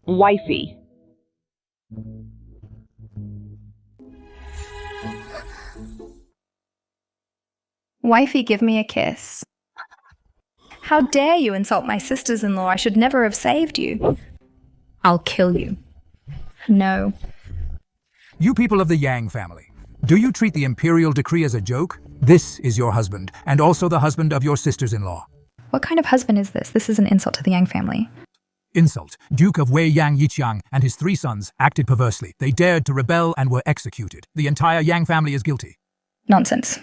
Wifey. Wifey, give me a kiss. How dare you insult my sisters-in-law? I should never have saved you. I'll kill you. No. You people of the Yang family, do you treat the imperial decree as a joke? This is your husband, and also the husband of your sisters-in-law. What kind of husband is this? This is an insult to the Yang family. Insult. Duke of Wei Yang Yiqiang and his 3 sons acted perversely. They dared to rebel and were executed. The entire Yang family is guilty. Nonsense.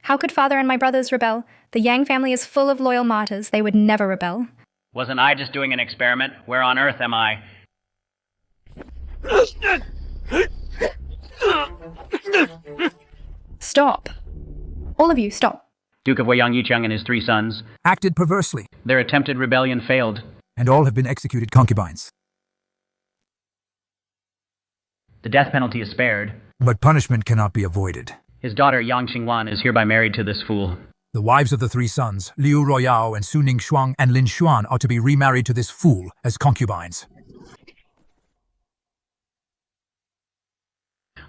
How could father and my brothers rebel? The Yang family is full of loyal martyrs. They would never rebel. Wasn't I just doing an experiment? Where on earth am I? Stop. All of you, stop. Duke of Wei Yang Yiqiang and his 3 sons. Acted perversely. Their attempted rebellion failed. And all have been executed concubines. The death penalty is spared. But punishment cannot be avoided. His daughter Yang Qingwan is hereby married to this fool. The wives of the 3 sons, Liu Royao and Su Ningshuang and Lin Xuan, are to be remarried to this fool as concubines.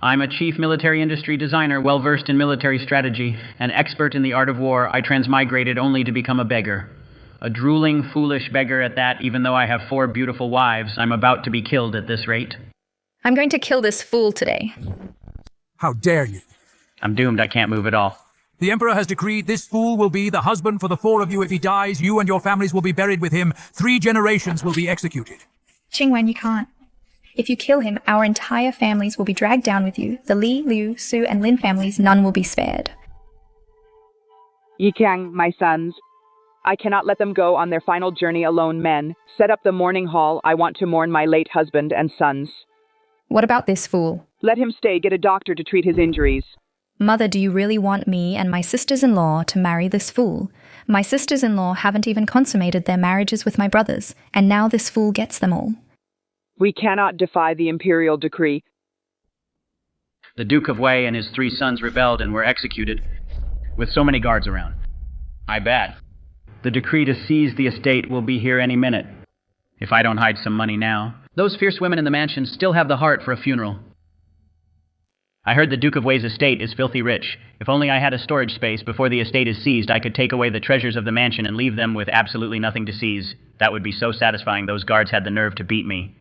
I'm a chief military industry designer, well-versed in military strategy, an expert in the art of war. I transmigrated only to become a beggar. A drooling, foolish beggar at that, even though I have 4 beautiful wives. I'm about to be killed at this rate. I'm going to kill this fool today. How dare you! I'm doomed. I can't move at all. The Emperor has decreed this fool will be the husband for the 4 of you. If he dies, you and your families will be buried with him. 3 generations will be executed. Qingwen, you can't. If you kill him, our entire families will be dragged down with you. The Li, Liu, Su, and Lin families, none will be spared. Yiqiang, my sons. I cannot let them go on their final journey alone, men. Set up the mourning hall. I want to mourn my late husband and sons. What about this fool? Let him stay. Get a doctor to treat his injuries. Mother, do you really want me and my sisters-in-law to marry this fool? My sisters-in-law haven't even consummated their marriages with my brothers, and now this fool gets them all. We cannot defy the imperial decree. The Duke of Wei and his 3 sons rebelled and were executed, with so many guards around. I bet. The decree to seize the estate will be here any minute. If I don't hide some money now. Those fierce women in the mansion still have the heart for a funeral. I heard the Duke of Wei's estate is filthy rich. If only I had a storage space before the estate is seized, I could take away the treasures of the mansion and leave them with absolutely nothing to seize. That would be so satisfying. Those guards had the nerve to beat me.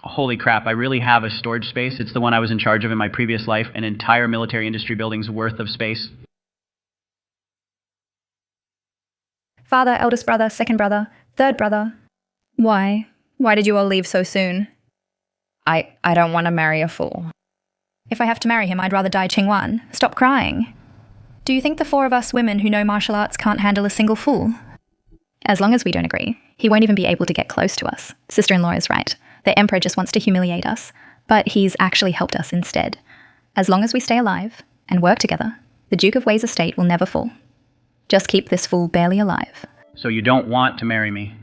Holy crap, I really have a storage space. It's the one I was in charge of in my previous life, an entire military industry building's worth of space. Father, eldest brother, second brother, third brother. Why? Why did you all leave so soon? I don't want to marry a fool. If I have to marry him, I'd rather die Qingwan. Stop crying. Do you think the 4 of us women who know martial arts can't handle a single fool? As long as we don't agree, he won't even be able to get close to us. Sister-in-law is right. The Emperor just wants to humiliate us, but he's actually helped us instead. As long as we stay alive and work together, the Duke of Wei's estate will never fall. Just keep this fool barely alive. So you don't want to marry me?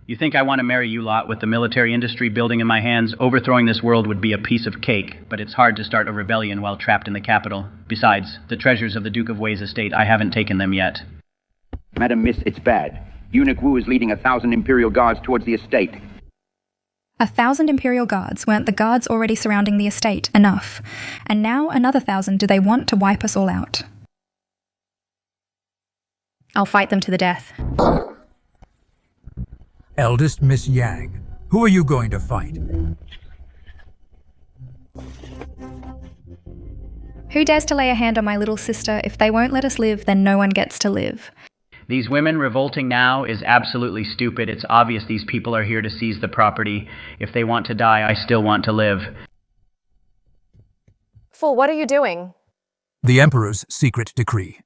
You think I want to marry you lot with the military industry building in my hands? Overthrowing this world would be a piece of cake, but it's hard to start a rebellion while trapped in the capital. Besides, the treasures of the Duke of Wei's estate, I haven't taken them yet. Madam Miss, it's bad. Eunuch Wu is leading 1,000 Imperial Guards towards the estate. 1,000 Imperial Guards. Weren't the guards already surrounding the estate enough? And now another 1,000. Do they want to wipe us all out? I'll fight them to the death. Eldest Miss Yang, who are you going to fight? Who dares to lay a hand on my little sister? If they won't let us live, then no one gets to live. These women revolting now is absolutely stupid. It's obvious these people are here to seize the property. If they want to die, I still want to live. Fool, what are you doing? The Emperor's secret decree.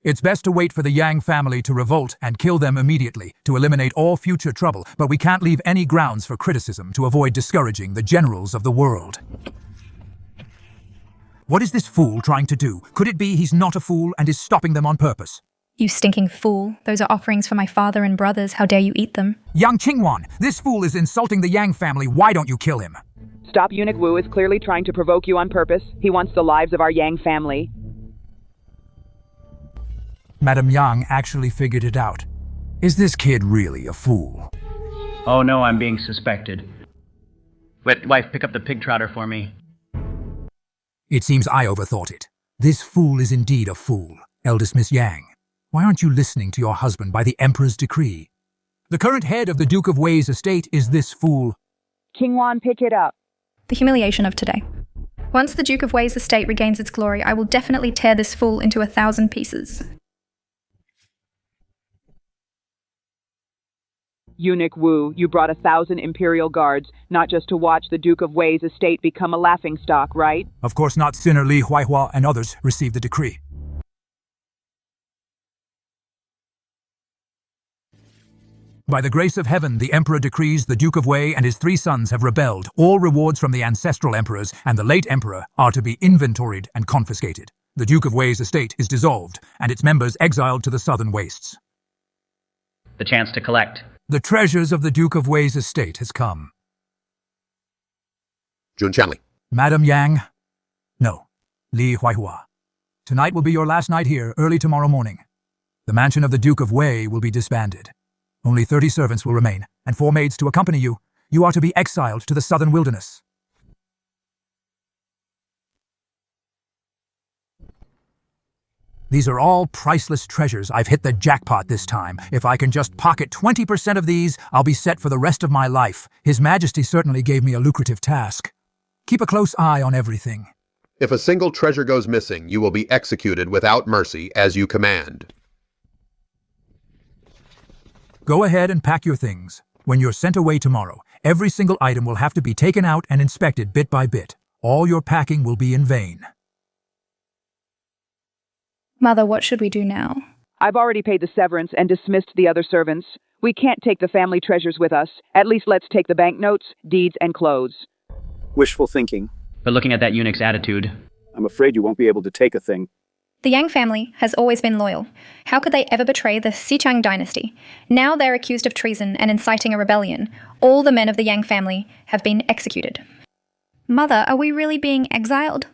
It's best to wait for the Yang family to revolt and kill them immediately to eliminate all future trouble, but we can't leave any grounds for criticism to avoid discouraging the generals of the world. What is this fool trying to do? Could it be he's not a fool and is stopping them on purpose? You stinking fool. Those are offerings for my father and brothers. How dare you eat them? Yang Qingwan, this fool is insulting the Yang family. Why don't you kill him? Stop. Eunuch Wu is clearly trying to provoke you on purpose. He wants the lives of our Yang family. Madame Yang actually figured it out. Is this kid really a fool? Oh no, I'm being suspected. Wait, wife, pick up the pig trotter for me. It seems I overthought it. This fool is indeed a fool. Eldest Miss Yang, why aren't you listening to your husband by the Emperor's decree? The current head of the Duke of Wei's estate is this fool. King Wan, pick it up. The humiliation of today. Once the Duke of Wei's estate regains its glory, I will definitely tear this fool into 1,000 pieces. Eunuch Wu, you brought 1,000 imperial guards, not just to watch the Duke of Wei's estate become a laughingstock, right? Of course not. Sinner Li Huaihua and others received the decree. By the grace of heaven, the Emperor decrees the Duke of Wei and his 3 sons have rebelled. All rewards from the ancestral emperors and the late emperor are to be inventoried and confiscated. The Duke of Wei's estate is dissolved, and its members exiled to the southern wastes. The chance to collect. The treasures of the Duke of Wei's estate has come. Jun Chanli. Madam Yang? No. Li Huaihua. Tonight will be your last night here, early tomorrow morning. The mansion of the Duke of Wei will be disbanded. Only 30 servants will remain, and 4 maids to accompany you. You are to be exiled to the southern wilderness. These are all priceless treasures. I've hit the jackpot this time. If I can just pocket 20% of these, I'll be set for the rest of my life. His Majesty certainly gave me a lucrative task. Keep a close eye on everything. If a single treasure goes missing, you will be executed without mercy as you command. Go ahead and pack your things. When you're sent away tomorrow, every single item will have to be taken out and inspected bit by bit. All your packing will be in vain. Mother, what should we do now? I've already paid the severance and dismissed the other servants. We can't take the family treasures with us. At least let's take the banknotes, deeds, and clothes. Wishful thinking. But looking at that eunuch's attitude... I'm afraid you won't be able to take a thing. The Yang family has always been loyal. How could they ever betray the Xichang dynasty? Now they're accused of treason and inciting a rebellion. All the men of the Yang family have been executed. Mother, are we really being exiled?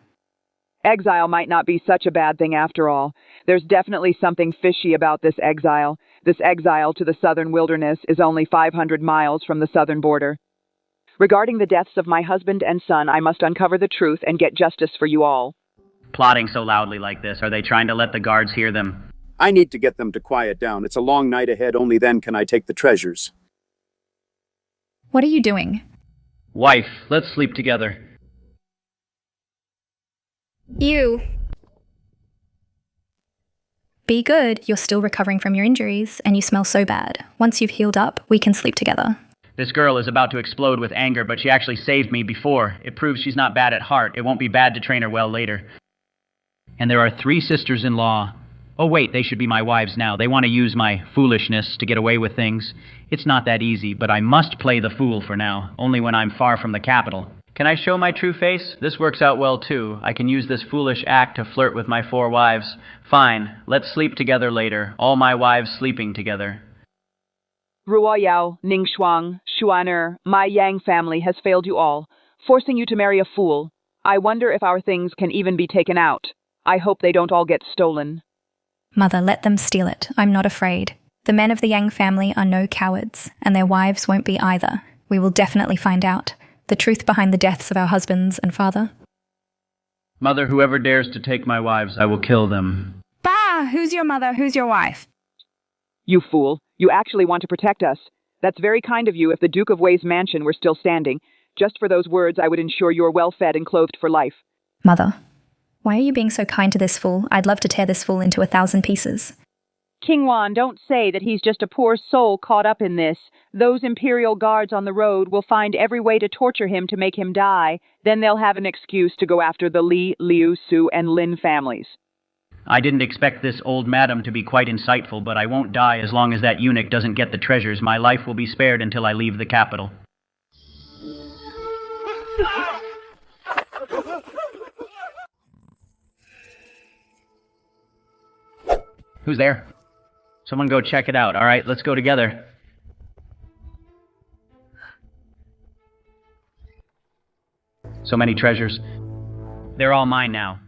Exile might not be such a bad thing after all. There's definitely something fishy about this exile. This exile to the southern wilderness is only 500 miles from the southern border. Regarding the deaths of my husband and son, I must uncover the truth and get justice for you all. Plotting so loudly like this, are they trying to let the guards hear them? I need to get them to quiet down. It's a long night ahead. Only then can I take the treasures. What are you doing? Wife, let's sleep together. You. Be good. You're still recovering from your injuries, and you smell so bad. Once you've healed up, we can sleep together. This girl is about to explode with anger, but she actually saved me before. It proves she's not bad at heart. It won't be bad to train her well later. And there are 3 sisters-in-law. Oh wait, they should be my wives now. They want to use my foolishness to get away with things. It's not that easy, but I must play the fool for now, only when I'm far from the capital. Can I show my true face? This works out well too. I can use this foolish act to flirt with my 4 wives. Fine, let's sleep together later. All my wives sleeping together. Ruoyao, Ningxuang, Xuaner, my Yang family has failed you all, forcing you to marry a fool. I wonder if our things can even be taken out. I hope they don't all get stolen. Mother, let them steal it. I'm not afraid. The men of the Yang family are no cowards, and their wives won't be either. We will definitely find out the truth behind the deaths of our husbands and father. Mother, whoever dares to take my wives, I will kill them. Bah! Who's your mother? Who's your wife? You fool. You actually want to protect us. That's very kind of you if the Duke of Wei's mansion were still standing. Just for those words, I would ensure you're well fed and clothed for life. Mother, why are you being so kind to this fool? I'd love to tear this fool into 1,000 pieces. King Wan, don't say that he's just a poor soul caught up in this. Those imperial guards on the road will find every way to torture him to make him die. Then they'll have an excuse to go after the Li, Liu, Su, and Lin families. I didn't expect this old madam to be quite insightful, but I won't die as long as that eunuch doesn't get the treasures. My life will be spared until I leave the capital. Who's there? Someone go check it out. All right, let's go together. So many treasures. They're all mine now.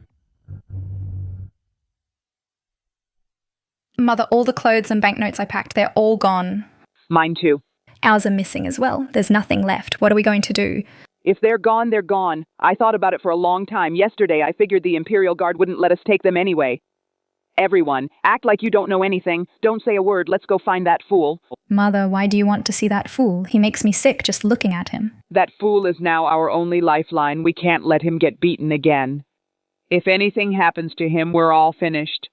Mother, all the clothes and banknotes I packed, they're all gone. Mine too. Ours are missing as well. There's nothing left. What are we going to do? If they're gone, they're gone. I thought about it for a long time. Yesterday, I figured the Imperial Guard wouldn't let us take them anyway. Everyone, act like you don't know anything. Don't say a word. Let's go find that fool. Mother, why do you want to see that fool? He makes me sick just looking at him. That fool is now our only lifeline. We can't let him get beaten again. If anything happens to him, we're all finished.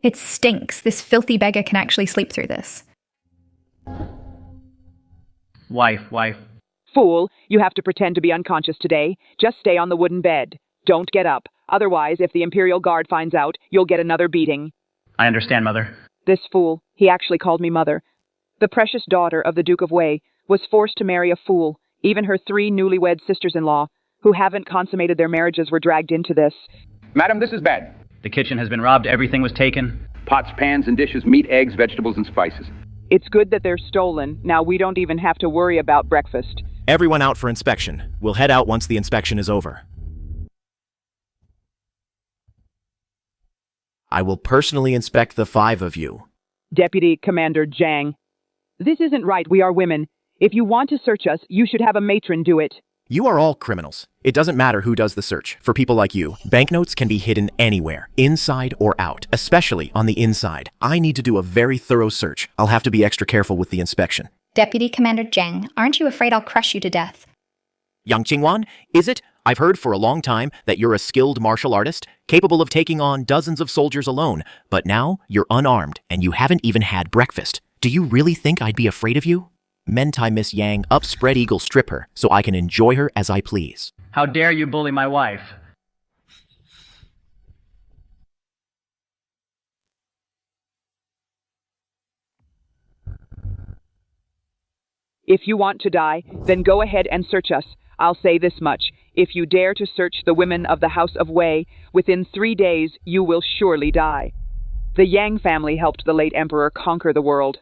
It stinks. This filthy beggar can actually sleep through this. Wife. Fool, you have to pretend to be unconscious today. Just stay on the wooden bed. Don't get up. Otherwise, if the Imperial Guard finds out, you'll get another beating. I understand, Mother. This fool, he actually called me mother. The precious daughter of the Duke of Wei was forced to marry a fool. Even her 3 newlywed sisters-in-law, who haven't consummated their marriages, were dragged into this. Madam, this is bad. The kitchen has been robbed. Everything was taken. Pots, pans, and dishes, meat, eggs, vegetables, and spices. It's good that they're stolen. Now we don't even have to worry about breakfast. Everyone out for inspection. We'll head out once the inspection is over. I will personally inspect the 5 of you. Deputy Commander Zhang. This isn't right. We are women. If you want to search us, you should have a matron do it. You are all criminals. It doesn't matter who does the search. For people like you, banknotes can be hidden anywhere, inside or out, especially on the inside. I need to do a very thorough search. I'll have to be extra careful with the inspection. Deputy Commander Zhang, aren't you afraid I'll crush you to death? Yang Qingwan, is it? I've heard for a long time that you're a skilled martial artist, capable of taking on dozens of soldiers alone, but now you're unarmed and you haven't even had breakfast. Do you really think I'd be afraid of you? Mentai Miss Yang, up spread eagle strip her so I can enjoy her as I please. How dare you bully my wife? If you want to die, then go ahead and search us. I'll say this much. If you dare to search the women of the House of Wei, within 3 days you will surely die. The Yang family helped the late emperor conquer the world.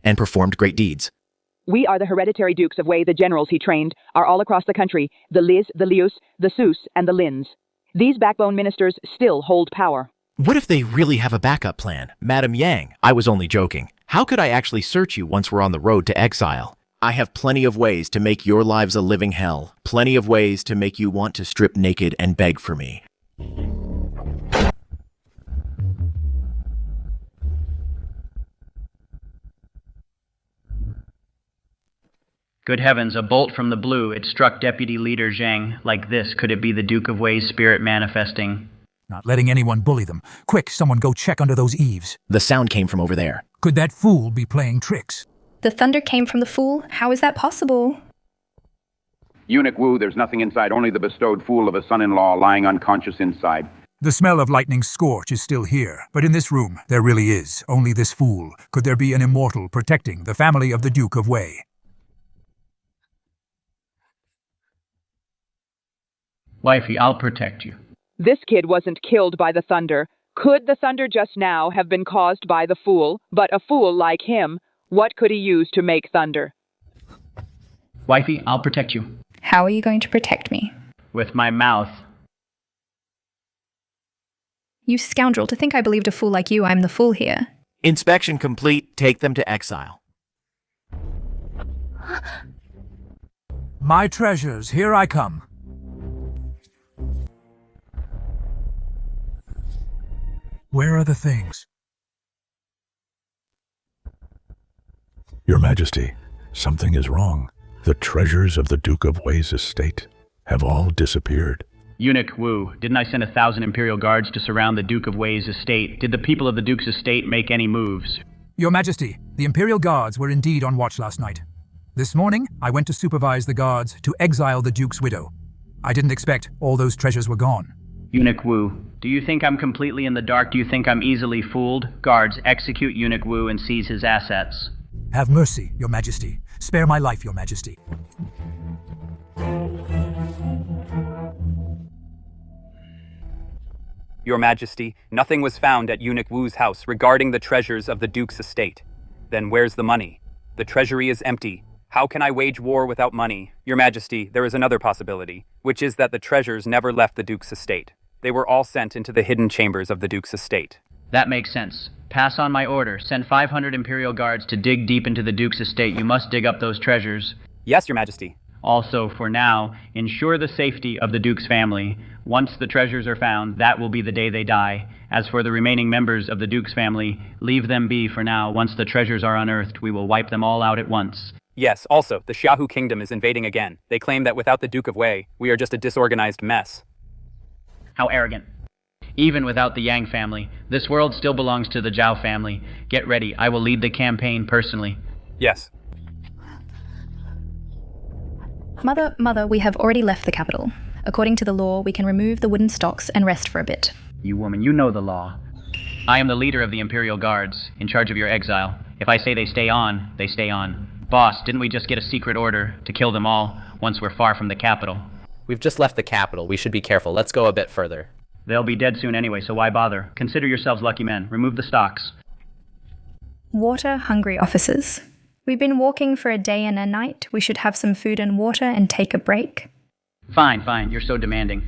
And performed great deeds. We are the hereditary dukes of Wei. The generals he trained are all across the country. The Liz, the Lius, the Sus, and the Lins. These backbone ministers still hold power. What if they really have a backup plan? Madam Yang, I was only joking. How could I actually search you once we're on the road to exile? I have plenty of ways to make your lives a living hell. Plenty of ways to make you want to strip naked and beg for me. Good heavens, a bolt from the blue. It struck Deputy Leader Zhang like this. Could it be the Duke of Wei's spirit manifesting? Not letting anyone bully them. Quick, someone go check under those eaves. The sound came from over there. Could that fool be playing tricks? The thunder came from the fool? How is that possible? Eunuch Wu, there's nothing inside, only the bestowed fool of a son-in-law lying unconscious inside. The smell of lightning scorch is still here, but in this room, there really is only this fool. Could there be an immortal protecting the family of the Duke of Wei? Wifey, I'll protect you. This kid wasn't killed by the thunder. Could the thunder just now have been caused by the fool? But a fool like him, what could he use to make thunder? Wifey, I'll protect you. How are you going to protect me? With my mouth. You scoundrel, to think I believed a fool like you, I'm the fool here. Inspection complete. Take them to exile. My treasures, here I come. Where are the things? Your Majesty, something is wrong. The treasures of the Duke of Wei's estate have all disappeared. Eunuch Wu, didn't I send 1,000 Imperial Guards to surround the Duke of Wei's estate? Did the people of the Duke's estate make any moves? Your Majesty, the Imperial Guards were indeed on watch last night. This morning, I went to supervise the guards to exile the Duke's widow. I didn't expect all those treasures were gone. Eunuch Wu, do you think I'm completely in the dark? Do you think I'm easily fooled? Guards, execute Eunuch Wu and seize his assets. Have mercy, Your Majesty. Spare my life, Your Majesty. Your Majesty, nothing was found at Eunuch Wu's house regarding the treasures of the Duke's estate. Then where's the money? The treasury is empty. How can I wage war without money? Your Majesty, there is another possibility, which is that the treasures never left the Duke's estate. They were all sent into the hidden chambers of the Duke's estate. That makes sense. Pass on my order. Send 500 Imperial Guards to dig deep into the Duke's estate. You must dig up those treasures. Yes, Your Majesty. Also, for now, ensure the safety of the Duke's family. Once the treasures are found, that will be the day they die. As for the remaining members of the Duke's family, leave them be for now. Once the treasures are unearthed, we will wipe them all out at once. Yes, also, the Xiaohu kingdom is invading again. They claim that without the Duke of Wei, we are just a disorganized mess. How arrogant. Even without the Yang family, this world still belongs to the Zhao family. Get ready, I will lead the campaign personally. Yes. Mother, we have already left the capital. According to the law, we can remove the wooden stocks and rest for a bit. You woman, you know the law. I am the leader of the Imperial Guards, in charge of your exile. If I say they stay on, they stay on. Boss, didn't we just get a secret order to kill them all once we're far from the capital? We've just left the capital. We should be careful. Let's go a bit further. They'll be dead soon anyway, so why bother? Consider yourselves lucky men. Remove the stocks. Water-hungry officers. We've been walking for a day and a night. We should have some food and water and take a break. Fine, you're so demanding.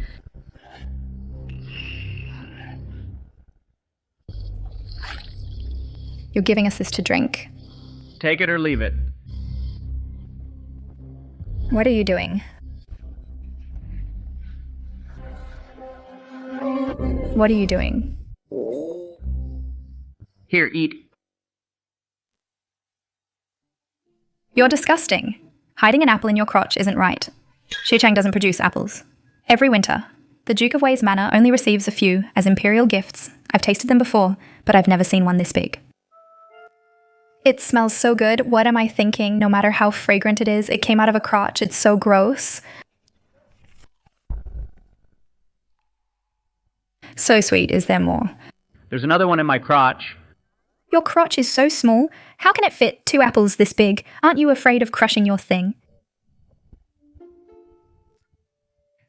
You're giving us this to drink. Take it or leave it. What are you doing? What are you doing? Here, eat. You're disgusting. Hiding an apple in your crotch isn't right. Xuchang doesn't produce apples. Every winter, the Duke of Wei's manor only receives a few as imperial gifts. I've tasted them before, but I've never seen one this big. It smells so good. What am I thinking? No matter how fragrant it is, it came out of a crotch. It's so gross. So sweet. Is there more? There's another one in my crotch. Your crotch is so small. How can it fit 2 apples this big? Aren't you afraid of crushing your thing?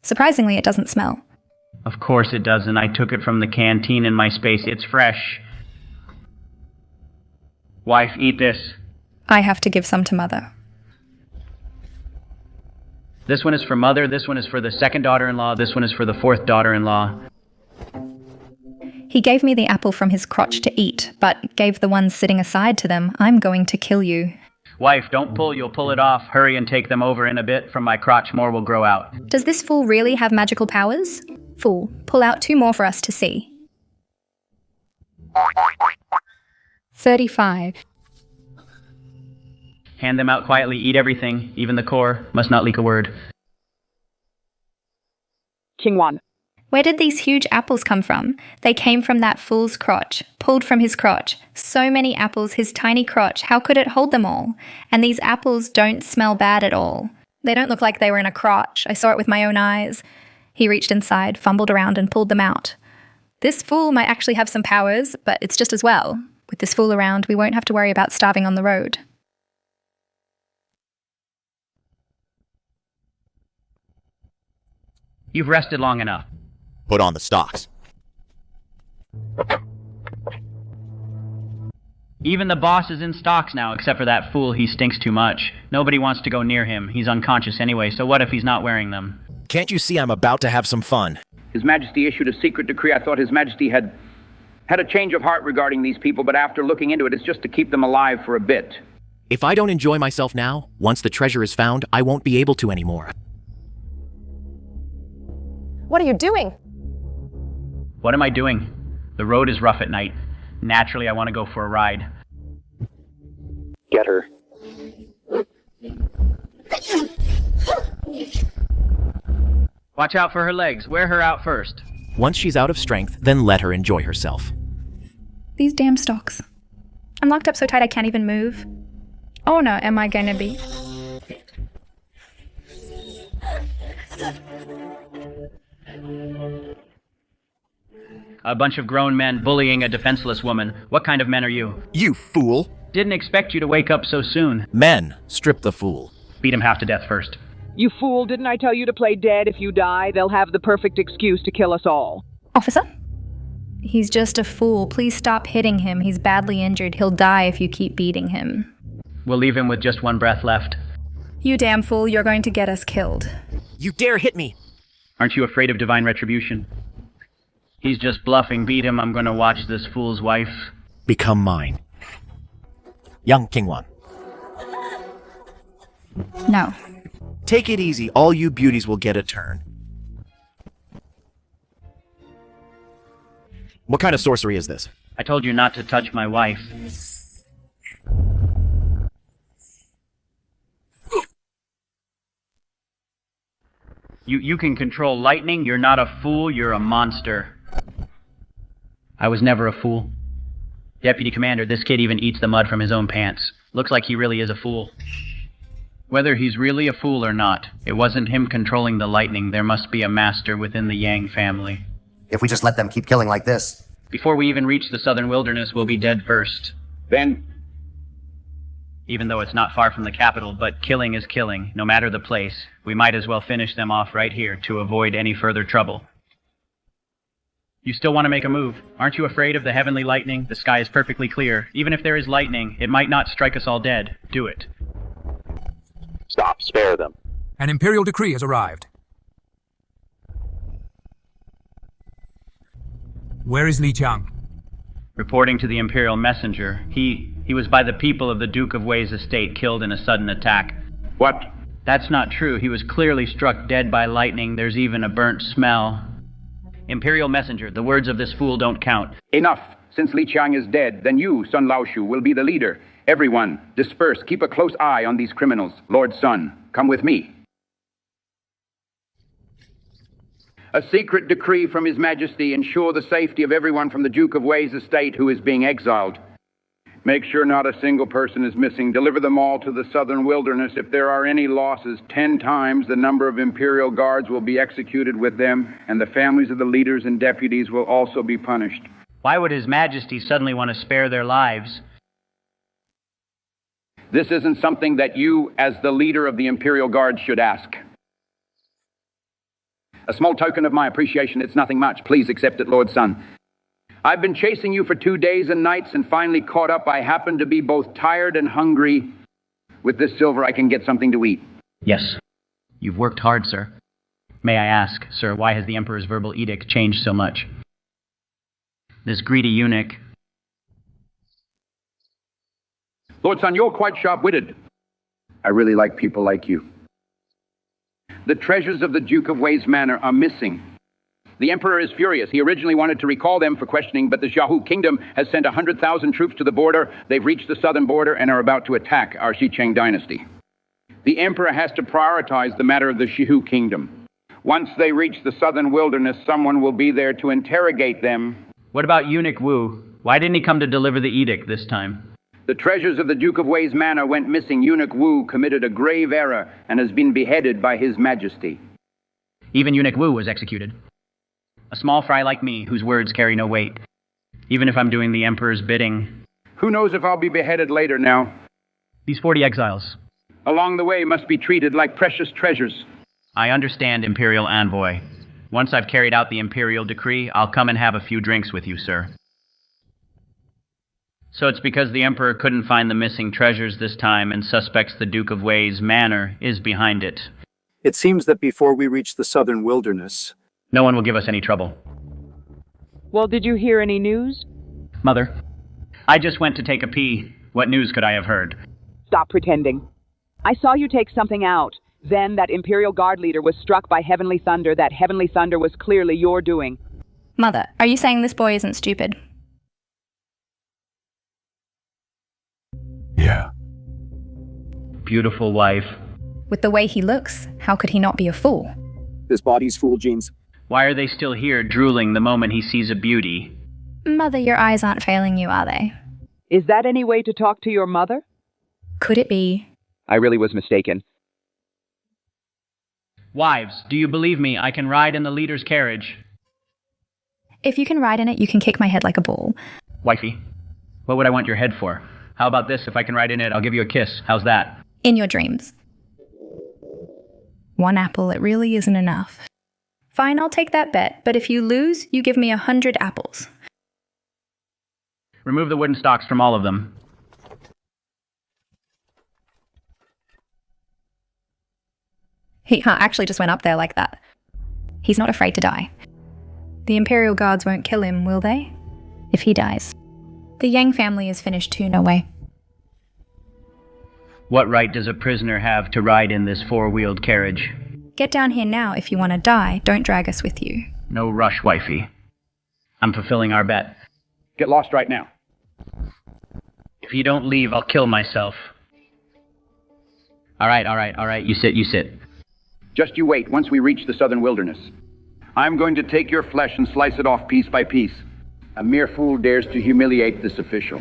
Surprisingly, it doesn't smell. Of course it doesn't. I took it from the canteen in my space. It's fresh. Wife, eat this. I have to give some to Mother. This one is for Mother, this one is for the second daughter-in-law, this one is for the fourth daughter-in-law. He gave me the apple from his crotch to eat, but gave the ones sitting aside to them. I'm going to kill you. Wife, don't pull, you'll pull it off. Hurry and take them over in a bit. From my crotch, more will grow out. Does this fool really have magical powers? Fool, pull out 2 more for us to see. 35. Hand them out quietly, eat everything, even the core. Must not leak a word. King 1. Where did these huge apples come from? They came from that fool's crotch, pulled from his crotch. So many apples, his tiny crotch. How could it hold them all? And these apples don't smell bad at all. They don't look like they were in a crotch. I saw it with my own eyes. He reached inside, fumbled around, and pulled them out. This fool might actually have some powers, but it's just as well. With this fool around, we won't have to worry about starving on the road. You've rested long enough. Put on the stocks. Even the boss is in stocks now, except for that fool. He stinks too much. Nobody wants to go near him. He's unconscious anyway, so what if he's not wearing them? Can't you see I'm about to have some fun? His Majesty issued a secret decree. I thought His Majesty had a change of heart regarding these people, but after looking into it, it's just to keep them alive for a bit. If I don't enjoy myself now, once the treasure is found, I won't be able to anymore. What are you doing? What am I doing? The road is rough at night. Naturally, I want to go for a ride. Get her. Watch out for her legs. Wear her out first. Once she's out of strength, then let her enjoy herself. These damn stocks. I'm locked up so tight I can't even move. Oh no, am I gonna be? A bunch of grown men bullying a defenseless woman. What kind of men are you? You fool! Didn't expect you to wake up so soon. Men, strip the fool. Beat him half to death first. You fool, didn't I tell you to play dead? If you die, they'll have the perfect excuse to kill us all. Officer? He's just a fool. Please stop hitting him. He's badly injured. He'll die if you keep beating him. We'll leave him with just one breath left. You damn fool, you're going to get us killed. You dare hit me! Aren't you afraid of divine retribution? He's just bluffing. Beat him. I'm gonna watch this fool's wife. Become mine. Young King Wan. No. Take it easy. All you beauties will get a turn. What kind of sorcery is this? I told you not to touch my wife. You can control lightning. You're not a fool. You're a monster. I was never a fool. Deputy Commander, this kid even eats the mud from his own pants. Looks like he really is a fool. Whether he's really a fool or not, it wasn't him controlling the lightning. There must be a master within the Yang family. If we just let them keep killing like this. Before we even reach the southern wilderness, we'll be dead first. Then, even though it's not far from the capital, but killing is killing, no matter the place. We might as well finish them off right here to avoid any further trouble. You still want to make a move? Aren't you afraid of the heavenly lightning? The sky is perfectly clear. Even if there is lightning, it might not strike us all dead. Do it. Stop. Spare them. An imperial decree has arrived. Where is Li Qiang? Reporting to the imperial messenger, he was by the people of the Duke of Wei's estate, killed in a sudden attack. what? That's not true. He was clearly struck dead by lightning. There's even a burnt smell. Imperial messenger, the words of this fool don't count. Enough. Since Li Qiang is dead, then you, Sun Laoshu, will be the leader. Everyone, disperse. Keep a close eye on these criminals. Lord Sun, come with me. A secret decree from His Majesty ensure the safety of everyone from the Duke of Wei's estate who is being exiled. Make sure not a single person is missing. Deliver them all to the southern wilderness. If there are any losses, 10 times the number of Imperial guards will be executed with them, and the families of the leaders and deputies will also be punished. Why would His Majesty suddenly want to spare their lives? This isn't something that you, as the leader of the Imperial Guard, should ask. A small token of my appreciation. It's nothing much. Please accept it, Lord Sun. I've been chasing you for 2 days and nights and finally caught up. I happen to be both tired and hungry. With this silver, I can get something to eat. Yes. You've worked hard, sir. May I ask, sir, why has the Emperor's verbal edict changed so much? This greedy eunuch... Lord Sun, you're quite sharp-witted. I really like people like you. The treasures of the Duke of Wei's manor are missing. The Emperor is furious. He originally wanted to recall them for questioning, but the Xiaohu Kingdom has sent 100,000 troops to the border. They've reached the southern border and are about to attack our Xicheng dynasty. The Emperor has to prioritize the matter of the Xihu Kingdom. Once they reach the southern wilderness, someone will be there to interrogate them. What about Eunuch Wu? Why didn't he come to deliver the edict this time? The treasures of the Duke of Wei's manor went missing. Eunuch Wu committed a grave error and has been beheaded by His Majesty. Even Eunuch Wu was executed. A small fry like me, whose words carry no weight. Even if I'm doing the Emperor's bidding. Who knows if I'll be beheaded later now? These 40 exiles. Along the way must be treated like precious treasures. I understand, Imperial Envoy. Once I've carried out the Imperial decree, I'll come and have a few drinks with you, sir. So it's because the Emperor couldn't find the missing treasures this time and suspects the Duke of Wei's manor is behind it. It seems that before we reach the southern wilderness... No one will give us any trouble. Well, did you hear any news? Mother, I just went to take a pee. What news could I have heard? Stop pretending. I saw you take something out. Then that Imperial Guard leader was struck by heavenly thunder. That heavenly thunder was clearly your doing. Mother, are you saying this boy isn't stupid? Yeah. Beautiful wife. With the way he looks, how could he not be a fool? His body's fool genes. Why are they still here drooling the moment he sees a beauty? Mother, your eyes aren't failing you, are they? Is that any way to talk to your mother? Could it be? I really was mistaken. Wives, do you believe me? I can ride in the leader's carriage. If you can ride in it, you can kick my head like a ball. Wifey, what would I want your head for? How about this? If I can ride in it, I'll give you a kiss. How's that? In your dreams. 1 apple, it really isn't enough. Fine, I'll take that bet, but if you lose, you give me 100 apples. Remove the wooden stalks from all of them. He actually just went up there like that. He's not afraid to die. The Imperial Guards won't kill him, will they? If he dies. The Yang family is finished too, no way. What right does a prisoner have to ride in this four-wheeled carriage? Get down here now if you want to die. Don't drag us with you. No rush, wifey. I'm fulfilling our bet. Get lost right now. If you don't leave, I'll kill myself. All right. You sit. Just you wait once we reach the southern wilderness. I'm going to take your flesh and slice it off piece by piece. A mere fool dares to humiliate this official.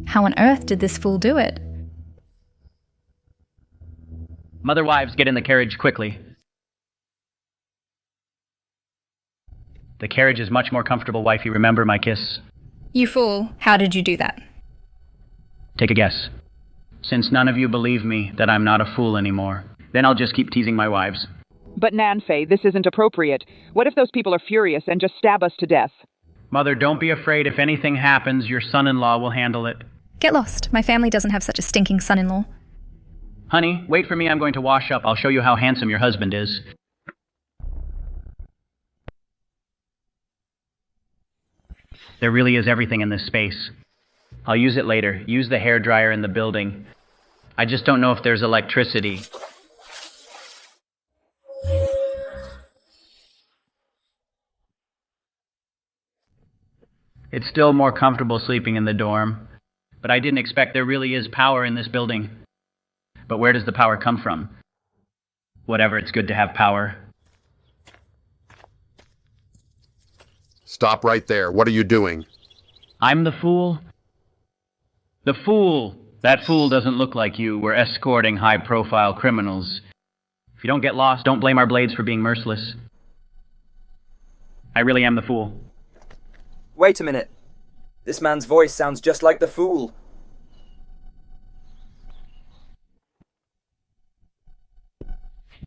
How on earth did this fool do it? Mother wives, get in the carriage quickly. The carriage is much more comfortable, wifey. Remember my kiss. You fool. How did you do that? Take a guess. Since none of you believe me that I'm not a fool anymore, then I'll just keep teasing my wives. But Nanfei, this isn't appropriate. What if those people are furious and just stab us to death? Mother, don't be afraid. If anything happens, your son-in-law will handle it. Get lost. My family doesn't have such a stinking son-in-law. Honey, wait for me. I'm going to wash up. I'll show you how handsome your husband is. There really is everything in this space. I'll use it later. Use the hairdryer in the building. I just don't know if there's electricity. It's still more comfortable sleeping in the dorm, but I didn't expect there really is power in this building. But where does the power come from? Whatever, it's good to have power. Stop right there. What are you doing? I'm the fool? The fool! That fool doesn't look like you. We're escorting high-profile criminals. If you don't get lost, don't blame our blades for being merciless. I really am the fool. Wait a minute. This man's voice sounds just like the fool.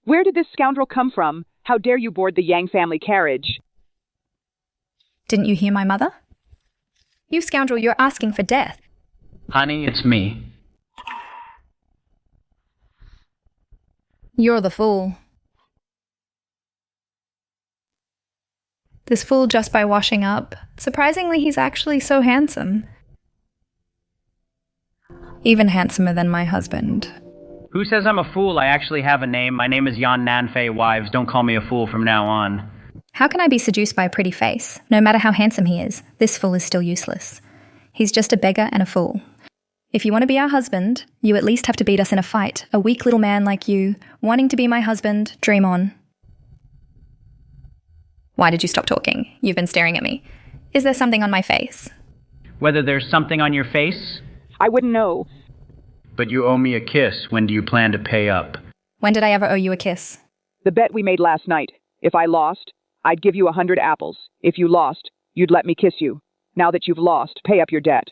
Where did this scoundrel come from? How dare you board the Yang family carriage? Didn't you hear my mother? You scoundrel, you're asking for death. Honey, it's me. You're the fool. This fool just by washing up. Surprisingly, he's actually so handsome. Even handsomer than my husband. Who says I'm a fool? I actually have a name. My name is Yan Nanfei Wives. Don't call me a fool from now on. How can I be seduced by a pretty face? No matter how handsome he is, this fool is still useless. He's just a beggar and a fool. If you want to be our husband, you at least have to beat us in a fight. A weak little man like you, wanting to be my husband, dream on. Why did you stop talking? You've been staring at me. Is there something on my face? Whether there's something on your face? I wouldn't know. But you owe me a kiss. When do you plan to pay up? When did I ever owe you a kiss? The bet we made last night. If I lost, I'd give you 100 apples. If you lost, you'd let me kiss you. Now that you've lost, pay up your debt.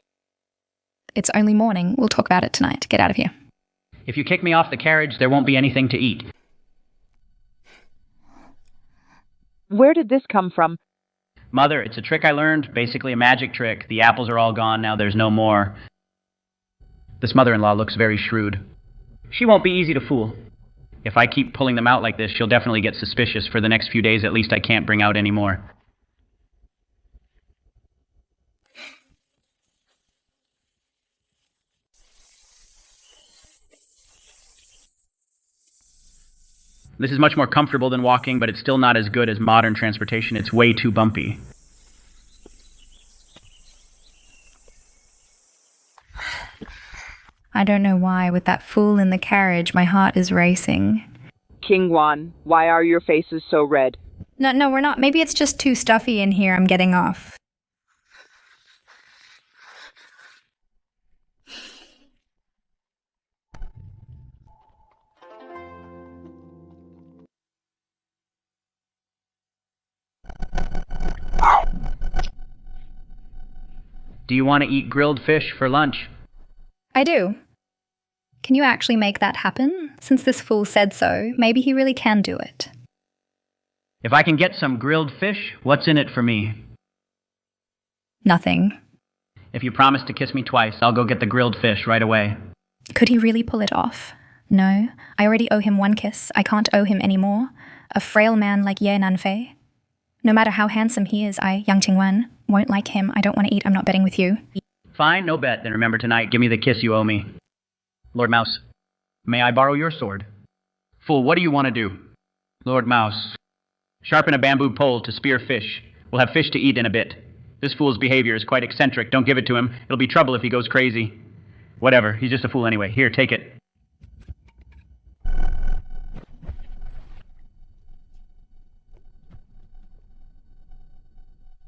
It's only morning. We'll talk about it tonight. Get out of here. If you kick me off the carriage, there won't be anything to eat. Where did this come from? Mother, it's a trick I learned. Basically a magic trick. The apples are all gone now. There's no more. This mother-in-law looks very shrewd. She won't be easy to fool. If I keep pulling them out like this, she'll definitely get suspicious. For the next few days, at least I can't bring out any more. This is much more comfortable than walking, but it's still not as good as modern transportation. It's way too bumpy. I don't know why, with that fool in the carriage, my heart is racing. King Wan, why are your faces so red? No, we're not. Maybe it's just too stuffy in here. I'm getting off. Do you want to eat grilled fish for lunch? I do. Can you actually make that happen? Since this fool said so, maybe he really can do it. If I can get some grilled fish, what's in it for me? Nothing. If you promise to kiss me twice, I'll go get the grilled fish right away. Could he really pull it off? No, I already owe him one kiss. I can't owe him any more. A frail man like燕南飞. No matter how handsome he is, Yang Qingwen, won't like him. I don't want to eat. I'm not betting with you. Fine, no bet. Then remember tonight, give me the kiss you owe me. Lord Mouse, may I borrow your sword? Fool, what do you want to do? Lord Mouse, sharpen a bamboo pole to spear fish. We'll have fish to eat in a bit. This fool's behavior is quite eccentric. Don't give it to him. It'll be trouble if he goes crazy. Whatever, he's just a fool anyway. Here, take it.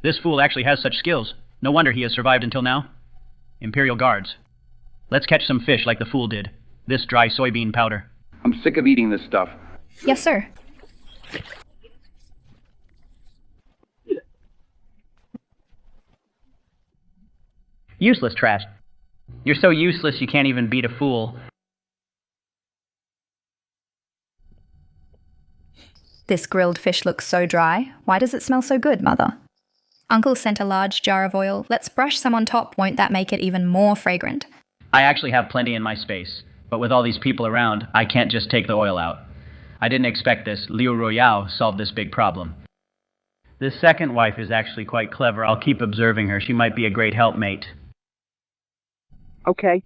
This fool actually has such skills. No wonder he has survived until now. Imperial Guards. Let's catch some fish like the fool did. This dry soybean powder. I'm sick of eating this stuff. Yes, sir. Useless trash. You're so useless you can't even beat a fool. This grilled fish looks so dry. Why does it smell so good, Mother? Uncle sent a large jar of oil. Let's brush some on top. Won't that make it even more fragrant? I actually have plenty in my space, but with all these people around, I can't just take the oil out. I didn't expect this. Liu Royale solved this big problem. This second wife is actually quite clever. I'll keep observing her. She might be a great helpmate. Okay.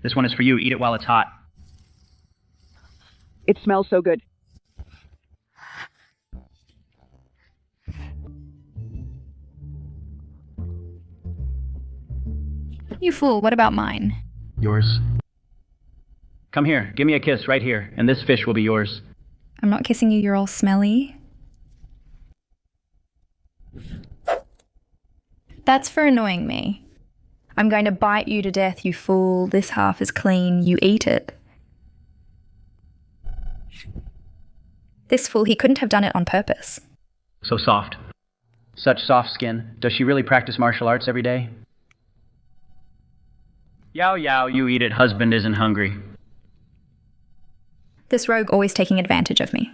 This one is for you. Eat it while it's hot. It smells so good. You fool, what about mine? Yours. Come here. Give me a kiss right here, and this fish will be yours. I'm not kissing you, you're all smelly. That's for annoying me. I'm going to bite you to death, you fool. This half is clean. You eat it. This fool, he couldn't have done it on purpose. So soft. Such soft skin. Does she really practice martial arts every day? Yow yow, you eat it. Husband isn't hungry. This rogue always taking advantage of me.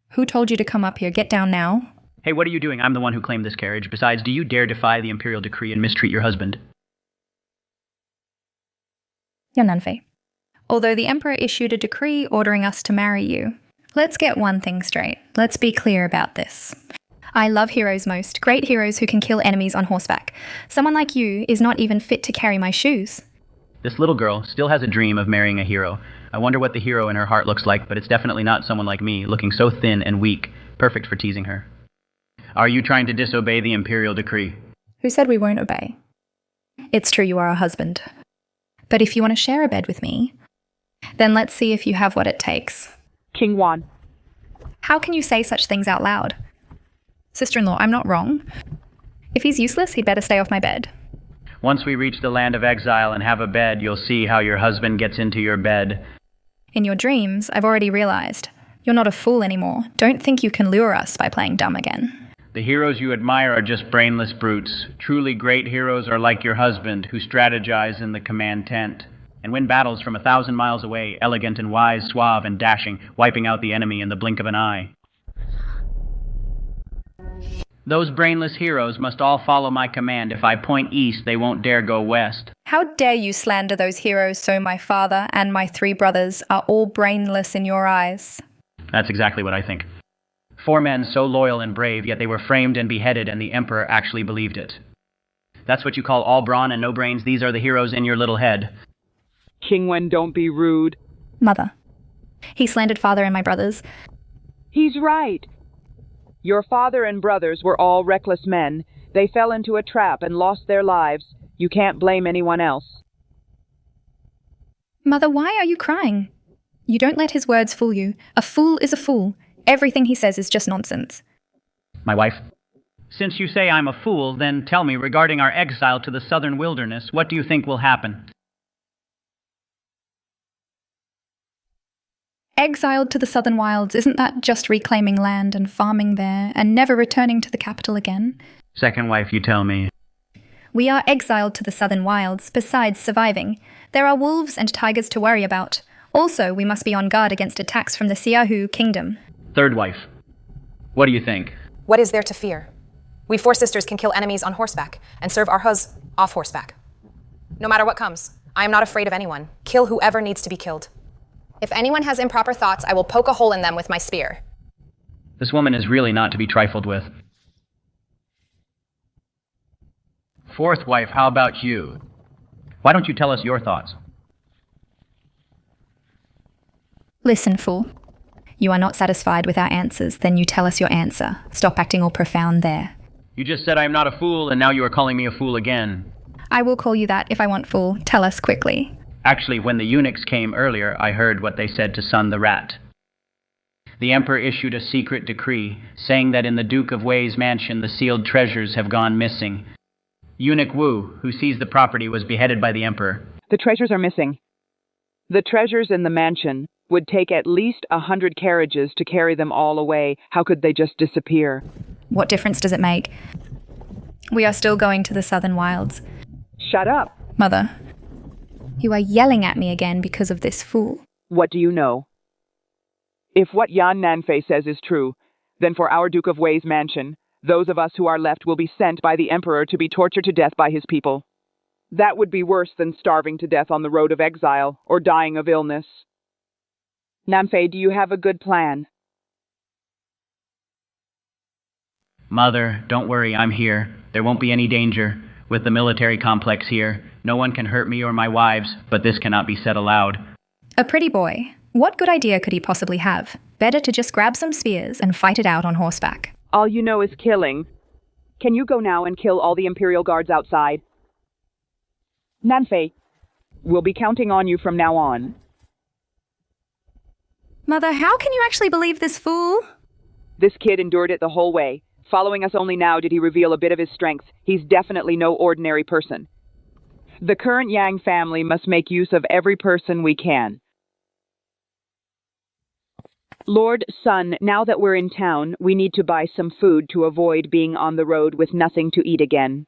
Who told you to come up here? Get down now. Hey, what are you doing? I'm the one who claimed this carriage. Besides, do you dare defy the imperial decree and mistreat your husband?燕南飞. Although the emperor issued a decree ordering us to marry you. Let's get one thing straight. Let's be clear about this. I love heroes most. Great heroes who can kill enemies on horseback. Someone like you is not even fit to carry my shoes. This little girl still has a dream of marrying a hero. I wonder what the hero in her heart looks like, but it's definitely not someone like me, looking so thin and weak, perfect for teasing her. Are you trying to disobey the imperial decree? Who said we won't obey? It's true you are a husband. But if you want to share a bed with me, then let's see if you have what it takes. King Wan. How can you say such things out loud? Sister-in-law, I'm not wrong. If he's useless, he'd better stay off my bed. Once we reach the land of exile and have a bed, you'll see how your husband gets into your bed. In your dreams, I've already realized. You're not a fool anymore. Don't think you can lure us by playing dumb again. The heroes you admire are just brainless brutes. Truly great heroes are like your husband, who strategize in the command tent and win battles from 1,000 miles away, elegant and wise, suave and dashing, wiping out the enemy in the blink of an eye. Those brainless heroes must all follow my command. If I point east, they won't dare go west. How dare you slander those heroes so my father and my 3 brothers are all brainless in your eyes? That's exactly what I think. 4 men so loyal and brave, yet they were framed and beheaded, and the emperor actually believed it. That's what you call all brawn and no brains? These are the heroes in your little head. King Wen, don't be rude. Mother. He slandered father and my brothers. He's right. Your father and brothers were all reckless men. They fell into a trap and lost their lives. You can't blame anyone else. Mother, why are you crying? You don't let his words fool you. A fool is a fool. Everything he says is just nonsense. My wife? Since you say I'm a fool, then tell me, regarding our exile to the southern wilderness, what do you think will happen? Exiled to the southern wilds, isn't that just reclaiming land and farming there and never returning to the capital again? Second wife, you tell me. We are exiled to the southern wilds, besides surviving. There are wolves and tigers to worry about. Also, we must be on guard against attacks from the Siahu kingdom. Third wife, what do you think? What is there to fear? We 4 sisters can kill enemies on horseback and serve our Off horseback. No matter what comes, I am not afraid of anyone. Kill whoever needs to be killed. If anyone has improper thoughts, I will poke a hole in them with my spear. This woman is really not to be trifled with. Fourth wife, how about you? Why don't you tell us your thoughts? Listen, fool. You are not satisfied with our answers, then you tell us your answer. Stop acting all profound there. You just said I am not a fool, and now you are calling me a fool again. I will call you that if I want, fool. Tell us quickly. Actually, when the eunuchs came earlier, I heard what they said to Sun the Rat. The Emperor issued a secret decree, saying that in the Duke of Wei's mansion the sealed treasures have gone missing. Eunuch Wu, who seized the property, was beheaded by the Emperor. The treasures are missing. The treasures in the mansion would take at least 100 carriages to carry them all away. How could they just disappear? What difference does it make? We are still going to the southern wilds. Shut up. Mother, you are yelling at me again because of this fool. What do you know? If what Yan Nanfei says is true, then for our Duke of Wei's mansion, those of us who are left will be sent by the Emperor to be tortured to death by his people. That would be worse than starving to death on the road of exile or dying of illness. Nanfei, do you have a good plan? Mother, don't worry, I'm here. There won't be any danger. With the military complex here, no one can hurt me or my wives, but this cannot be said aloud. A pretty boy. What good idea could he possibly have? Better to just grab some spears and fight it out on horseback. All you know is killing. Can you go now and kill all the Imperial guards outside? Nanfei, we'll be counting on you from now on. Mother, how can you actually believe this fool? This kid endured it the whole way. Following us only now did he reveal a bit of his strength. He's definitely no ordinary person. The current Yang family must make use of every person we can. Lord Sun, now that we're in town, we need to buy some food to avoid being on the road with nothing to eat again.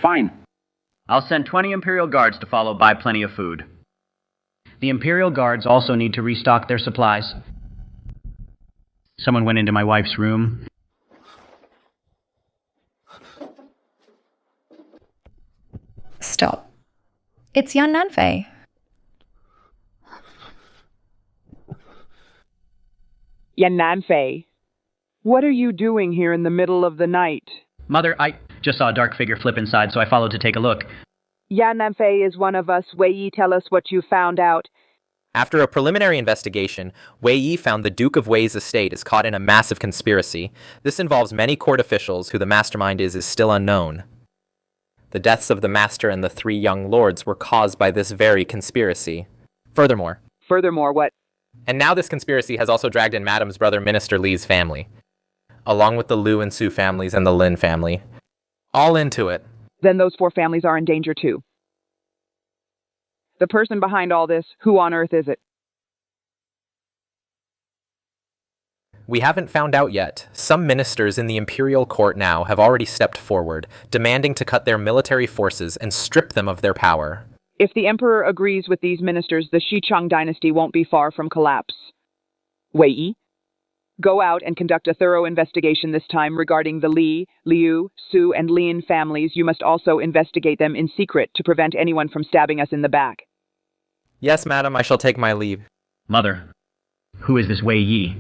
Fine. I'll send 20 Imperial guards to follow buy plenty of food. The Imperial guards also need to restock their supplies. Someone went into my wife's room. Stop. It's Yan Nanfei. Yan Nanfei, what are you doing here in the middle of the night? Mother, I just saw a dark figure flip inside, so I followed to take a look. Yan Nanfei is one of us. Wei Yi, tell us what you found out. After a preliminary investigation, Wei Yi found the Duke of Wei's estate is caught in a massive conspiracy. This involves many court officials who the mastermind is still unknown. The deaths of the master and the 3 young lords were caused by this very conspiracy. Furthermore, what? And now this conspiracy has also dragged in Madam's brother Minister Li's family, along with the Liu and Su families and the Lin family. All into it. Then those 4 families are in danger too. The person behind all this, who on earth is it? We haven't found out yet. Some ministers in the imperial court now have already stepped forward, demanding to cut their military forces and strip them of their power. If the Emperor agrees with these ministers, the Xichang dynasty won't be far from collapse. Wei Yi, go out and conduct a thorough investigation this time regarding the Li, Liu, Su, and Lin families. You must also investigate them in secret to prevent anyone from stabbing us in the back. Yes, madam, I shall take my leave. Mother, who is this Wei Yi?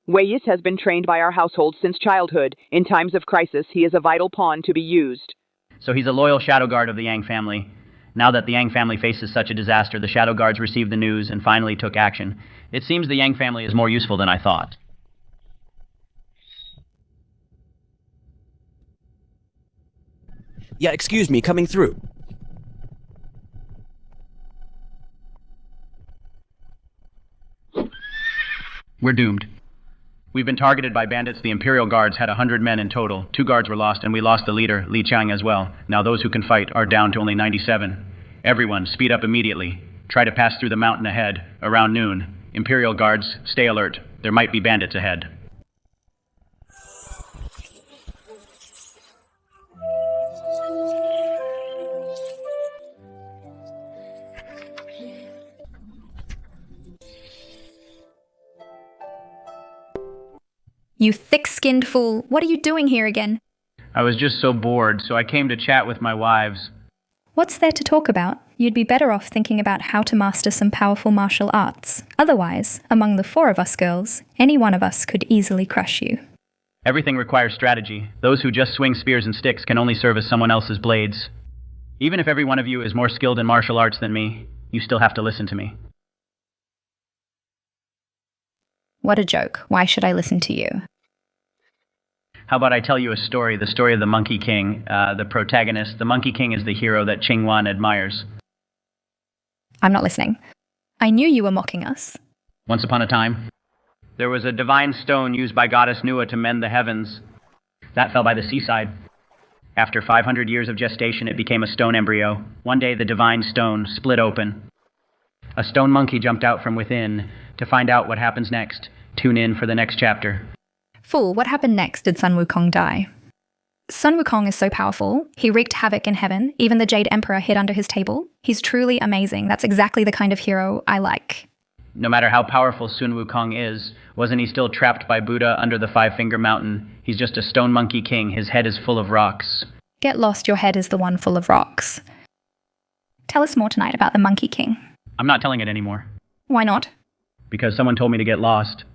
Wei Yi has been trained by our household since childhood. In times of crisis, he is a vital pawn to be used. So he's a loyal shadow guard of the Yang family. Now that the Yang family faces such a disaster, the shadow guards received the news and finally took action. It seems the Yang family is more useful than I thought. Yeah, excuse me, coming through. We're doomed. We've been targeted by bandits. The Imperial Guards had 100 men in total. 2 guards were lost, and we lost the leader, Li Qiang, as well. Now those who can fight are down to only 97. Everyone, speed up immediately. Try to pass through the mountain ahead, around noon. Imperial Guards, stay alert. There might be bandits ahead. You thick-skinned fool, what are you doing here again? I was just so bored, so I came to chat with my wives. What's there to talk about? You'd be better off thinking about how to master some powerful martial arts. Otherwise, among the 4 of us girls, any one of us could easily crush you. Everything requires strategy. Those who just swing spears and sticks can only serve as someone else's blades. Even if every one of you is more skilled in martial arts than me, you still have to listen to me. What a joke. Why should I listen to you? How about I tell you a story, the story of the Monkey King, the protagonist. The Monkey King is the hero that Qingwan admires. I'm not listening. I knew you were mocking us. Once upon a time, there was a divine stone used by goddess Nua to mend the heavens. That fell by the seaside. After 500 years of gestation, it became a stone embryo. One day, the divine stone split open. A stone monkey jumped out from within. To find out what happens next, tune in for the next chapter. Fool, what happened next? Did Sun Wukong die? Sun Wukong is so powerful. He wreaked havoc in heaven. Even the Jade Emperor hid under his table. He's truly amazing. That's exactly the kind of hero I like. No matter how powerful Sun Wukong is, wasn't he still trapped by Buddha under the Five-Finger Mountain? He's just a stone monkey king. His head is full of rocks. Get lost, your head is the one full of rocks. Tell us more tonight about the Monkey King. I'm not telling it anymore. Why not? Because someone told me to get lost.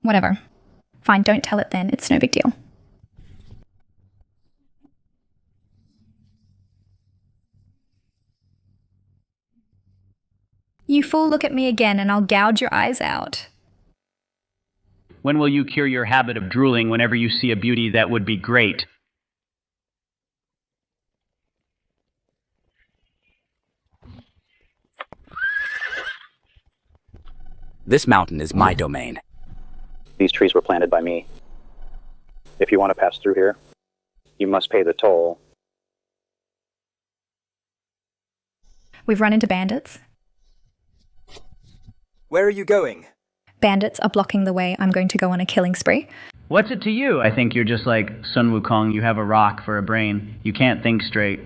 Whatever. Fine, don't tell it then. It's no big deal. You fool, look at me again and I'll gouge your eyes out. When will you cure your habit of drooling whenever you see a beauty that would be great? This mountain is my domain. These trees were planted by me. If you want to pass through here, you must pay the toll. We've run into bandits. Where are you going? Bandits are blocking the way. I'm going to go on a killing spree. What's it to you? I think you're just like Sun Wukong. You have a rock for a brain. You can't think straight.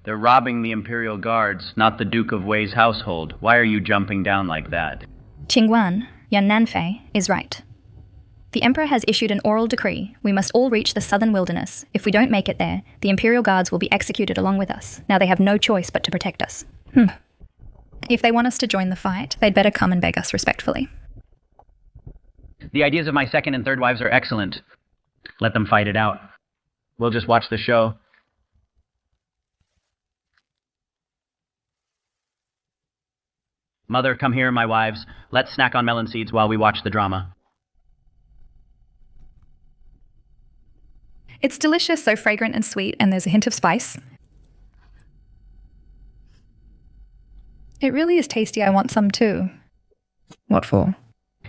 They're robbing the Imperial Guards, not the Duke of Wei's household. Why are you jumping down like that? Qingwan, Yan Fei, is right. The Emperor has issued an oral decree. We must all reach the southern wilderness. If we don't make it there, the Imperial Guards will be executed along with us. Now they have no choice but to protect us. If they want us to join the fight, they'd better come and beg us respectfully. The ideas of my second and third wives are excellent. Let them fight it out. We'll just watch the show. Mother, come here, my wives. Let's snack on melon seeds while we watch the drama. It's delicious, so fragrant and sweet, and there's a hint of spice. It really is tasty. I want some too. What for?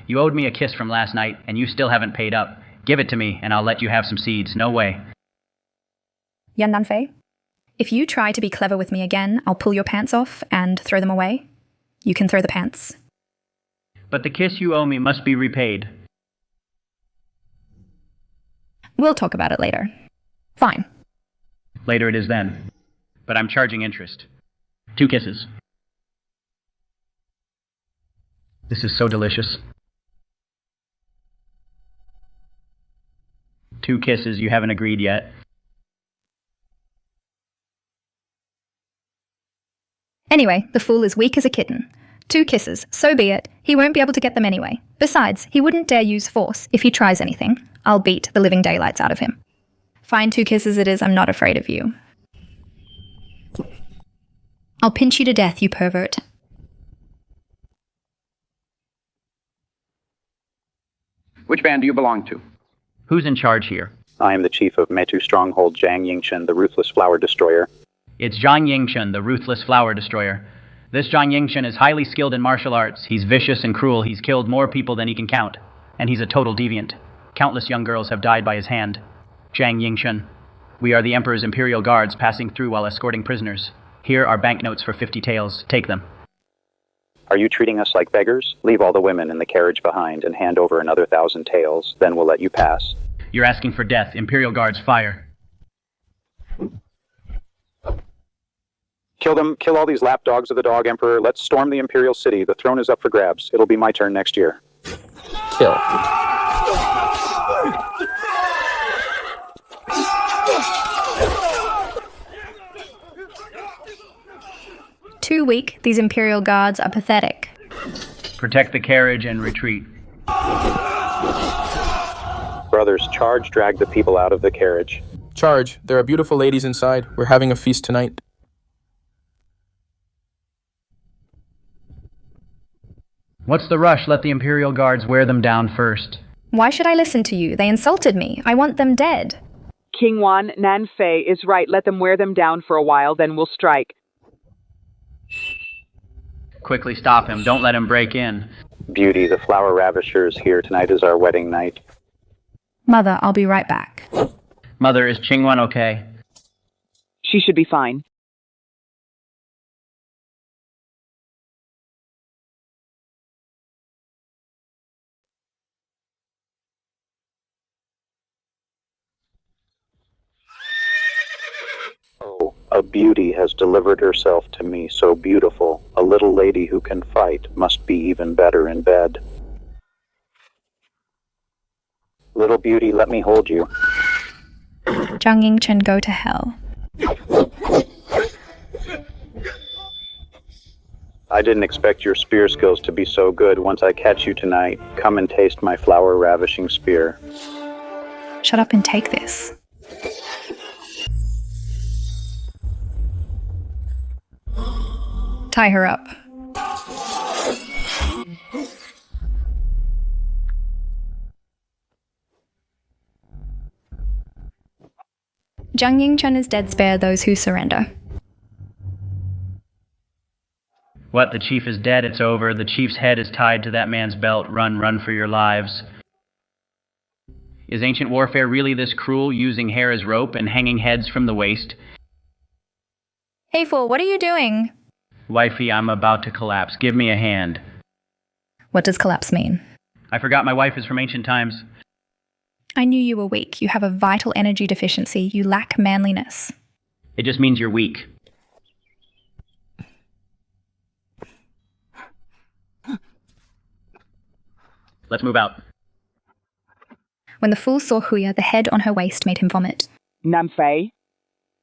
You owed me a kiss from last night, and you still haven't paid up. Give it to me, and I'll let you have some seeds. No way. Yan Fei, if you try to be clever with me again, I'll pull your pants off and throw them away. You can throw the pants. But the kiss you owe me must be repaid. We'll talk about it later. Fine. Later it is then. But I'm charging interest. 2 kisses. This is so delicious. 2 kisses, you haven't agreed yet. Anyway, the fool is weak as a kitten. 2 kisses, so be it. He won't be able to get them anyway. Besides, he wouldn't dare use force if he tries anything. I'll beat the living daylights out of him. Fine, 2 kisses it is. I'm not afraid of you. I'll pinch you to death, you pervert. Which band do you belong to? Who's in charge here? I am the chief of Metu Stronghold Zhang Yingchen, the Ruthless Flower Destroyer. It's Zhang Yingchen, the Ruthless Flower Destroyer. This Zhang Yingchen is highly skilled in martial arts. He's vicious and cruel. He's killed more people than he can count. And he's a total deviant. Countless young girls have died by his hand. Zhang Yingchen. We are the Emperor's Imperial Guards passing through while escorting prisoners. Here are banknotes for 50 taels. Take them. Are you treating us like beggars? Leave all the women in the carriage behind and hand over another 1,000 taels. Then we'll let you pass. You're asking for death. Imperial Guards, fire. Kill them. Kill all these lapdogs of the Dog Emperor. Let's storm the Imperial City. The throne is up for grabs. It'll be my turn next year. Kill. too weak. These Imperial guards are pathetic. Protect the carriage and retreat. Brothers, charge, drag the people out of the carriage. Charge. There are beautiful ladies inside. We're having a feast tonight. What's the rush? Let the Imperial guards wear them down first. Why should I listen to you? They insulted me. I want them dead. King Wan Nanfei is right. Let them wear them down for a while, then we'll strike. Quickly stop him. Don't let him break in. Beauty, the flower ravisher's here. Tonight is our wedding night. Mother, I'll be right back. Mother, is Qingwan okay? She should be fine. Oh, a beauty has delivered herself to me, so beautiful. A little lady who can fight must be even better in bed. Little beauty, let me hold you. Zhang Yingchen, go to hell. I didn't expect your spear skills to be so good. Once I catch you tonight, come and taste my flower-ravishing spear. Shut up and take this. Tie her up. Zhang Yingchen is dead. Spare those who surrender. What? The chief is dead. It's over. The chief's head is tied to that man's belt. Run, run for your lives. Is ancient warfare really this cruel, using hair as rope and hanging heads from the waist? Hey, fool, what are you doing? Wifey, I'm about to collapse. Give me a hand. What does collapse mean? I forgot my wife is from ancient times. I knew you were weak. You have a vital energy deficiency. You lack manliness. It just means you're weak. Let's move out. When the fool saw Huya, the head on her waist made him vomit. Namfei,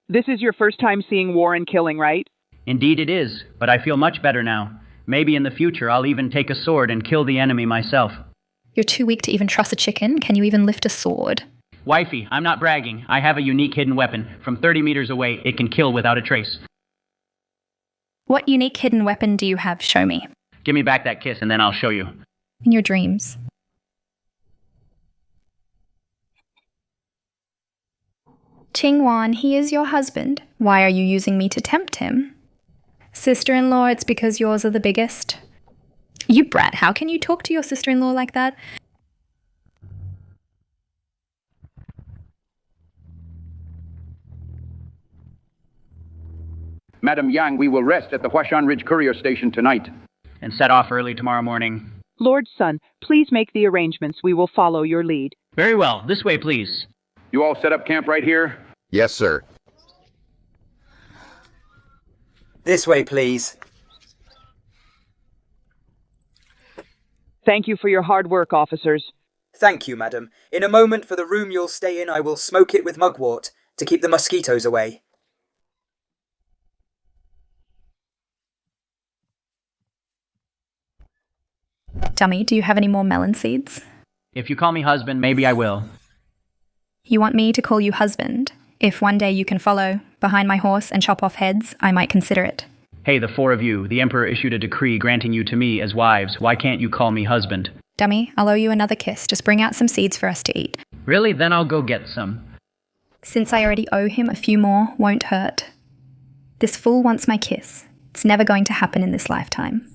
this is your first time seeing war and killing, right? Indeed it is, but I feel much better now. Maybe in the future I'll even take a sword and kill the enemy myself. You're too weak to even truss a chicken. Can you even lift a sword? Wifey, I'm not bragging. I have a unique hidden weapon. From 30 meters away, it can kill without a trace. What unique hidden weapon do you have? Show me. Give me back that kiss and then I'll show you. In your dreams. Qingwan, he is your husband. Why are you using me to tempt him? Sister-in-law, it's because yours are the biggest. You brat, how can you talk to your sister-in-law like that? Madam Yang, we will rest at the Huashan Ridge Courier Station tonight. And set off early tomorrow morning. Lord Sun, please make the arrangements. We will follow your lead. Very well. This way, please. You all set up camp right here? Yes, sir. This way, please. Thank you for your hard work, officers. Thank you, madam. In a moment, for the room you'll stay in, I will smoke it with mugwort to keep the mosquitoes away. Dummy, do you have any more melon seeds? If you call me husband, maybe I will. You want me to call you husband? If one day you can follow behind my horse and chop off heads, I might consider it. Hey, the four of you. The Emperor issued a decree granting you to me as wives. Why can't you call me husband? Dummy, I'll owe you another kiss. Just bring out some seeds for us to eat. Really? Then I'll go get some. Since I already owe him, a few more won't hurt. This fool wants my kiss. It's never going to happen in this lifetime.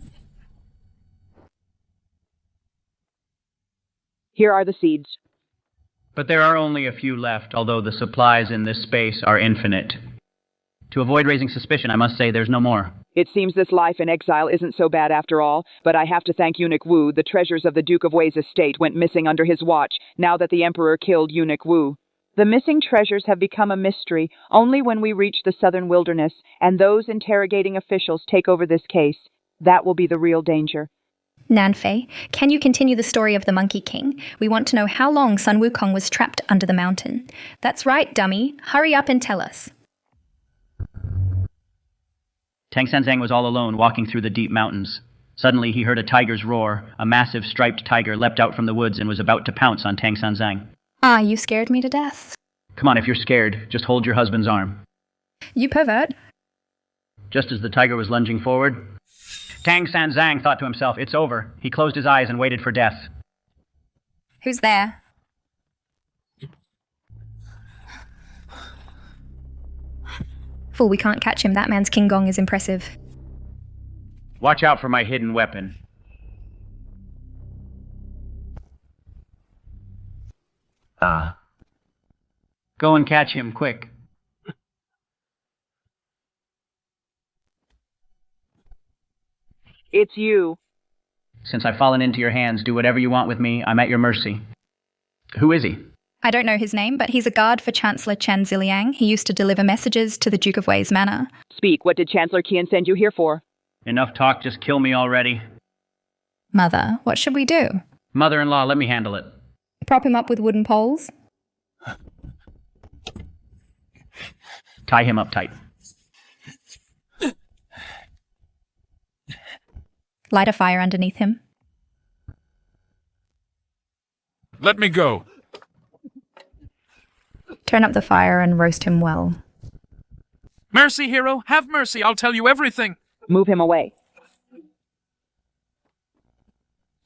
Here are the seeds. But there are only a few left, although the supplies in this space are infinite. To avoid raising suspicion, I must say there's no more. It seems this life in exile isn't so bad after all, but I have to thank Eunuch Wu. The treasures of the Duke of Wei's estate went missing under his watch, now that the Emperor killed Eunuch Wu. The missing treasures have become a mystery only when we reach the southern wilderness, and those interrogating officials take over this case. That will be the real danger. Nanfei, can you continue the story of the Monkey King? We want to know how long Sun Wukong was trapped under the mountain. That's right, dummy. Hurry up and tell us. Tang Sanzang was all alone, walking through the deep mountains. Suddenly, he heard a tiger's roar. A massive striped tiger leapt out from the woods and was about to pounce on Tang Sanzang. Ah, you scared me to death. Come on, if you're scared, just hold your husband's arm. You pervert. Just as the tiger was lunging forward, Tang Sanzang thought to himself, it's over. He closed his eyes and waited for death. Who's there? Fool, we can't catch him. That man's King Gong is impressive. Watch out for my hidden weapon. Go and catch him, quick. It's you. Since I've fallen into your hands, do whatever you want with me. I'm at your mercy. Who is he? I don't know his name, but he's a guard for Chancellor Chen Ziliang. He used to deliver messages to the Duke of Wei's manor. Speak. What did Chancellor Qian send you here for? Enough talk, just kill me already. Mother, what should we do? Mother-in-law, let me handle it. Prop him up with wooden poles? Tie him up tight. Light a fire underneath him. Let me go. Turn up the fire and roast him well. Mercy, hero, have mercy. I'll tell you everything. Move him away.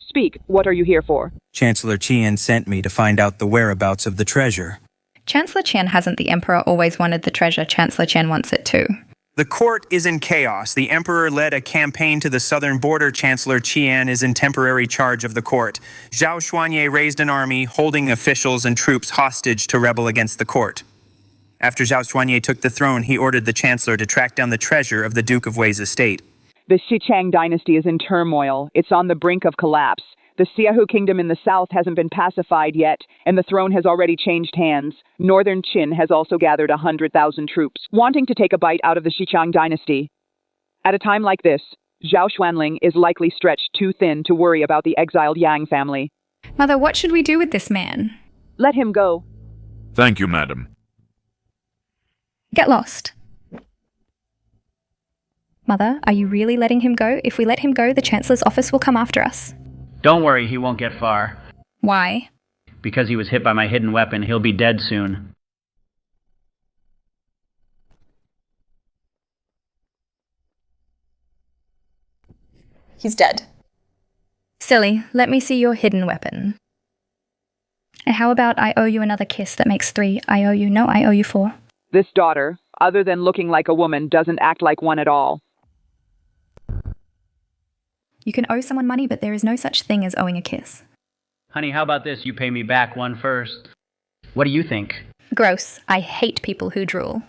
Speak. What are you here for? Chancellor Qian sent me to find out the whereabouts of the treasure. Chancellor Qian hasn't the Emperor always wanted the treasure? Chancellor Qian wants it too. The court is in chaos. The Emperor led a campaign to the southern border. Chancellor Qian is in temporary charge of the court. Zhao Xuanye raised an army, holding officials and troops hostage to rebel against the court. After Zhao Xuanye took the throne, he ordered the Chancellor to track down the treasure of the Duke of Wei's estate. The Xichang dynasty is in turmoil. It's on the brink of collapse. The Xiahu kingdom in the south hasn't been pacified yet, and the throne has already changed hands. Northern Qin has also gathered 100,000 troops, wanting to take a bite out of the Xichang dynasty. At a time like this, Zhao Xuanling is likely stretched too thin to worry about the exiled Yang family. Mother, what should we do with this man? Let him go. Thank you, madam. Get lost. Mother, are you really letting him go? If we let him go, the Chancellor's office will come after us. Don't worry, he won't get far. Why? Because he was hit by my hidden weapon, he'll be dead soon. He's dead. Silly, let me see your hidden weapon. And how about I owe you another kiss? That makes 3. I owe you, no, I owe you 4. This daughter, other than looking like a woman, doesn't act like one at all. You can owe someone money, but there is no such thing as owing a kiss. Honey, how about this? You pay me back one first. What do you think? Gross. I hate people who drool.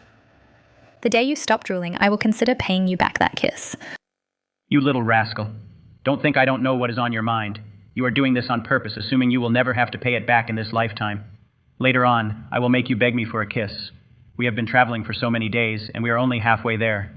The day you stop drooling, I will consider paying you back that kiss. You little rascal. Don't think I don't know what is on your mind. You are doing this on purpose, assuming you will never have to pay it back in this lifetime. Later on, I will make you beg me for a kiss. We have been traveling for so many days, and we are only halfway there.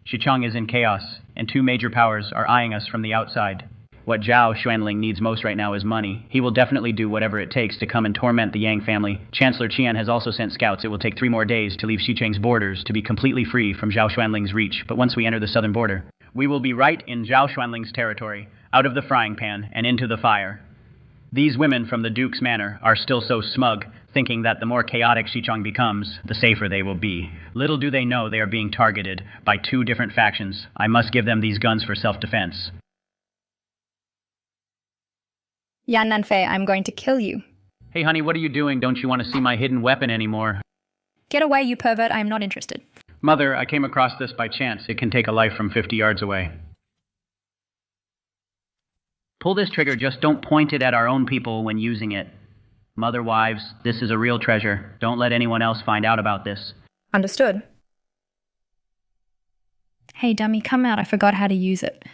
Xichang is in chaos, and 2 major powers are eyeing us from the outside. What Zhao Xuanling needs most right now is money. He will definitely do whatever it takes to come and torment the Yang family. Chancellor Qian has also sent scouts. It will take 3 more days to leave Xichang's borders to be completely free from Zhao Xuanling's reach. But once we enter the southern border, we will be right in Zhao Xuanling's territory, out of the frying pan and into the fire. These women from the Duke's manor are still so smug, thinking that the more chaotic Xichang becomes, the safer they will be. Little do they know they are being targeted by 2 different factions. I must give them these guns for self-defense. Yan Nanfei, I'm going to kill you. Hey honey, what are you doing? Don't you want to see my hidden weapon anymore? Get away, you pervert. I am not interested. Mother, I came across this by chance. It can take a life from 50 yards away. Pull this trigger, just don't point it at our own people when using it. Mother, wives, this is a real treasure. Don't let anyone else find out about this. Understood. Hey, dummy, come out. I forgot how to use it.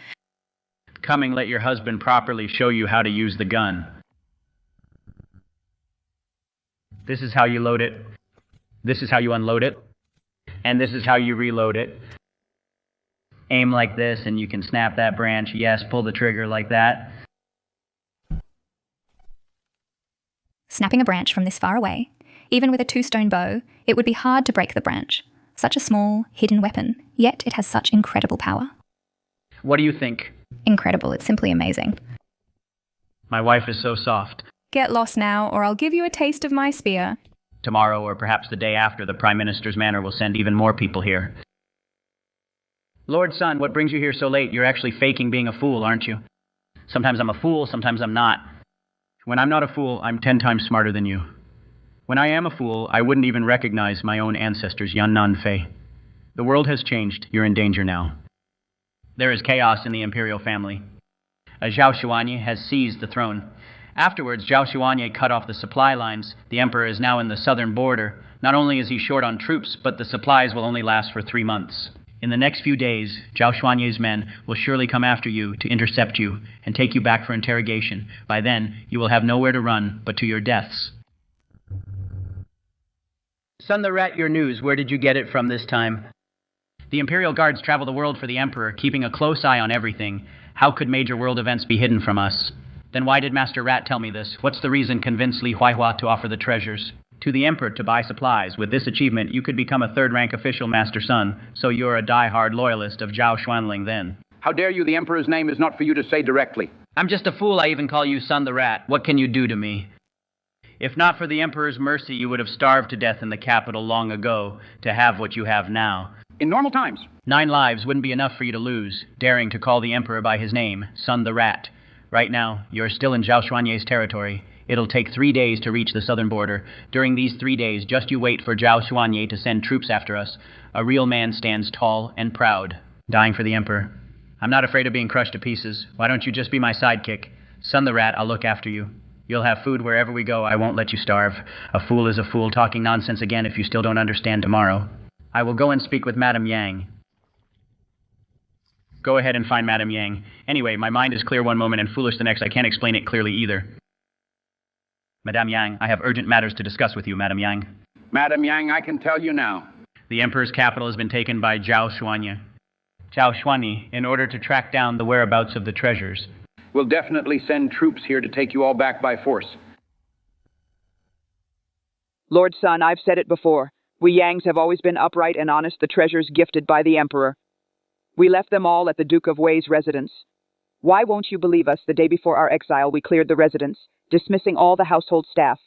Coming, let your husband properly show you how to use the gun. This is how you load it. This is how you unload it. And this is how you reload it. Aim like this and you can snap that branch. Yes, pull the trigger like that. Snapping a branch from this far away, even with a 2-stone bow, it would be hard to break the branch. Such a small, hidden weapon, yet it has such incredible power. What do you think? Incredible, it's simply amazing. My wife is so soft. Get lost now, or I'll give you a taste of my spear. Tomorrow, or perhaps the day after, the Prime Minister's manor will send even more people here. Lord Sun, what brings you here so late? You're actually faking being a fool, aren't you? Sometimes I'm a fool, sometimes I'm not. When I'm not a fool, I'm 10 times smarter than you. When I am a fool, I wouldn't even recognize my own ancestors, Yannan Fei. The world has changed. You're in danger now. There is chaos in the imperial family. Zhao Xuanye has seized the throne. Afterwards, Zhao Xuanye cut off the supply lines. The emperor is now in the southern border. Not only is he short on troops, but the supplies will only last for 3 months. In the next few days, Zhao Xuanye's men will surely come after you to intercept you and take you back for interrogation. By then, you will have nowhere to run but to your deaths. Sun the Rat, your news. Where did you get it from this time? The Imperial Guards travel the world for the Emperor, keeping a close eye on everything. How could major world events be hidden from us? Then why did Master Rat tell me this? What's the reason convince Li Huaihua to offer the treasures? To the Emperor to buy supplies. With this achievement, you could become a third-rank official, Master Sun, so you're a die-hard loyalist of Zhao Xuanling then. How dare you? The Emperor's name is not for you to say directly. I'm just a fool. I even call you Sun the Rat. What can you do to me? If not for the Emperor's mercy, you would have starved to death in the capital long ago to have what you have now. In normal times. 9 lives wouldn't be enough for you to lose, daring to call the Emperor by his name, Sun the Rat. Right now, you're still in Zhao Xuanye's territory. It'll take 3 days to reach the southern border. During these 3 days, just you wait for Zhao Xuanye to send troops after us. A real man stands tall and proud, dying for the Emperor. I'm not afraid of being crushed to pieces. Why don't you just be my sidekick? Sun the Rat, I'll look after you. You'll have food wherever we go. I won't let you starve. A fool is a fool, talking nonsense again if you still don't understand tomorrow. I will go and speak with Madame Yang. Go ahead and find Madame Yang. Anyway, my mind is clear one moment and foolish the next. I can't explain it clearly either. Madame Yang, I have urgent matters to discuss with you, Madame Yang. Madame Yang, I can tell you now. The Emperor's capital has been taken by Zhao Xuanye. Zhao Xuanye, in order to track down the whereabouts of the treasures. We'll definitely send troops here to take you all back by force. Lord Sun, I've said it before. We Yangs have always been upright and honest, the treasures gifted by the Emperor. We left them all at the Duke of Wei's residence. Why won't you believe us? The day before our exile, we cleared the residence, dismissing all the household staff,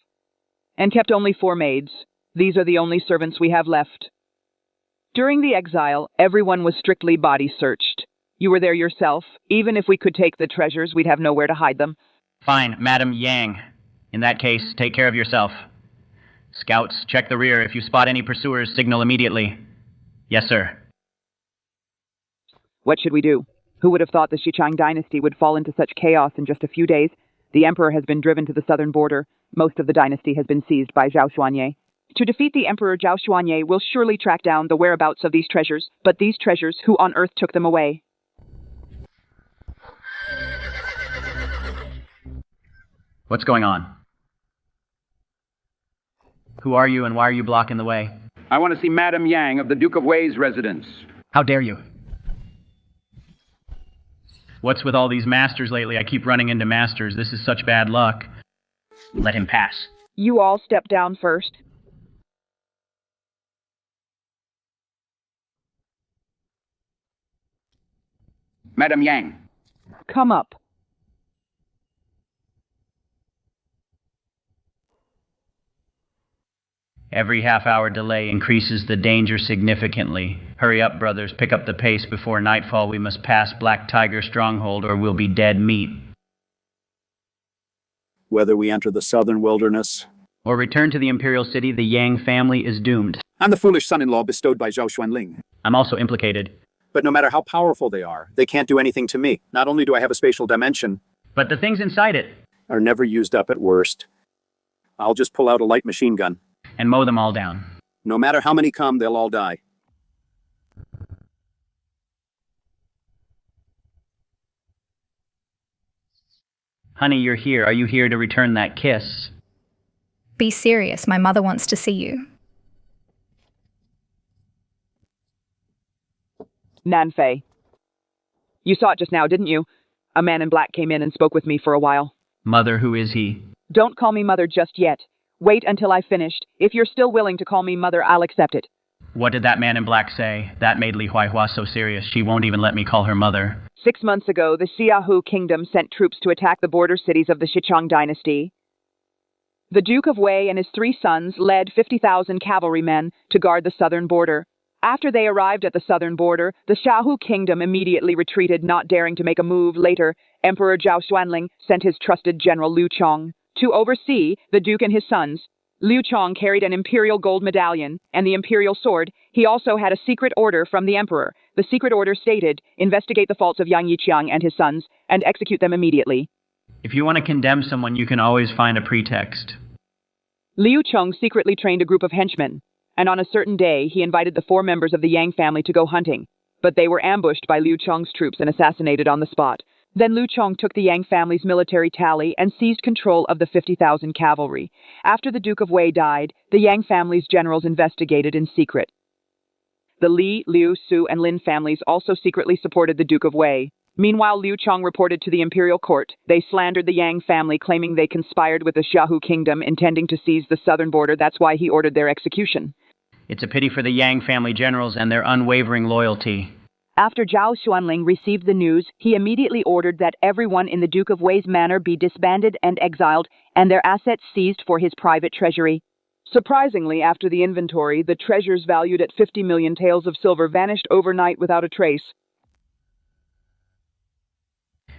and kept only 4 maids. These are the only servants we have left. During the exile, everyone was strictly body searched. You were there yourself. Even if we could take the treasures, we'd have nowhere to hide them. Fine, Madame Yang. In that case, take care of yourself. Scouts, check the rear. If you spot any pursuers, signal immediately. Yes, sir. What should we do? Who would have thought the Xichang dynasty would fall into such chaos in just a few days? The Emperor has been driven to the southern border. Most of the dynasty has been seized by Zhao Xuanye. To defeat the Emperor, Zhao Xuanye will surely track down the whereabouts of these treasures, but these treasures, who on earth took them away? What's going on? Who are you and why are you blocking the way? I want to see Madame Yang of the Duke of Wei's residence. How dare you? What's with all these masters lately? I keep running into masters. This is such bad luck. Let him pass. You all step down first. Madame Yang. Come up. Every half-hour delay increases the danger significantly. Hurry up, brothers. Pick up the pace before nightfall. We must pass Black Tiger Stronghold or we'll be dead meat. Whether we enter the southern wilderness or return to the Imperial City, the Yang family is doomed. I'm the foolish son-in-law bestowed by Zhao Xuanling. I'm also implicated. But no matter how powerful they are, they can't do anything to me. Not only do I have a spatial dimension, but the things inside it are never used up at worst. I'll just pull out a light machine gun and mow them all down. No matter how many come, they'll all die. Honey, you're here. Are you here to return that kiss? Be serious. My mother wants to see you. Nanfei. You saw it just now, didn't you? A man in black came in and spoke with me for a while. Mother, who is he? Don't call me mother just yet. Wait until I've finished. If you're still willing to call me mother, I'll accept it. What did that man in black say? That made Li Huaihua so serious she won't even let me call her mother. 6 months ago, the Xiaohu kingdom sent troops to attack the border cities of the Xichang dynasty. The Duke of Wei and his 3 sons led 50,000 cavalrymen to guard the southern border. After they arrived at the southern border, the Xiaohu kingdom immediately retreated, not daring to make a move. Later, Emperor Zhao Xuanling sent his trusted general Liu Chong to oversee the duke and his sons. Liu Chong carried an imperial gold medallion and the imperial sword. He also had a secret order from the emperor. The secret order stated, investigate the faults of Yang Yiqiang and his sons, and execute them immediately. If you want to condemn someone, you can always find a pretext. Liu Chong secretly trained a group of henchmen, and on a certain day he invited the 4 members of the Yang family to go hunting, but they were ambushed by Liu Chong's troops and assassinated on the spot. Then Liu Chong took the Yang family's military tally and seized control of the 50,000 cavalry. After the Duke of Wei died, the Yang family's generals investigated in secret. The Li, Liu, Su, and Lin families also secretly supported the Duke of Wei. Meanwhile, Liu Chong reported to the imperial court. They slandered the Yang family, claiming they conspired with the Xiaohu kingdom, intending to seize the southern border. That's why he ordered their execution. It's a pity for the Yang family generals and their unwavering loyalty. After Zhao Xuanling received the news, he immediately ordered that everyone in the Duke of Wei's manor be disbanded and exiled, and their assets seized for his private treasury. Surprisingly, after the inventory, the treasures valued at 50 million taels of silver vanished overnight without a trace.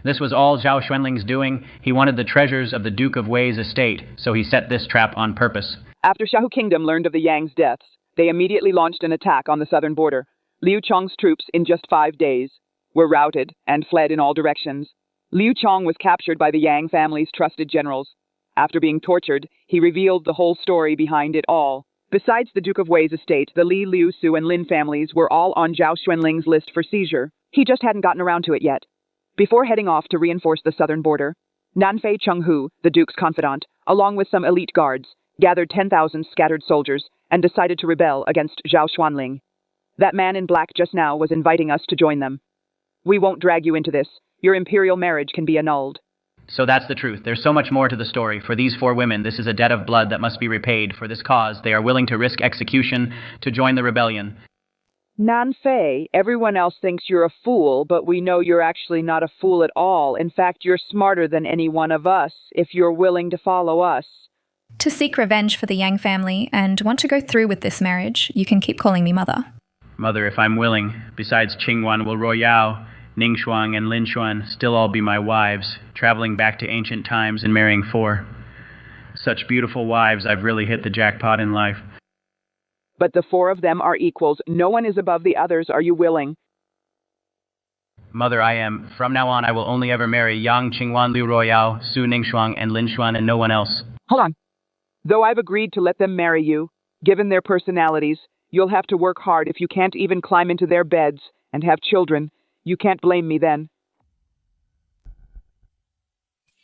This was all Zhao Xuanling's doing. He wanted the treasures of the Duke of Wei's estate, so he set this trap on purpose. After Xiaohu kingdom learned of the Yang's deaths, they immediately launched an attack on the southern border. Liu Chong's troops, in just 5 days, were routed and fled in all directions. Liu Chong was captured by the Yang family's trusted generals. After being tortured, he revealed the whole story behind it all. Besides the Duke of Wei's estate, the Li, Liu, Su, and Lin families were all on Zhao Xuanling's list for seizure. He just hadn't gotten around to it yet. Before heading off to reinforce the southern border, Nanfei Chenghu, the Duke's confidant, along with some elite guards, gathered 10,000 scattered soldiers and decided to rebel against Zhao Xuanling. That man in black just now was inviting us to join them. We won't drag you into this. Your imperial marriage can be annulled. So that's the truth. There's so much more to the story. For these 4 women, this is a debt of blood that must be repaid. For this cause, they are willing to risk execution to join the rebellion. Nanfei, everyone else thinks you're a fool, but we know you're actually not a fool at all. In fact, you're smarter than any one of us, if you're willing to follow us. To seek revenge for the Yang family and want to go through with this marriage, you can keep calling me mother. Mother, if I'm willing, besides Qingwan will Royao, Ningxuang, and Linshuan still all be my wives, traveling back to ancient times and marrying 4. Such beautiful wives, I've really hit the jackpot in life. But the 4 of them are equals. No one is above the others. Are you willing? Mother, I am. From now on, I will only ever marry Yang Qingwan, Liu Royao, Su Ningxuang, and Linshuan, and no one else. Hold on. Though I've agreed to let them marry you, given their personalities, you'll have to work hard if you can't even climb into their beds and have children. You can't blame me then.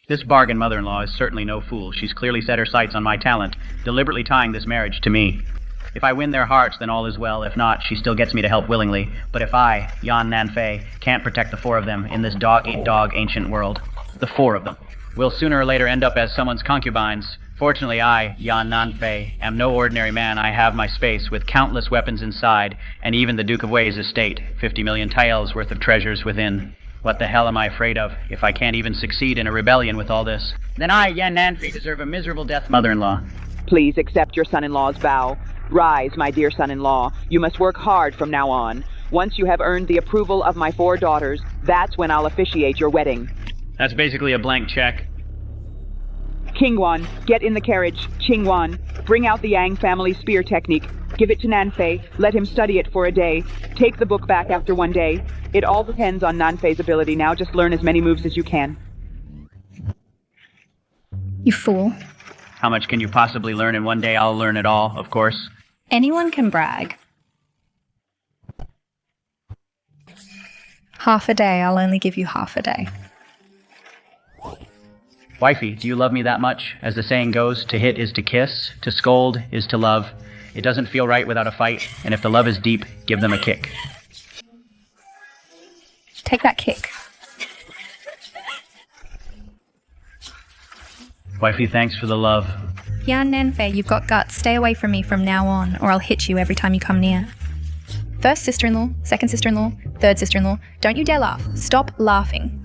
This bargain mother-in-law is certainly no fool. She's clearly set her sights on my talent, deliberately tying this marriage to me. If I win their hearts, then all is well. If not, she still gets me to help willingly. But if I, Yan Nanfei, can't protect the 4 of them in this dog-eat-dog ancient world, the 4 of them will sooner or later end up as someone's concubines. Fortunately, I, Yan Nanfei, am no ordinary man. I have my space with countless weapons inside, and even the Duke of Wei's estate, 50 million taels worth of treasures within. What the hell am I afraid of, if I can't even succeed in a rebellion with all this? Then I, Yan Nanfei, deserve a miserable death, mother-in-law. Please accept your son-in-law's vow. Rise, my dear son-in-law. You must work hard from now on. Once you have earned the approval of my 4 daughters, that's when I'll officiate your wedding. That's basically a blank check. Qingwan, get in the carriage. Qingwan, bring out the Yang family spear technique. Give it to Nanfei. Let him study it for a day. Take the book back after 1 day. It all depends on Nanfei's ability now. Just learn as many moves as you can. You fool. How much can you possibly learn in 1 day? I'll learn it all, of course. Anyone can brag. Half a day, I'll only give you half a day. Wifey, do you love me that much? As the saying goes, to hit is to kiss, to scold is to love. It doesn't feel right without a fight, and if the love is deep, give them a kick. Take that kick. Wifey, thanks for the love. Yan Nanfei, you've got guts. Stay away from me from now on, or I'll hit you every time you come near. First sister-in-law, second sister-in-law, third sister-in-law. Don't you dare laugh. Stop laughing.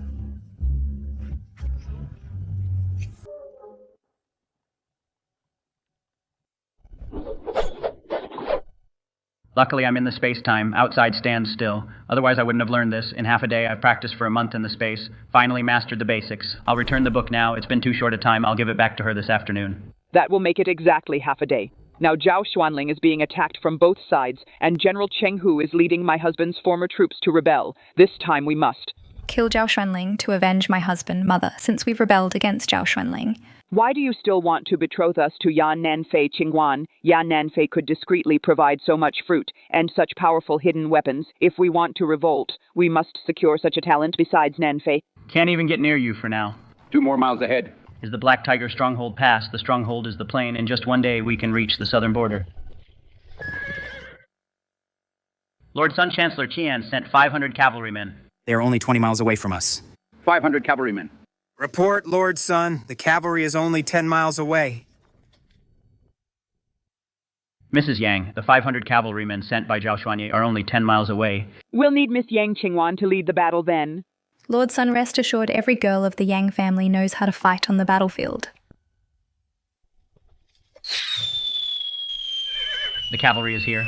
Luckily, I'm in the space-time. Outside stands still. Otherwise, I wouldn't have learned this. In half a day, I've practiced for a month in the space. Finally mastered the basics. I'll return the book now. It's been too short a time. I'll give it back to her this afternoon. That will make it exactly half a day. Now Zhao Xuanling is being attacked from both sides, and General Cheng Hu is leading my husband's former troops to rebel. This time we must. Kill Zhao Xuanling to avenge my husband, mother, since we've rebelled against Zhao Xuanling. Why do you still want to betroth us to Yan Nanfei Qingwan? Yan Nanfei could discreetly provide so much fruit and such powerful hidden weapons. If we want to revolt, we must secure such a talent besides Nanfei. Can't even get near you for now. 2 more miles ahead. Is the Black Tiger stronghold past? The stronghold is the plain. In just one day, we can reach the southern border. Lord Sun Chancellor Qian sent 500 cavalrymen. They are only 20 miles away from us. 500 cavalrymen. Report, Lord Sun. The cavalry is only 10 miles away. Mrs. Yang, the 500 cavalrymen sent by Zhao Xuanye are only 10 miles away. We'll need Miss Yang Qingwan to lead the battle then. Lord Sun, rest assured every girl of the Yang family knows how to fight on the battlefield. The cavalry is here.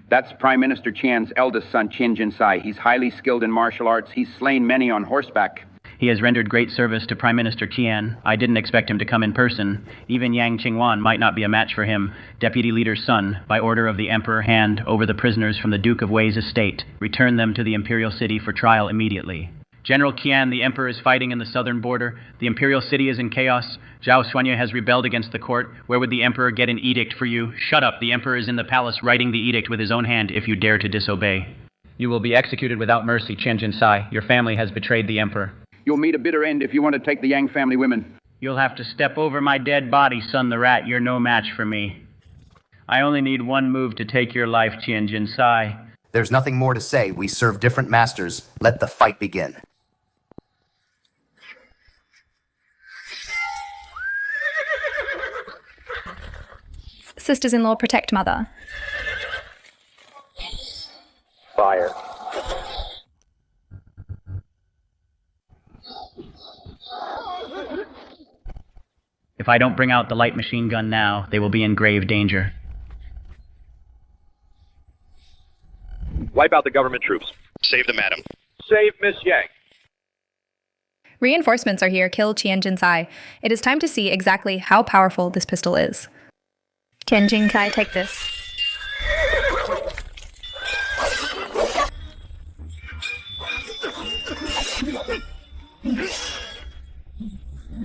That's Prime Minister Qian's eldest son, Qin Jinsai. He's highly skilled in martial arts. He's slain many on horseback. He has rendered great service to Prime Minister Qian. I didn't expect him to come in person. Even Yang Qingwan might not be a match for him. Deputy Leader's son, by order of the Emperor, hand over the prisoners from the Duke of Wei's estate. Return them to the Imperial City for trial immediately. General Qian, the Emperor is fighting in the southern border. The Imperial City is in chaos. Zhao Xuanye has rebelled against the court. Where would the Emperor get an edict for you? Shut up. The Emperor is in the palace writing the edict with his own hand if you dare to disobey. You will be executed without mercy, Qian Jinsai. Your family has betrayed the Emperor. You'll meet a bitter end if you want to take the Yang family women. You'll have to step over my dead body, Sun the Rat. You're no match for me. I only need one move to take your life, Qian Jinsai. There's nothing more to say. We serve different masters. Let the fight begin. Sisters-in-law, protect mother. Fire. If I don't bring out the light machine gun now, they will be in grave danger. Wipe out the government troops. Save the madam. Save Miss Yang. Reinforcements are here. Kill Qian Jinsai. It is time to see exactly how powerful this pistol is. Qian Jinsai, take this.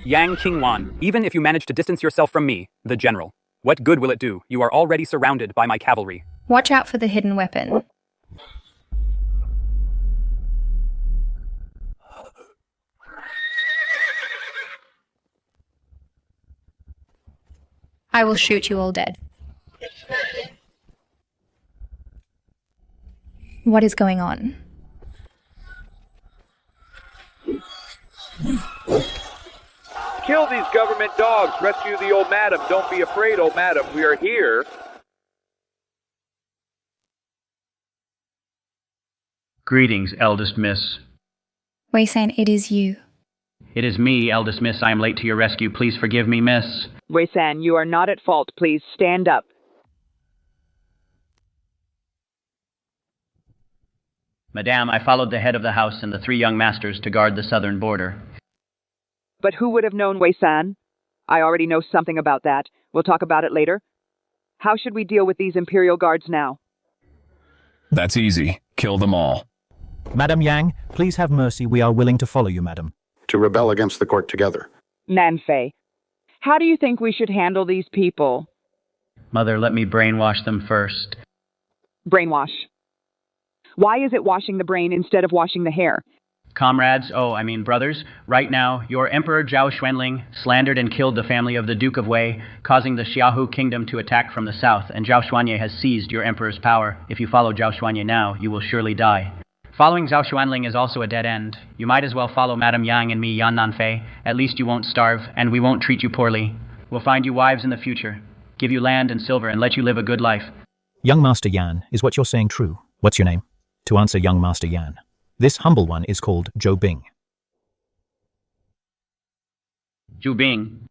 Yang Qingwan, even if you manage to distance yourself from me, the general, what good will it do? You are already surrounded by my cavalry. Watch out for the hidden weapon. I will shoot you all dead. What is going on? Kill these government dogs. Rescue the old madam. Don't be afraid, old madam. We are here. Greetings, eldest miss. Wei San, it is you. It is me, eldest miss. I am late to your rescue. Please forgive me, miss. Wei San, you are not at fault. Please stand up. Madame, I followed the head of the house and the 3 young masters to guard the southern border. But who would have known Wei San? I already know something about that. We'll talk about it later. How should we deal with these Imperial Guards now? That's easy. Kill them all. Madam Yang, please have mercy. We are willing to follow you, madam. To rebel against the court together. Nanfei, how do you think we should handle these people? Mother, let me brainwash them first. Brainwash. Why is it washing the brain instead of washing the hair? Comrades, brothers, right now, your Emperor Zhao Xuanling slandered and killed the family of the Duke of Wei, causing the Xiaohu kingdom to attack from the south, and Zhao Xuanye has seized your Emperor's power. If you follow Zhao Xuanye now, you will surely die. Following Zhao Xuanling is also a dead end. You might as well follow Madame Yang and me, Yan Nanfei. At least you won't starve, and we won't treat you poorly. We'll find you wives in the future, give you land and silver, and let you live a good life. Young Master Yan, is what you're saying true? What's your name? To answer young Master Yan. This humble one is called Zhou Bing. Zhu Bing.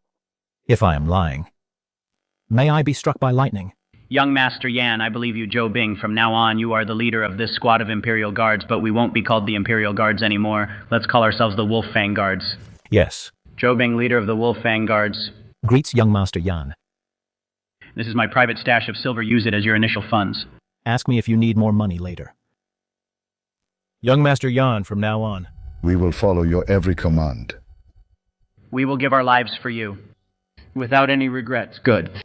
If I am lying. May I be struck by lightning? Young Master Yan, I believe you, Zhou Bing. From now on, you are the leader of this squad of Imperial Guards, but we won't be called the Imperial Guards anymore. Let's call ourselves the Wolf Fang Guards. Yes. Zhou Bing, leader of the Wolf Fang Guards. Greets young Master Yan. This is my private stash of silver. Use it as your initial funds. Ask me if you need more money later. Young Master Yan, from now on. We will follow your every command. We will give our lives for you. Without any regrets. Good.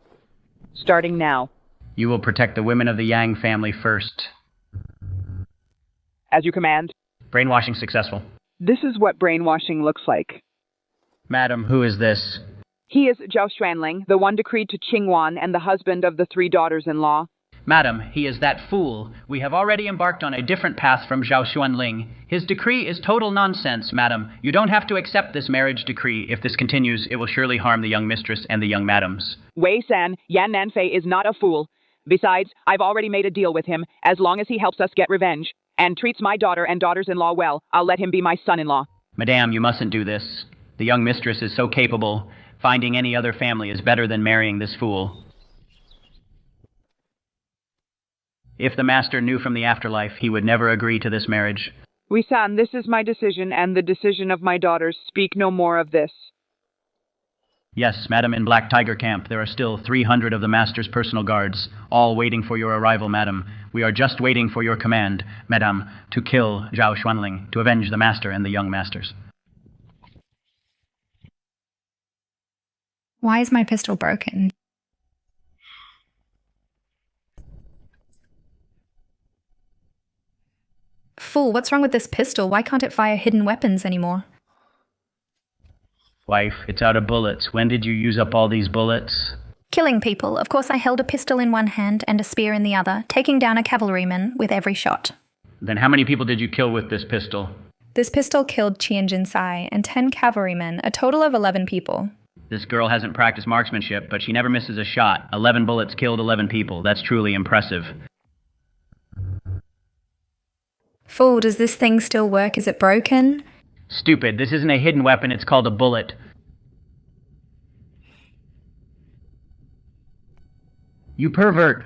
Starting now. You will protect the women of the Yang family first. As you command. Brainwashing successful. This is what brainwashing looks like. Madam, who is this? He is Zhao Xuanling, the one decreed to Qingwan and the husband of the 3 daughters-in-law. Madam, he is that fool. We have already embarked on a different path from Zhao Xuanling. His decree is total nonsense, madam. You don't have to accept this marriage decree. If this continues, it will surely harm the young mistress and the young madams. Wei San, Yan Nanfei is not a fool. Besides, I've already made a deal with him. As long as he helps us get revenge and treats my daughter and daughters-in-law well, I'll let him be my son-in-law. Madame, you mustn't do this. The young mistress is so capable. Finding any other family is better than marrying this fool. If the master knew from the afterlife, he would never agree to this marriage. Wei San, this is my decision and the decision of my daughters. Speak no more of this. Yes, madam, in Black Tiger Camp, there are still 300 of the master's personal guards, all waiting for your arrival, madam. We are just waiting for your command, madam, to kill Zhao Xuanling, to avenge the master and the young masters. Why is my pistol broken? Fool, what's wrong with this pistol? Why can't it fire hidden weapons anymore? Wife, it's out of bullets. When did you use up all these bullets? Killing people. Of course I held a pistol in one hand and a spear in the other, taking down a cavalryman with every shot. Then how many people did you kill with this pistol? This pistol killed Qian Jinsai and 10 cavalrymen, a total of 11 people. This girl hasn't practiced marksmanship, but she never misses a shot. 11 bullets killed 11 people. That's truly impressive. Fool, does this thing still work? Is it broken? Stupid. This isn't a hidden weapon. It's called a bullet. You pervert.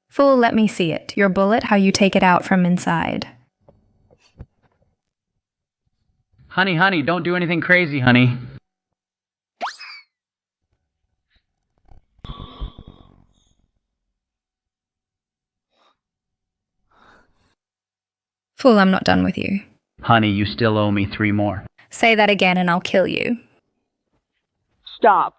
Fool, let me see it. Your bullet, how you take it out from inside. Honey, don't do anything crazy, honey. Fool, I'm not done with you. Honey, you still owe me 3 more. Say that again and I'll kill you. Stop.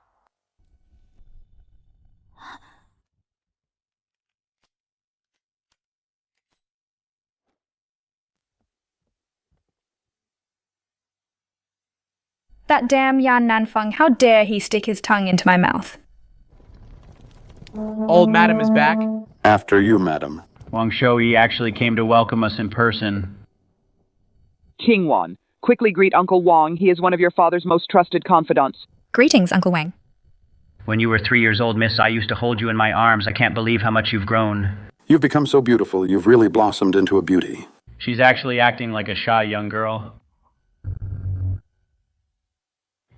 That damn Yan Nanfeng, how dare he stick his tongue into my mouth? Old Madam is back. After you, madam. Wang Shouyi actually came to welcome us in person. Qingwan, quickly greet Uncle Wang. He is one of your father's most trusted confidants. Greetings, Uncle Wang. When you were 3 years old, miss, I used to hold you in my arms. I can't believe how much you've grown. You've become so beautiful. You've really blossomed into a beauty. She's actually acting like a shy young girl.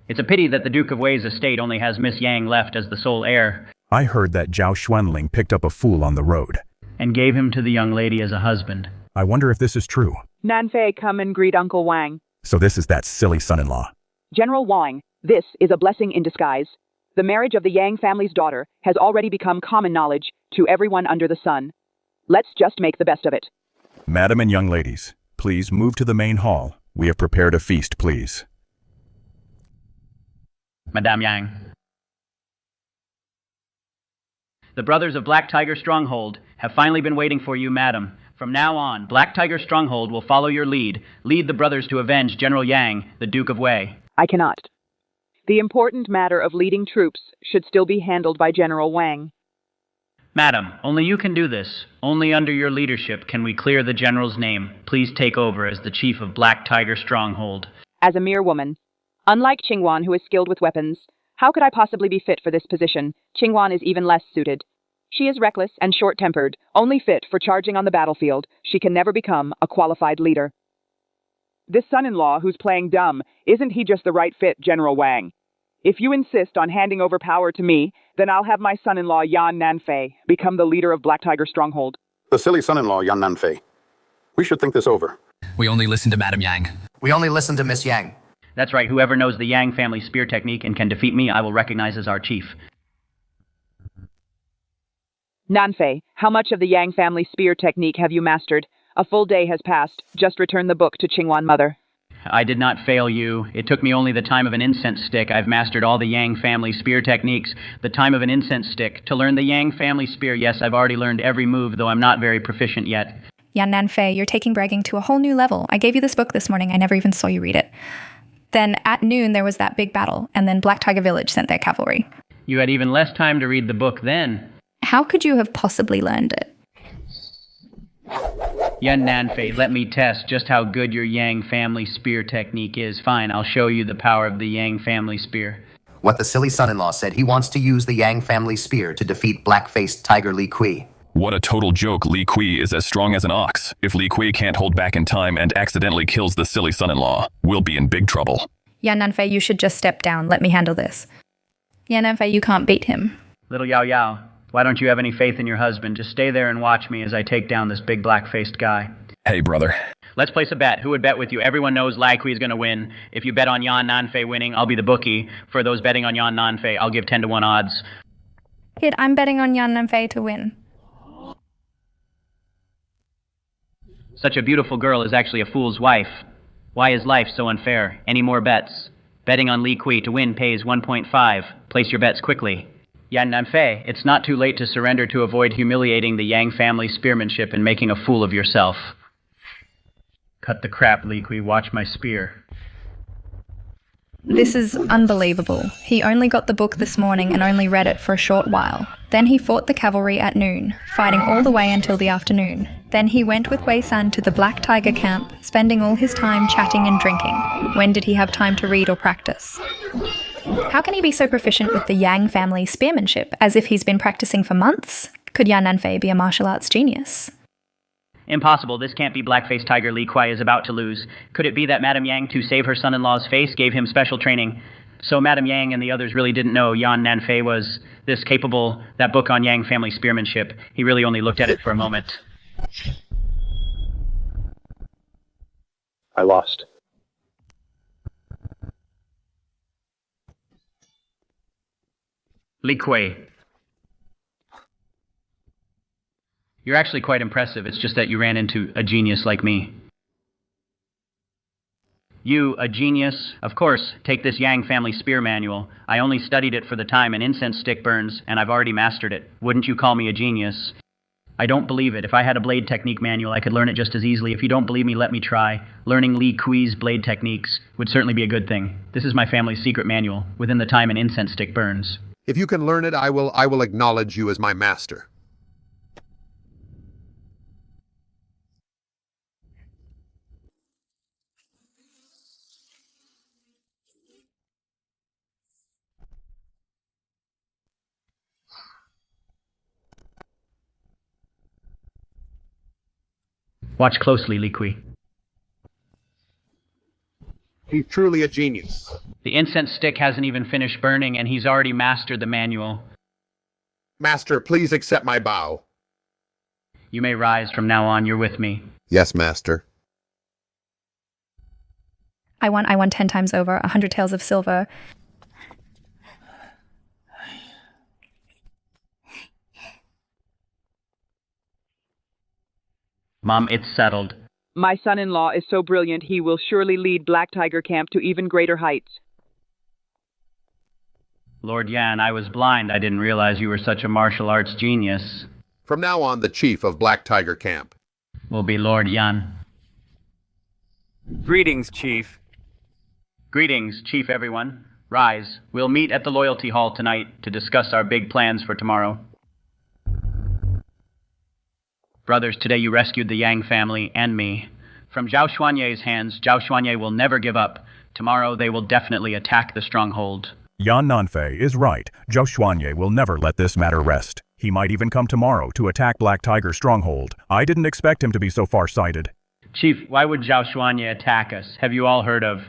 It's a pity that the Duke of Wei's estate only has Miss Yang left as the sole heir. I heard that Zhao Xuanling picked up a fool on the road. And gave him to the young lady as a husband. I wonder if this is true. Nanfei, come and greet Uncle Wang. So this is that silly son-in-law. General Wang, this is a blessing in disguise. The marriage of the Yang family's daughter has already become common knowledge to everyone under the sun. Let's just make the best of it. Madam and young ladies, please move to the main hall. We have prepared a feast, please. Madame Yang. The brothers of Black Tiger Stronghold have finally been waiting for you, madam. From now on, Black Tiger Stronghold will follow your lead. Lead the brothers to avenge General Yang, the Duke of Wei. I cannot. The important matter of leading troops should still be handled by General Wang. Madam, only you can do this. Only under your leadership can we clear the general's name. Please take over as the chief of Black Tiger Stronghold. As a mere woman, unlike Qingwan, who is skilled with weapons, how could I possibly be fit for this position? Qingwan is even less suited. She is reckless and short-tempered, only fit for charging on the battlefield. She can never become a qualified leader. This son-in-law who's playing dumb, isn't he just the right fit, General Wang? If you insist on handing over power to me, then I'll have my son-in-law Yan Nanfei become the leader of Black Tiger Stronghold. The silly son-in-law, Yan Nanfei. We should think this over. We only listen to Madame Yang. We only listen to Miss Yang. That's right, whoever knows the Yang family spear technique and can defeat me, I will recognize as our chief. Nanfei, how much of the Yang family spear technique have you mastered? A full day has passed. Just return the book to Qingwan Mother. I did not fail you. It took me only the time of an incense stick. I've mastered all the Yang family spear techniques. The time of an incense stick. To learn the Yang family spear, yes, I've already learned every move, though I'm not very proficient yet. Yan Nanfei, you're taking bragging to a whole new level. I gave you this book this morning. I never even saw you read it. Then at noon, there was that big battle, and then Black Tiger Village sent their cavalry. You had even less time to read the book then. How could you have possibly learned it? Yan Nanfei, let me test just how good your Yang family spear technique is. Fine, I'll show you the power of the Yang family spear. What the silly son-in-law said, he wants to use the Yang family spear to defeat black-faced Tiger Li Kui. What a total joke. Li Kui is as strong as an ox. If Li Kui can't hold back in time and accidentally kills the silly son-in-law, we'll be in big trouble. Yan Nanfei, you should just step down. Let me handle this. Yan Nanfei, you can't beat him. Little Yao Yao, why don't you have any faith in your husband? Just stay there and watch me as I take down this big black-faced guy. Hey, brother. Let's place a bet. Who would bet with you? Everyone knows Lai Kui is going to win. If you bet on Yan Nanfei winning, I'll be the bookie. For those betting on Yan Nanfei, I'll give 10 to 1 odds. Kid, I'm betting on Yan Nanfei to win. Such a beautiful girl is actually a fool's wife. Why is life so unfair? Any more bets? Betting on Li Kui to win pays 1.5. Place your bets quickly. Yan Nanfei, it's not too late to surrender to avoid humiliating the Yang family spearmanship and making a fool of yourself. Cut the crap, Li Kui. Watch my spear. This is unbelievable. He only got the book this morning and only read it for a short while. Then he fought the cavalry at noon, fighting all the way until the afternoon. Then he went with Wei San to the Black Tiger camp, spending all his time chatting and drinking. When did he have time to read or practice? How can he be so proficient with the Yang family spearmanship, as if he's been practicing for months? Could Yan Nanfei be a martial arts genius? Impossible. This can't be black-faced Tiger Li Kui is about to lose. Could it be that Madame Yang, to save her son-in-law's face, gave him special training? So Madame Yang and the others really didn't know Yan Nanfei was this capable. That book on Yang family spearmanship, he really only looked at it for a moment. I lost. Li Kui. You're actually quite impressive. It's just that you ran into a genius like me. You, a genius? Of course, take this Yang family spear manual. I only studied it for the time an incense stick burns, and I've already mastered it. Wouldn't you call me a genius? I don't believe it. If I had a blade technique manual, I could learn it just as easily. If you don't believe me, let me try. Learning Li Kui's blade techniques would certainly be a good thing. This is my family's secret manual, within the time an incense stick burns. If you can learn it, I will acknowledge you as my master. Watch closely, Li Kui. He's truly a genius. The incense stick hasn't even finished burning, and he's already mastered the manual. Master, please accept my bow. You may rise from now on. You're with me. Yes, Master. I won 10 times over, 100 taels of silver. Mom, it's settled. My son-in-law is so brilliant he will surely lead Black Tiger Camp to even greater heights. Lord Yan, I was blind. I didn't realize you were such a martial arts genius. From now on, the chief of Black Tiger Camp will be Lord Yan. Greetings, Chief. Greetings, Chief, everyone. Rise. We'll meet at the Loyalty Hall tonight to discuss our big plans for tomorrow. Brothers, today you rescued the Yang family and me. From Zhao Xuanye's hands, Zhao Xuanye will never give up. Tomorrow they will definitely attack the stronghold. Yan Nanfei is right. Zhao Xuanye will never let this matter rest. He might even come tomorrow to attack Black Tiger stronghold. I didn't expect him to be so far-sighted. Chief, why would Zhao Xuanye attack us? Have you all heard of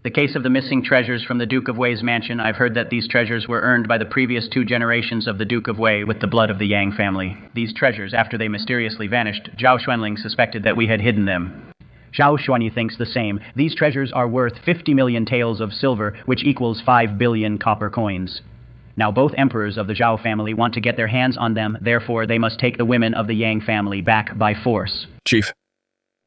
the case of the missing treasures from the Duke of Wei's mansion? I've heard that these treasures were earned by the previous 2 generations of the Duke of Wei with the blood of the Yang family. These treasures, after they mysteriously vanished, Zhao Xuanling suspected that we had hidden them. Zhao Xuanye thinks the same. These treasures are worth 50 million taels of silver, which equals 5 billion copper coins. Now both emperors of the Zhao family want to get their hands on them, therefore they must take the women of the Yang family back by force. Chief.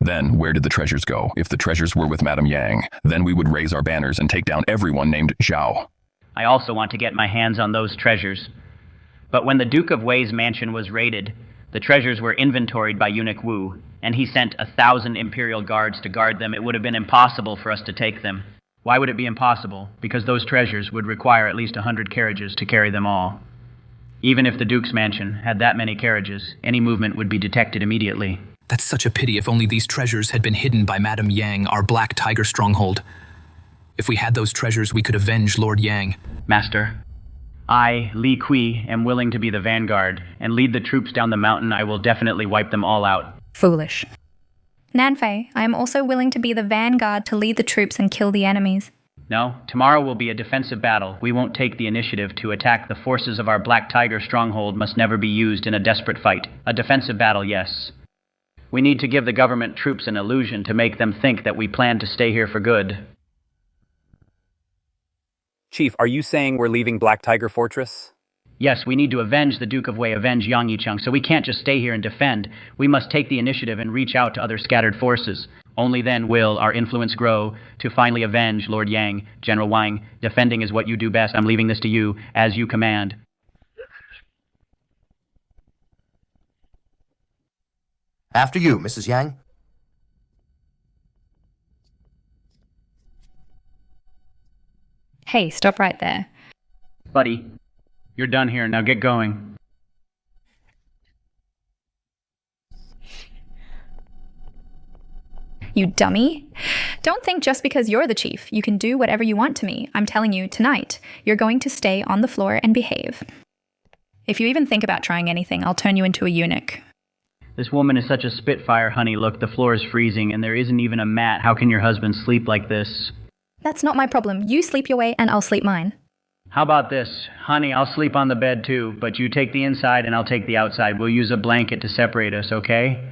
Then, where did the treasures go? If the treasures were with Madame Yang, then we would raise our banners and take down everyone named Zhao. I also want to get my hands on those treasures. But when the Duke of Wei's mansion was raided, the treasures were inventoried by Eunuch Wu, and he sent 1,000 imperial guards to guard them. It would have been impossible for us to take them. Why would it be impossible? Because those treasures would require at least 100 carriages to carry them all. Even if the Duke's mansion had that many carriages, any movement would be detected immediately. That's such a pity. If only these treasures had been hidden by Madame Yang, our Black Tiger stronghold. If we had those treasures, we could avenge Lord Yang. Master, I, Li Kui, am willing to be the vanguard and lead the troops down the mountain. I will definitely wipe them all out. Foolish. Nanfei, I am also willing to be the vanguard to lead the troops and kill the enemies. No, tomorrow will be a defensive battle. We won't take the initiative to attack the forces of our Black Tiger stronghold. Must never be used in a desperate fight. A defensive battle, yes. We need to give the government troops an illusion to make them think that we plan to stay here for good. Chief, are you saying we're leaving Black Tiger Fortress? Yes, we need to avenge the Duke of Wei, avenge Yang Yicheng, so we can't just stay here and defend. We must take the initiative and reach out to other scattered forces. Only then will our influence grow to finally avenge Lord Yang. General Wang, defending is what you do best. I'm leaving this to you, as you command. After you, Mrs. Yang. Hey, stop right there. Buddy, you're done here. Now get going. You dummy. Don't think just because you're the chief, you can do whatever you want to me. I'm telling you, tonight, you're going to stay on the floor and behave. If you even think about trying anything, I'll turn you into a eunuch. This woman is such a spitfire, honey. Look, the floor is freezing, and there isn't even a mat. How can your husband sleep like this? That's not my problem. You sleep your way, and I'll sleep mine. How about this? Honey, I'll sleep on the bed too, but you take the inside and I'll take the outside. We'll use a blanket to separate us, okay?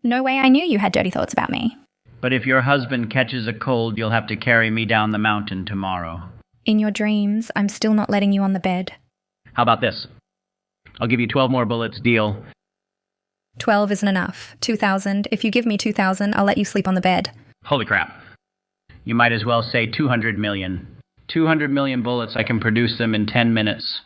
No way I knew you had dirty thoughts about me. But if your husband catches a cold, you'll have to carry me down the mountain tomorrow. In your dreams, I'm still not letting you on the bed. How about this? I'll give you 12 more bullets, deal. 12 isn't enough. 2,000. If you give me 2,000, I'll let you sleep on the bed. Holy crap. You might as well say 200 million. 200 million bullets, I can produce them in 10 minutes.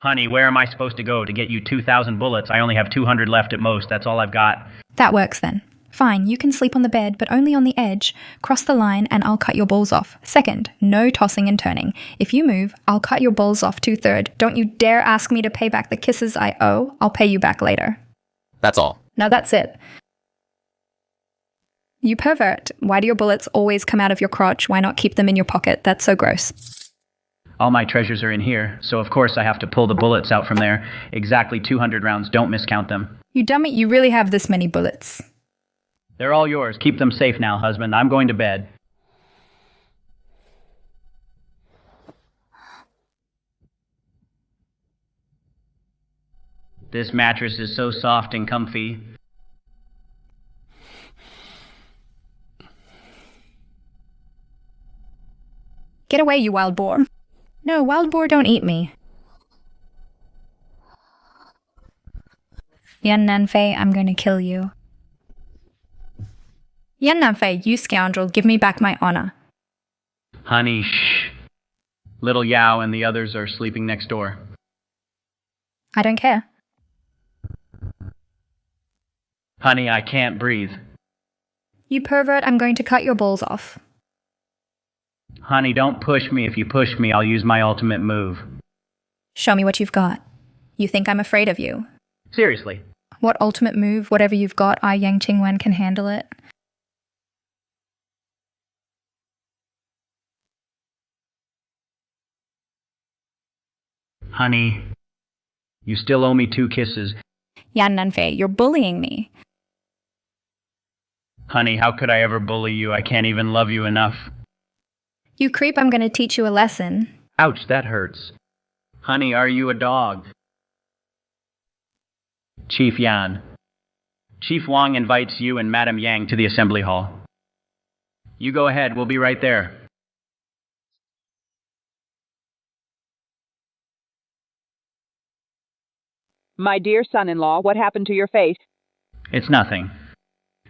Honey, where am I supposed to go to get you 2,000 bullets? I only have 200 left at most. That's all I've got. That works then. Fine, you can sleep on the bed, but only on the edge. Cross the line and I'll cut your balls off. Second, no tossing and turning. If you move, I'll cut your balls off 2/3. Don't you dare ask me to pay back the kisses I owe. I'll pay you back later. That's all. Now that's it. You pervert. Why do your bullets always come out of your crotch? Why not keep them in your pocket? That's so gross. All my treasures are in here, so of course I have to pull the bullets out from there. Exactly 200 rounds. Don't miscount them. You dummy, you really have this many bullets. They're all yours. Keep them safe now, husband. I'm going to bed. This mattress is so soft and comfy. Get away, you wild boar. No, wild boar don't eat me. Yan Nanfei, I'm going to kill you. Yan Nanfei, you scoundrel, give me back my honor. Honey, shh. Little Yao and the others are sleeping next door. I don't care. Honey, I can't breathe. You pervert, I'm going to cut your balls off. Honey, don't push me. If you push me, I'll use my ultimate move. Show me what you've got. You think I'm afraid of you? Seriously. What ultimate move, whatever you've got, I Yang Qingwen can handle it. Honey, you still owe me 2 kisses. Yan Nanfei, you're bullying me. Honey, how could I ever bully you? I can't even love you enough. You creep, I'm gonna teach you a lesson. Ouch, that hurts. Honey, are you a dog? Chief Yan. Chief Wang invites you and Madame Yang to the assembly hall. You go ahead, we'll be right there. My dear son-in-law, what happened to your face? It's nothing.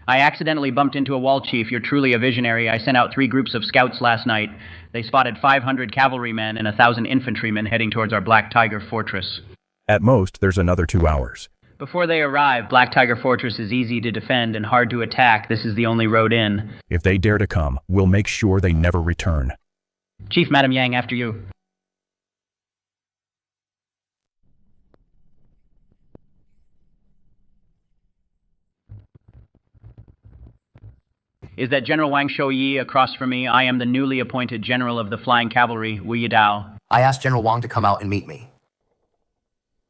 I accidentally bumped into a wall chief. You're truly a visionary. I sent out 3 groups of scouts last night. They spotted 500 cavalrymen and 1,000 infantrymen heading towards our Black Tiger fortress. At most, there's another 2 hours. Before they arrive, Black Tiger Fortress is easy to defend and hard to attack. This is the only road in. If they dare to come, we'll make sure they never return. Chief Madame Yang, after you. Is that General Wang Shouyi across from me? I am the newly appointed General of the Flying Cavalry, Wu Yidao. I asked General Wang to come out and meet me.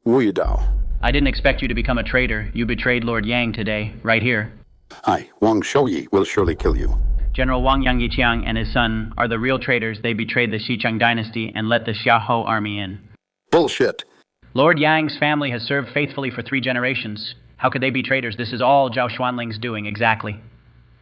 Wu Yidao. I didn't expect you to become a traitor. You betrayed Lord Yang today, right here. Wang Shouyi will surely kill you. General Wang Yang Yiqiang and his son are the real traitors. They betrayed the Xichang dynasty and let the Xiahou army in. Bullshit. Lord Yang's family has served faithfully for 3 generations. How could they be traitors? This is all Zhao Xuanling's doing, exactly.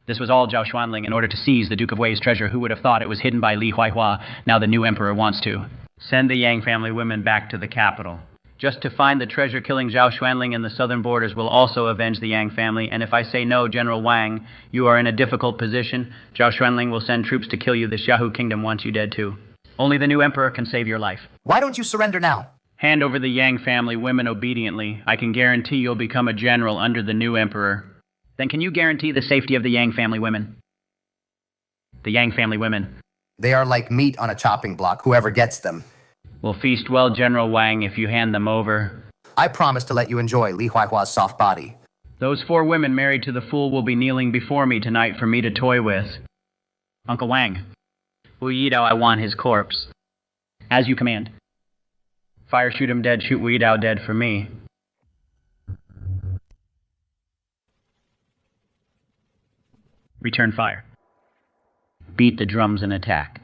This was all Zhao Xuanling in order to seize the Duke of Wei's treasure. Who would have thought it was hidden by Li Huaihua? Now the new emperor wants to. Send the Yang family women back to the capital. Just to find the treasure, killing Zhao Xuanling in the southern borders will also avenge the Yang family. And if I say no, General Wang, you are in a difficult position. Zhao Xuanling will send troops to kill you. The Xiahou kingdom wants you dead too. Only the new emperor can save your life. Why don't you surrender now? Hand over the Yang family women obediently. I can guarantee you'll become a general under the new emperor. Then can you guarantee the safety of the Yang family women? The Yang family women. They are like meat on a chopping block, whoever gets them. Will feast well, General Wang, if you hand them over. I promise to let you enjoy Li Huaihua's soft body. Those 4 women married to the fool will be kneeling before me tonight for me to toy with. Uncle Wang. Wu Yidao, I want his corpse. As you command. Fire, shoot him dead, shoot Wu Yidao dead for me. Return fire. Beat the drums and attack.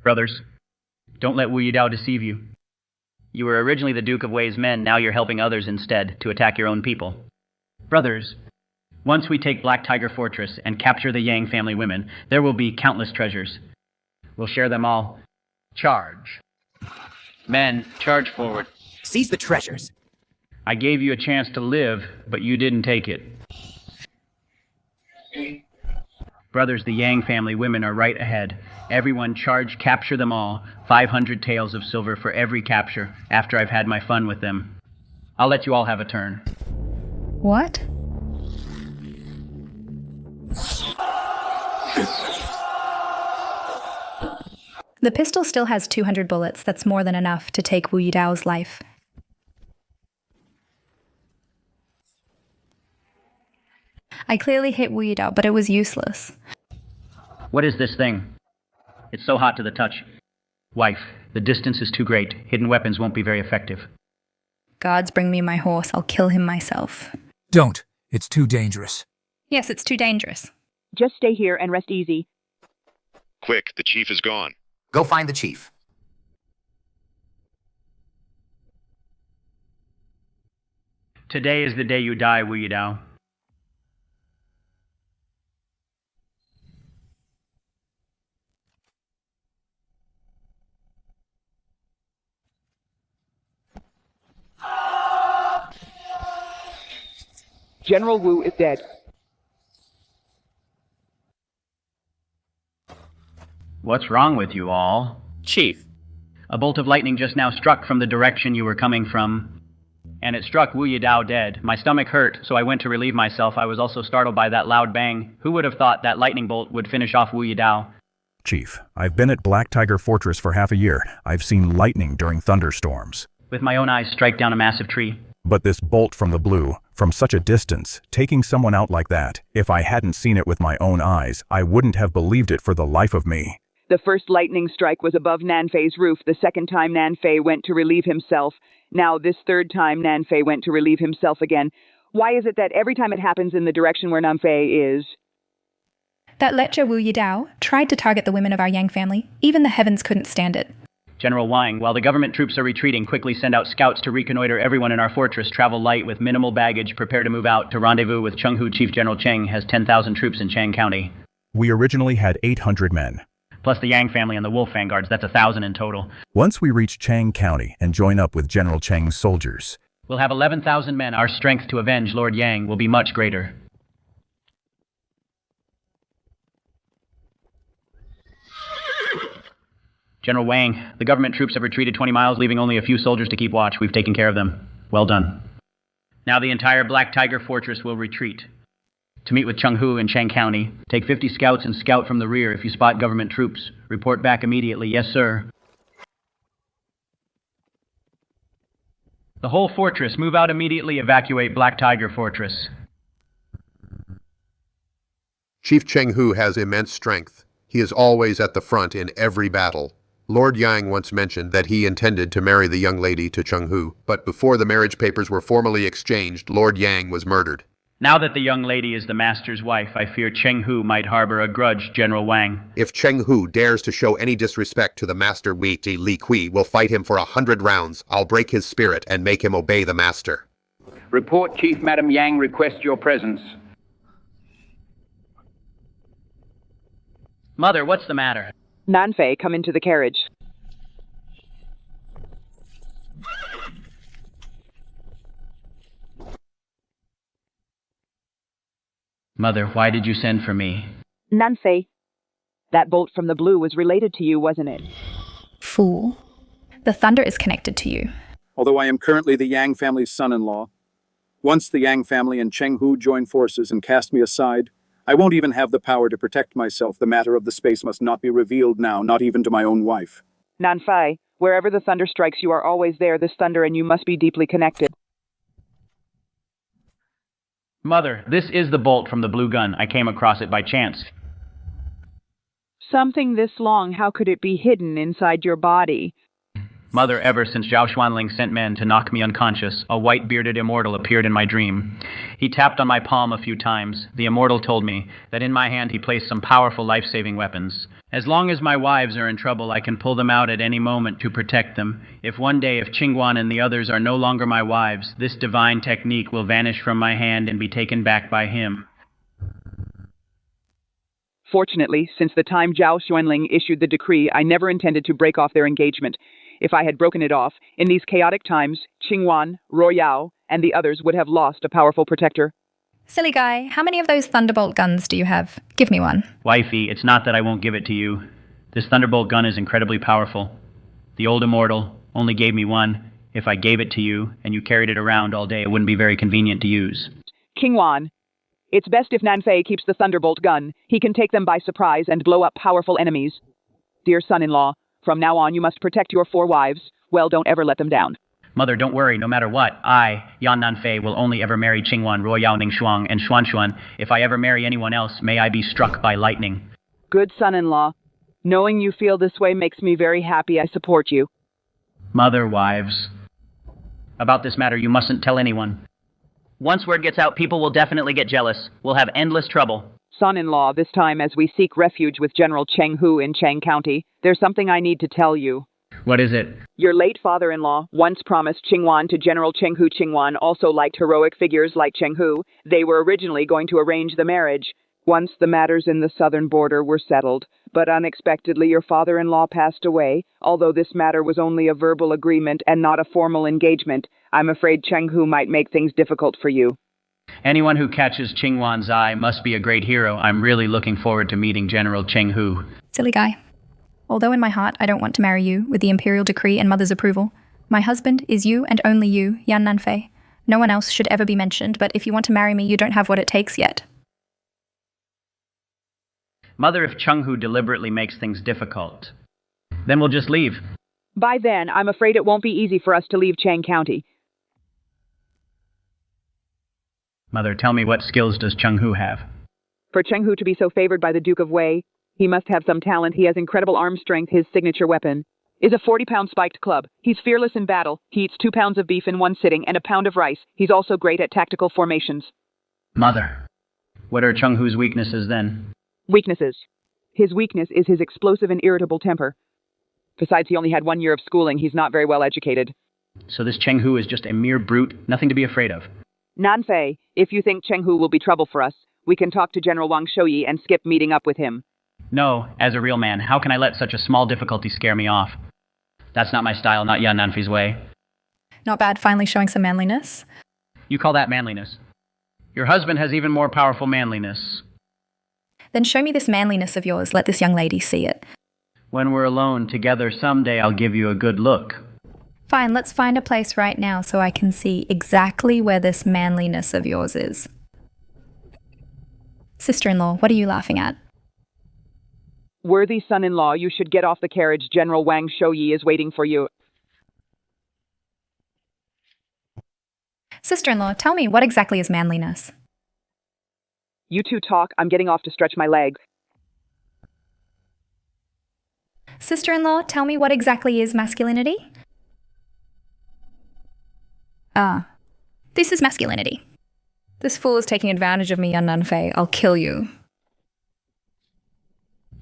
Brothers, don't let Wu Yidao deceive you. You were originally the Duke of Wei's men, now you're helping others instead to attack your own people. Brothers, once we take Black Tiger Fortress and capture the Yang family women, there will be countless treasures. We'll share them all. Charge. Men, charge forward. Seize the treasures. I gave you a chance to live, but you didn't take it. Brothers, the Yang family women are right ahead. Everyone charge, capture them all. 500 taels of silver for every capture, after I've had my fun with them. I'll let you all have a turn. What? The pistol still has 200 bullets. That's more than enough to take Wu Yidao's life. I clearly hit Wu Yidao, but it was useless. What is this thing? It's so hot to the touch. Wife, the distance is too great. Hidden weapons won't be very effective. Guards, bring me my horse. I'll kill him myself. Don't. It's too dangerous. Yes, it's too dangerous. Just stay here and rest easy. Quick, the chief is gone. Go find the chief. Today is the day you die, Wu Yidao. General Wu is dead. What's wrong with you all? Chief. A bolt of lightning just now struck from the direction you were coming from. And it struck Wu Yidao dead. My stomach hurt, so I went to relieve myself. I was also startled by that loud bang. Who would have thought that lightning bolt would finish off Wu Yidao? Chief, I've been at Black Tiger Fortress for half a year. I've seen lightning during thunderstorms. With my own eyes strike down a massive tree. But this bolt from the blue, from such a distance, taking someone out like that, if I hadn't seen it with my own eyes, I wouldn't have believed it for the life of me. The first lightning strike was above Nanfei's roof. The second time Nanfei went to relieve himself. Now this third time Nanfei went to relieve himself again. Why is it that every time it happens in the direction where Nanfei is? That lecher Wu Yidao tried to target the women of our Yang family. Even the heavens couldn't stand it. General Wang, while the government troops are retreating, quickly send out scouts to reconnoiter everyone in our fortress. Travel light with minimal baggage. Prepare to move out to rendezvous with Chenghu. Chief General Cheng has 10,000 troops in Chang County. We originally had 800 men. Plus the Yang family and the Wolf Vanguards, that's 1,000 in total. Once we reach Chang County and join up with General Cheng's soldiers, we'll have 11,000 men. Our strength to avenge Lord Yang will be much greater. General Wang, the government troops have retreated 20 miles, leaving only a few soldiers to keep watch. We've taken care of them. Well done. Now the entire Black Tiger Fortress will retreat. To meet with Chenghu in Chang County, take 50 scouts and scout from the rear if you spot government troops. Report back immediately. Yes, sir. The whole fortress, move out immediately. Evacuate Black Tiger Fortress. Chief Chenghu has immense strength. He is always at the front in every battle. Lord Yang once mentioned that he intended to marry the young lady to Chenghu, but before the marriage papers were formally exchanged, Lord Yang was murdered. Now that the young lady is the master's wife, I fear Chenghu might harbor a grudge, General Wang. If Chenghu dares to show any disrespect to the master, Li Kui will fight him for 100 rounds. I'll break his spirit and make him obey the master. Report, Chief. Madam Yang requests your presence. Mother, what's the matter? Nanfei, come into the carriage. Mother, why did you send for me? Nanfei, that bolt from the blue was related to you, wasn't it? Fool. The thunder is connected to you. Although I am currently the Yang family's son-in-law, once the Yang family and Chenghu join forces and cast me aside, I won't even have the power to protect myself. The matter of the space must not be revealed now, not even to my own wife. Nanfei, wherever the thunder strikes, you are always there. This thunder and you must be deeply connected. Mother, this is the bolt from the blue gun. I came across it by chance. Something this long, how could it be hidden inside your body? Mother, ever since Zhao Xuanling sent men to knock me unconscious, a white-bearded immortal appeared in my dream. He tapped on my palm a few times. The immortal told me that in my hand he placed some powerful life-saving weapons. As long as my wives are in trouble, I can pull them out at any moment to protect them. If one day, if Qingguan and the others are no longer my wives, this divine technique will vanish from my hand and be taken back by him. Fortunately, since the time Zhao Xuanling issued the decree, I never intended to break off their engagement. If I had broken it off, in these chaotic times, Qingguan, Royao, and the others would have lost a powerful protector. Silly guy, how many of those Thunderbolt guns do you have? Give me one. Wifey, it's not that I won't give it to you. This Thunderbolt gun is incredibly powerful. The old immortal only gave me one. If I gave it to you and you carried it around all day, it wouldn't be very convenient to use. Qingguan, it's best if Nanfei keeps the Thunderbolt gun. He can take them by surprise and blow up powerful enemies. Dear son-in-law, from now on you must protect your 4 wives. Well, don't ever let them down. Mother, don't worry. No matter what, I, Yan Nanfei, will only ever marry Qingguan, Royao Ningxuang, and Xuanshuan. If I ever marry anyone else, may I be struck by lightning. Good son-in-law. Knowing you feel this way makes me very happy. I support you. Mother, wives. About this matter, you mustn't tell anyone. Once word gets out, people will definitely get jealous. We'll have endless trouble. Son-in-law, this time as we seek refuge with General Chenghu in Chang County, there's something I need to tell you. What is it? Your late father-in-law once promised Qingguan to General Chenghu. Qingguan also liked heroic figures like Chenghu. They were originally going to arrange the marriage once the matters in the southern border were settled, but unexpectedly your father-in-law passed away. Although this matter was only a verbal agreement and not a formal engagement, I'm afraid Chenghu might make things difficult for you. Anyone who catches Qingguan's eye must be a great hero. I'm really looking forward to meeting General Chenghu. Silly guy. Although in my heart I don't want to marry you with the imperial decree and mother's approval, my husband is you and only you, Yan Nanfei. No one else should ever be mentioned, but if you want to marry me, you don't have what it takes yet. Mother, if Cheng-Hu deliberately makes things difficult, then we'll just leave. By then, I'm afraid it won't be easy for us to leave Chang County. Mother, tell me, what skills does Cheng-Hu have? For Cheng-Hu to be so favored by the Duke of Wei, he must have some talent. He has incredible arm strength. His signature weapon is a 40-pound spiked club. He's fearless in battle. He eats 2 pounds of beef in one sitting and a pound of rice. He's also great at tactical formations. Mother, what are Cheng-Hu's weaknesses then? Weaknesses. His weakness is his explosive and irritable temper. Besides, he only had 1 year of schooling. He's not very well educated. So this Cheng-Hu is just a mere brute, nothing to be afraid of. Nanfei, if you think Cheng-Hu will be trouble for us, we can talk to General Wang Shouyi and skip meeting up with him. No, as a real man, how can I let such a small difficulty scare me off? That's not my style, not Yan Nanfei's way. Not bad, finally showing some manliness. You call that manliness? Your husband has even more powerful manliness. Then show me this manliness of yours. Let this young lady see it. When we're alone together someday, I'll give you a good look. Fine, let's find a place right now so I can see exactly where this manliness of yours is. Sister-in-law, what are you laughing at? Worthy son-in-law, you should get off the carriage. General Wang Shouyi is waiting for you. Sister-in-law, tell me, what exactly is manliness? You two talk. I'm getting off to stretch my legs. Sister-in-law, tell me, what exactly is masculinity? Ah, this is masculinity. This fool is taking advantage of me, Yan Nanfei. I'll kill you.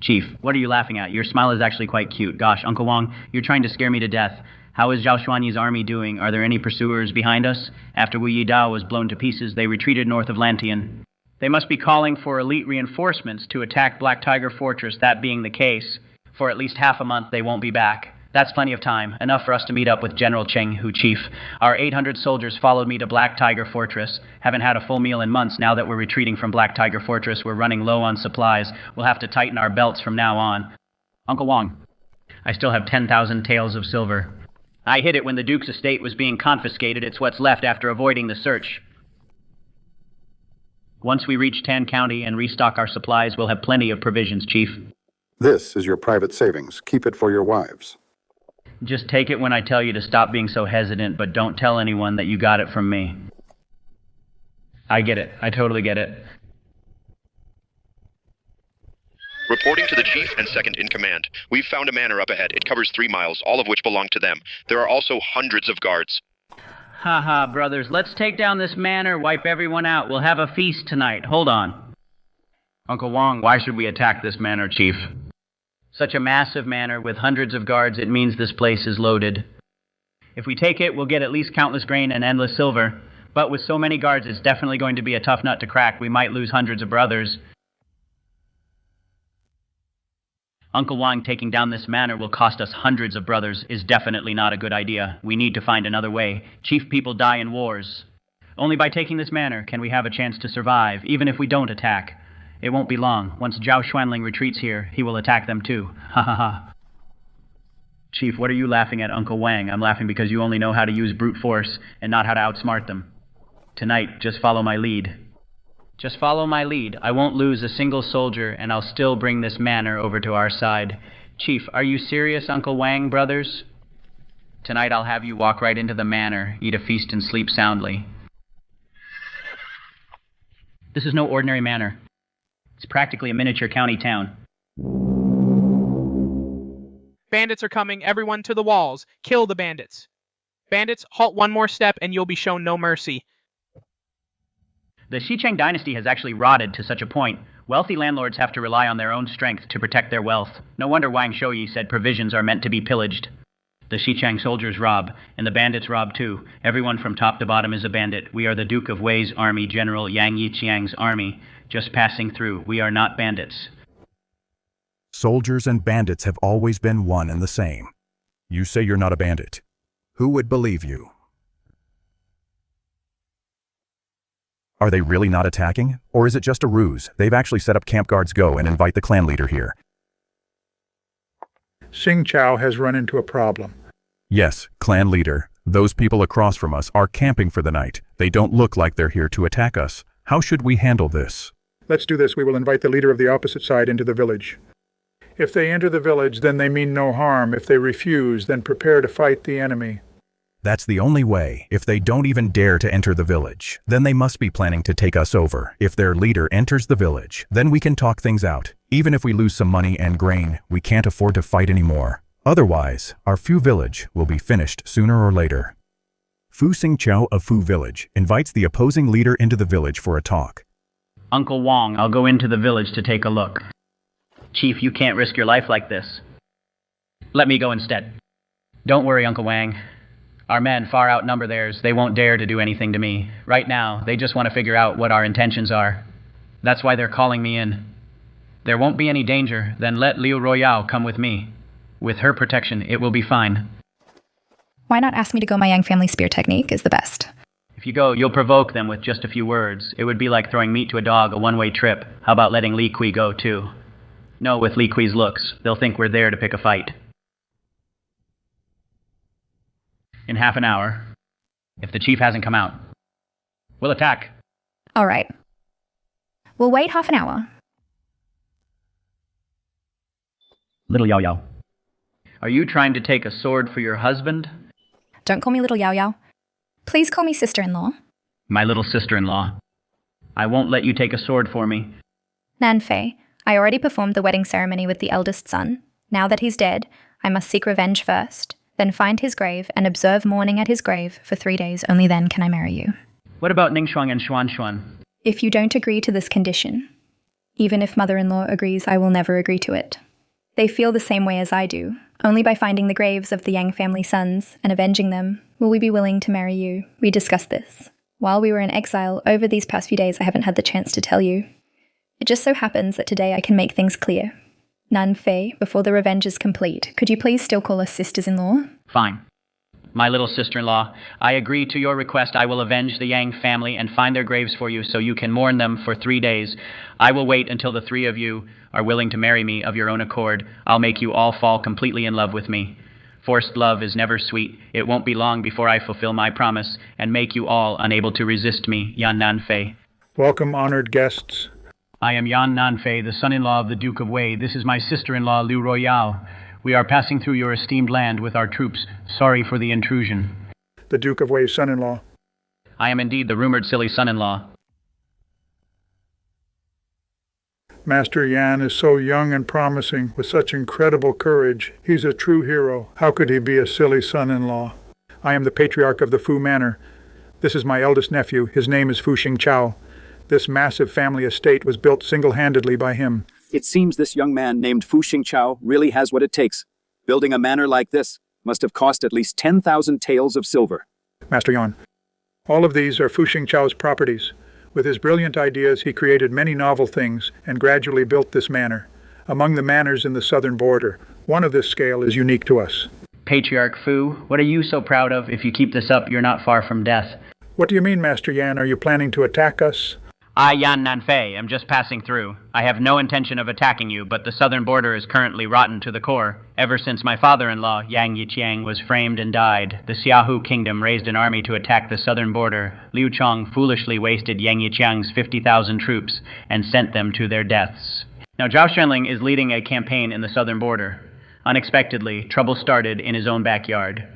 Chief, what are you laughing at? Your smile is actually quite cute. Gosh, Uncle Wang, you're trying to scare me to death. How is Zhao Xuanyi's army doing? Are there any pursuers behind us? After Wu Yidao was blown to pieces, they retreated north of Lantian. They must be calling for elite reinforcements to attack Black Tiger Fortress. That being the case, for at least half a month they won't be back. That's plenty of time, enough for us to meet up with General Cheng-Hu, Chief. Our 800 soldiers followed me to Black Tiger Fortress. Haven't had a full meal in months. Now that we're retreating from Black Tiger Fortress, we're running low on supplies. We'll have to tighten our belts from now on. Uncle Wang, I still have 10,000 taels of silver. I hid it when the Duke's estate was being confiscated. It's what's left after avoiding the search. Once we reach Tan County and restock our supplies, we'll have plenty of provisions, Chief. This is your private savings. Keep it for your wives. Just take it when I tell you to stop being so hesitant, but don't tell anyone that you got it from me. I get it. I totally get it. Reporting to the chief and second in command. We've found a manor up ahead. It covers 3 miles, all of which belong to them. There are also hundreds of guards. Haha, brothers, let's take down this manor, wipe everyone out. We'll have a feast tonight. Hold on. Uncle Wang, why should we attack this manor, Chief? Such a massive manor with hundreds of guards, it means this place is loaded. If we take it, we'll get at least countless grain and endless silver. But with so many guards, it's definitely going to be a tough nut to crack. We might lose hundreds of brothers. Uncle Wang taking down this manor will cost us hundreds of brothers is definitely not a good idea. We need to find another way. Chief people die in wars. Only by taking this manor can we have a chance to survive, even if we don't attack. It won't be long. Once Zhao Xuanling retreats here, he will attack them too. Ha ha ha. Chief, what are you laughing at, Uncle Wang? I'm laughing because you only know how to use brute force and not how to outsmart them. Tonight, just follow my lead. Just follow my lead. I won't lose a single soldier, and I'll still bring this manor over to our side. Chief, are you serious, Uncle Wang, brothers? Tonight I'll have you walk right into the manor, eat a feast and sleep soundly. This is no ordinary manor. It's practically a miniature county town. Bandits are coming. Everyone to the walls. Kill the bandits. Bandits, halt one more step and you'll be shown no mercy. The Xicheng dynasty has actually rotted to such a point. Wealthy landlords have to rely on their own strength to protect their wealth. No wonder Wang Shouyi said provisions are meant to be pillaged. The Xicheng soldiers rob, and the bandits rob too. Everyone from top to bottom is a bandit. We are the Duke of Wei's army, General Yang Yiqiang's army. Just passing through. We are not bandits. Soldiers and bandits have always been one and the same. You say you're not a bandit. Who would believe you? Are they really not attacking? Or is it just a ruse? They've actually set up camp guards go and invite the clan leader here. Xing Chao has run into a problem. Yes, clan leader. Those people across from us are camping for the night. They don't look like they're here to attack us. How should we handle this? Let's do this. We will invite the leader of the opposite side into the village. If they enter the village, then they mean no harm. If they refuse, then prepare to fight the enemy. That's the only way. If they don't even dare to enter the village, then they must be planning to take us over. If their leader enters the village, then we can talk things out. Even if we lose some money and grain, we can't afford to fight anymore. Otherwise, our Fu village will be finished sooner or later. Fu Xingqiao of Fu village invites the opposing leader into the village for a talk. Uncle Wong, I'll go into the village to take a look. Chief, you can't risk your life like this. Let me go instead. Don't worry, Uncle Wang. Our men far outnumber theirs. They won't dare to do anything to me. Right now, they just want to figure out what our intentions are. That's why they're calling me in. There won't be any danger, then let Liu Royale come with me. With her protection, it will be fine. Why not ask me to go my Yang family spear technique is the best. If you go, you'll provoke them with just a few words. It would be like throwing meat to a dog, a one-way trip. How about letting Li Kui go, too? No, with Li Kui's looks, they'll think we're there to pick a fight. In half an hour, if the chief hasn't come out, we'll attack. All right. We'll wait half an hour. Little Yao Yao, are you trying to take a sword for your husband? Don't call me little Yao Yao. Please call me sister-in-law. My little sister-in-law. I won't let you take a sword for me. Nan Fei, I already performed the wedding ceremony with the eldest son. Now that he's dead, I must seek revenge first, then find his grave and observe mourning at his grave for 3 days. Only then can I marry you. What about Ningxuang and Xuanshuan? If you don't agree to this condition, even if mother-in-law agrees, I will never agree to it. They feel the same way as I do. Only by finding the graves of the Yang family sons and avenging them will we be willing to marry you. We discussed this. While we were in exile, over these past few days I haven't had the chance to tell you. It just so happens that today I can make things clear. Nan Fei, before the revenge is complete, could you please still call us sisters-in-law? Fine. My little sister-in-law, I agree to your request. I will avenge the Yang family and find their graves for you so you can mourn them for 3 days. I will wait until the 3 of you are willing to marry me of your own accord. I'll make you all fall completely in love with me. Forced love is never sweet. It won't be long before I fulfill my promise and make you all unable to resist me, Yan Nanfei. Welcome, honored guests. I am Yan Nanfei, the son-in-law of the Duke of Wei. This is my sister-in-law, Liu Royale. We are passing through your esteemed land with our troops. Sorry for the intrusion. The Duke of Wei's son-in-law. I am indeed the rumored silly son-in-law. Master Yan is so young and promising, with such incredible courage. He's a true hero. How could he be a silly son-in-law? I am the patriarch of the Fu Manor. This is my eldest nephew. His name is Fu Xingqiao. This massive family estate was built single-handedly by him. It seems this young man named Fu Xingqiao really has what it takes. Building a manor like this must have cost at least 10,000 taels of silver. Master Yan, all of these are Fu Xingqiao's properties. With his brilliant ideas, he created many novel things and gradually built this manor. Among the manors in the southern border, one of this scale is unique to us. Patriarch Fu, what are you so proud of? If you keep this up, you're not far from death. What do you mean, Master Yan? Are you planning to attack us? I, Yan Nanfei, am just passing through. I have no intention of attacking you, but the southern border is currently rotten to the core. Ever since my father-in-law, Yang Yiqiang, was framed and died, the Xiaohu kingdom raised an army to attack the southern border. Liu Chong foolishly wasted Yang Yiqiang's 50,000 troops and sent them to their deaths. Now Zhao Shenling is leading a campaign in the southern border. Unexpectedly, trouble started in his own backyard.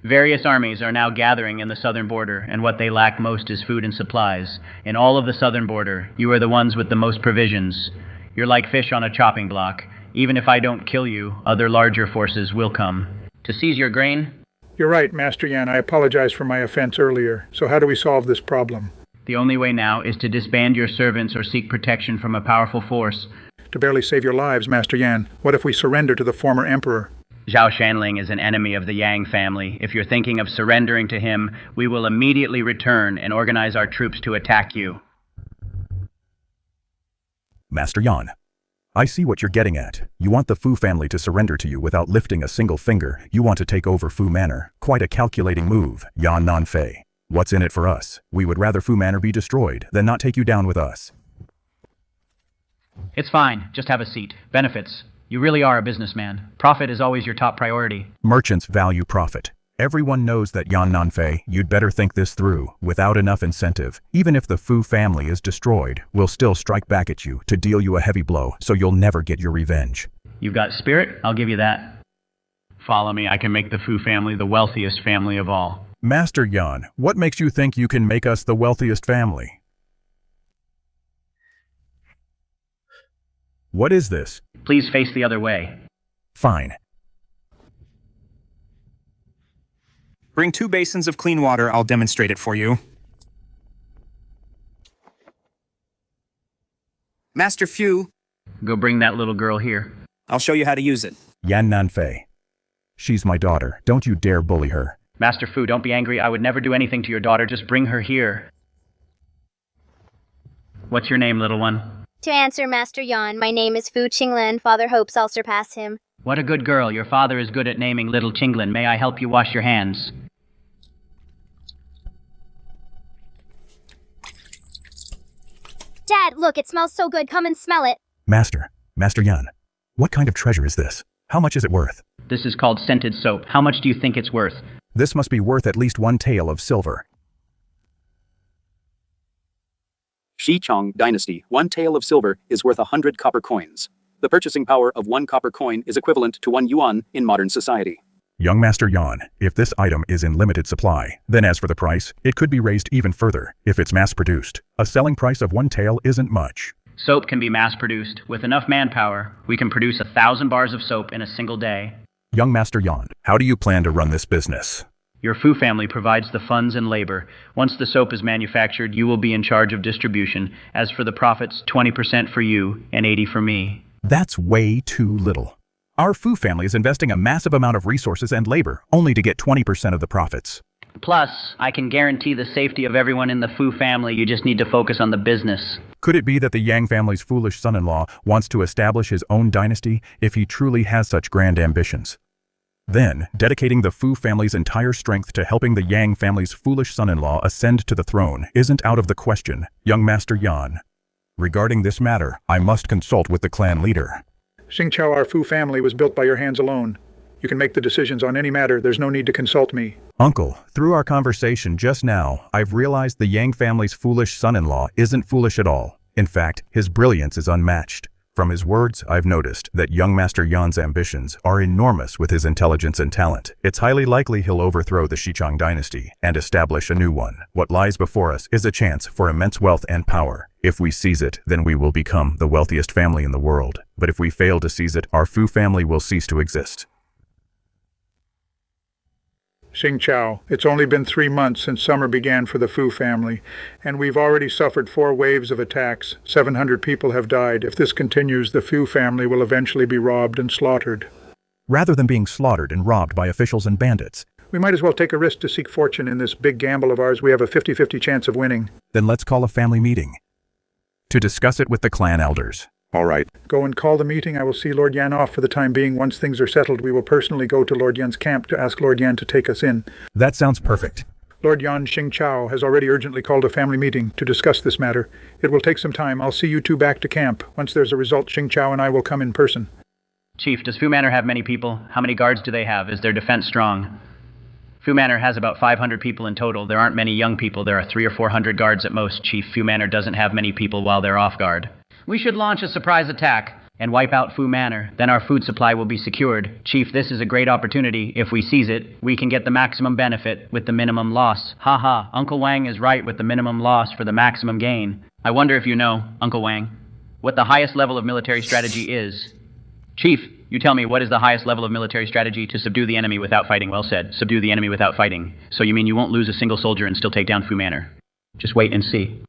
Various armies are now gathering in the southern border, and what they lack most is food and supplies. In all of the southern border, you are the ones with the most provisions. You're like fish on a chopping block. Even if I don't kill you, other larger forces will come. To seize your grain? You're right, Master Yan. I apologize for my offense earlier. So how do we solve this problem? The only way now is to disband your servants or seek protection from a powerful force. To barely save your lives, Master Yan, what if we surrender to the former emperor? Zhao Shanling is an enemy of the Yang family. If you're thinking of surrendering to him, we will immediately return and organize our troops to attack you. Master Yan, I see what you're getting at. You want the Fu family to surrender to you without lifting a single finger. You want to take over Fu Manor. Quite a calculating move, Yan Nanfei. What's in it for us? We would rather Fu Manor be destroyed than not take you down with us. It's fine. Just have a seat. Benefits. You really are a businessman. Profit is always your top priority. Merchants value profit. Everyone knows that Yan Nanfei, you'd better think this through. Without enough incentive, even if the Fu family is destroyed, we'll still strike back at you to deal you a heavy blow, so you'll never get your revenge. You've got spirit, I'll give you that. Follow me, I can make the Fu family the wealthiest family of all. Master Yan, what makes you think you can make us the wealthiest family? What is this? Please face the other way. Fine. Bring 2 basins of clean water, I'll demonstrate it for you. Master Fu. Go bring that little girl here. I'll show you how to use it. Yan Nanfei. She's my daughter. Don't you dare bully her. Master Fu, don't be angry. I would never do anything to your daughter. Just bring her here. What's your name, little one? To answer Master Yan, my name is Fu Qinglan. Father hopes I'll surpass him. What a good girl. Your father is good at naming little Qinglan. May I help you wash your hands? Dad, look, it smells so good. Come and smell it. Master Yan, what kind of treasure is this? How much is it worth? This is called scented soap. How much do you think it's worth? This must be worth at least 1 tael of silver. Xichang Dynasty, 1 tael of silver is worth 100 copper coins. The purchasing power of 1 copper coin is equivalent to 1 yuan in modern society. Young Master Yan, if this item is in limited supply, then as for the price, it could be raised even further if it's mass-produced. A selling price of 1 tael isn't much. Soap can be mass-produced. With enough manpower, we can produce 1,000 bars of soap in a single day. Young Master Yan, how do you plan to run this business? Your Fu family provides the funds and labor. Once the soap is manufactured, you will be in charge of distribution. As for the profits, 20% for you and 80% for me. That's way too little. Our Fu family is investing a massive amount of resources and labor only to get 20% of the profits. Plus, I can guarantee the safety of everyone in the Fu family. You just need to focus on the business. Could it be that the Yang family's foolish son-in-law wants to establish his own dynasty if he truly has such grand ambitions? Then, dedicating the Fu family's entire strength to helping the Yang family's foolish son-in-law ascend to the throne isn't out of the question, young Master Yan. Regarding this matter, I must consult with the clan leader. Xingqiao, our Fu family was built by your hands alone. You can make the decisions on any matter. There's no need to consult me. Uncle, through our conversation just now, I've realized the Yang family's foolish son-in-law isn't foolish at all. In fact, his brilliance is unmatched. From his words, I've noticed that young Master Yan's ambitions are enormous with his intelligence and talent. It's highly likely he'll overthrow the Xichang dynasty and establish a new one. What lies before us is a chance for immense wealth and power. If we seize it, then we will become the wealthiest family in the world. But if we fail to seize it, our Fu family will cease to exist. Xingqiao, it's only been 3 months since summer began for the Fu family, and we've already suffered 4 waves of attacks. 700 people have died. If this continues, the Fu family will eventually be robbed and slaughtered. Rather than being slaughtered and robbed by officials and bandits, we might as well take a risk to seek fortune in this big gamble of ours. We have a 50-50 chance of winning. Then let's call a family meeting to discuss it with the clan elders. All right. Go and call the meeting. I will see Lord Yan off for the time being. Once things are settled, we will personally go to Lord Yan's camp to ask Lord Yan to take us in. That sounds perfect. Lord Yan Xingqiao has already urgently called a family meeting to discuss this matter. It will take some time. I'll see you 2 back to camp. Once there's a result, Xingqiao and I will come in person. Chief, does Fu Manor have many people? How many guards do they have? Is their defense strong? Fu Manor has about 500 people in total. There aren't many young people. There are 300 or 400 guards at most. Chief, Fu Manor doesn't have many people while they're off guard. We should launch a surprise attack and wipe out Fu Manor. Then our food supply will be secured. Chief, this is a great opportunity. If we seize it, we can get the maximum benefit with the minimum loss. Haha, Uncle Wang is right with the minimum loss for the maximum gain. I wonder if you know, Uncle Wang, what the highest level of military strategy is. Chief, you tell me, what is the highest level of military strategy to subdue the enemy without fighting? Well said. Subdue the enemy without fighting. So you mean you won't lose a single soldier and still take down Fu Manor? Just wait and see.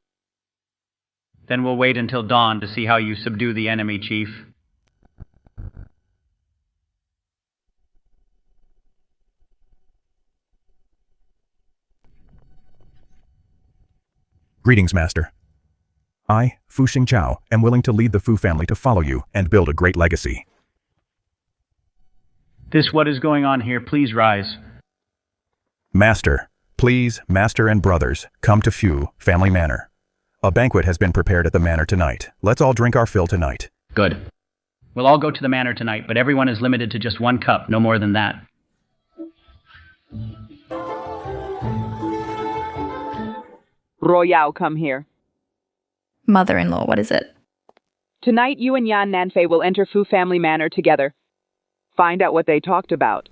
Then we'll wait until dawn to see how you subdue the enemy, Chief. Greetings, Master. I, Fu Xingqiao, am willing to lead the Fu family to follow you and build a great legacy. What is going on here? Please rise. Master, please, Master and brothers, come to Fu Family Manor. A banquet has been prepared at the manor tonight. Let's all drink our fill tonight. Good. We'll all go to the manor tonight, but everyone is limited to just 1 cup, no more than that. Royale, come here. Mother-in-law, what is it? Tonight, you and Yan Nanfei will enter Fu family manor together. Find out what they talked about.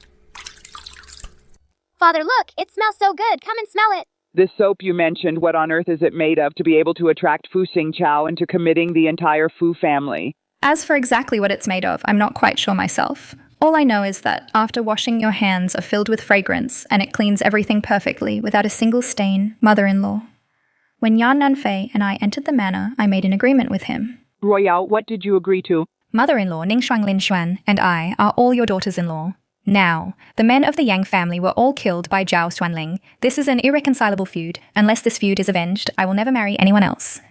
Father, look! It smells so good! Come and smell it! This soap you mentioned, what on earth is it made of to be able to attract Fu Xingqiao into committing the entire Fu family? As for exactly what it's made of, I'm not quite sure myself. All I know is that after washing your hands are filled with fragrance and it cleans everything perfectly without a single stain, mother-in-law. When Yan Nanfei and I entered the manor, I made an agreement with him. Royale, what did you agree to? Mother-in-law Ning Shuanglin Xuan and I are all your daughters-in-law. Now, the men of the Yang family were all killed by Zhao Xuanling. This is an irreconcilable feud. Unless this feud is avenged, I will never marry anyone else.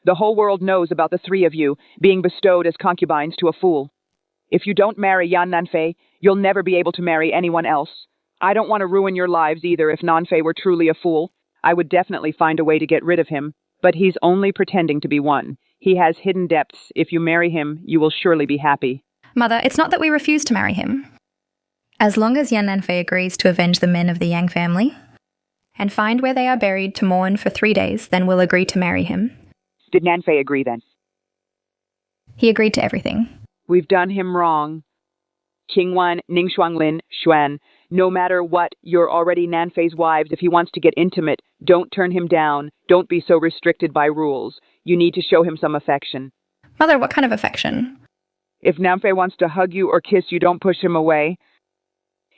The whole world knows about the three of you being bestowed as concubines to a fool. If you don't marry Yan Nanfei, you'll never be able to marry anyone else. I don't want to ruin your lives either. If Nanfei were truly a fool, I would definitely find a way to get rid of him. But he's only pretending to be one. He has hidden depths. If you marry him, you will surely be happy. Mother, it's not that we refuse to marry him. As long as Yan Nanfei agrees to avenge the men of the Yang family and find where they are buried to mourn for 3 days, then we'll agree to marry him. Did Nanfei agree then? He agreed to everything. We've done him wrong. Qingwan, Ningshuanglin, Xuan, no matter what, you're already Nanfei's wives. If he wants to get intimate, don't turn him down. Don't be so restricted by rules. You need to show him some affection. Mother, what kind of affection? If Nanfei wants to hug you or kiss you, don't push him away.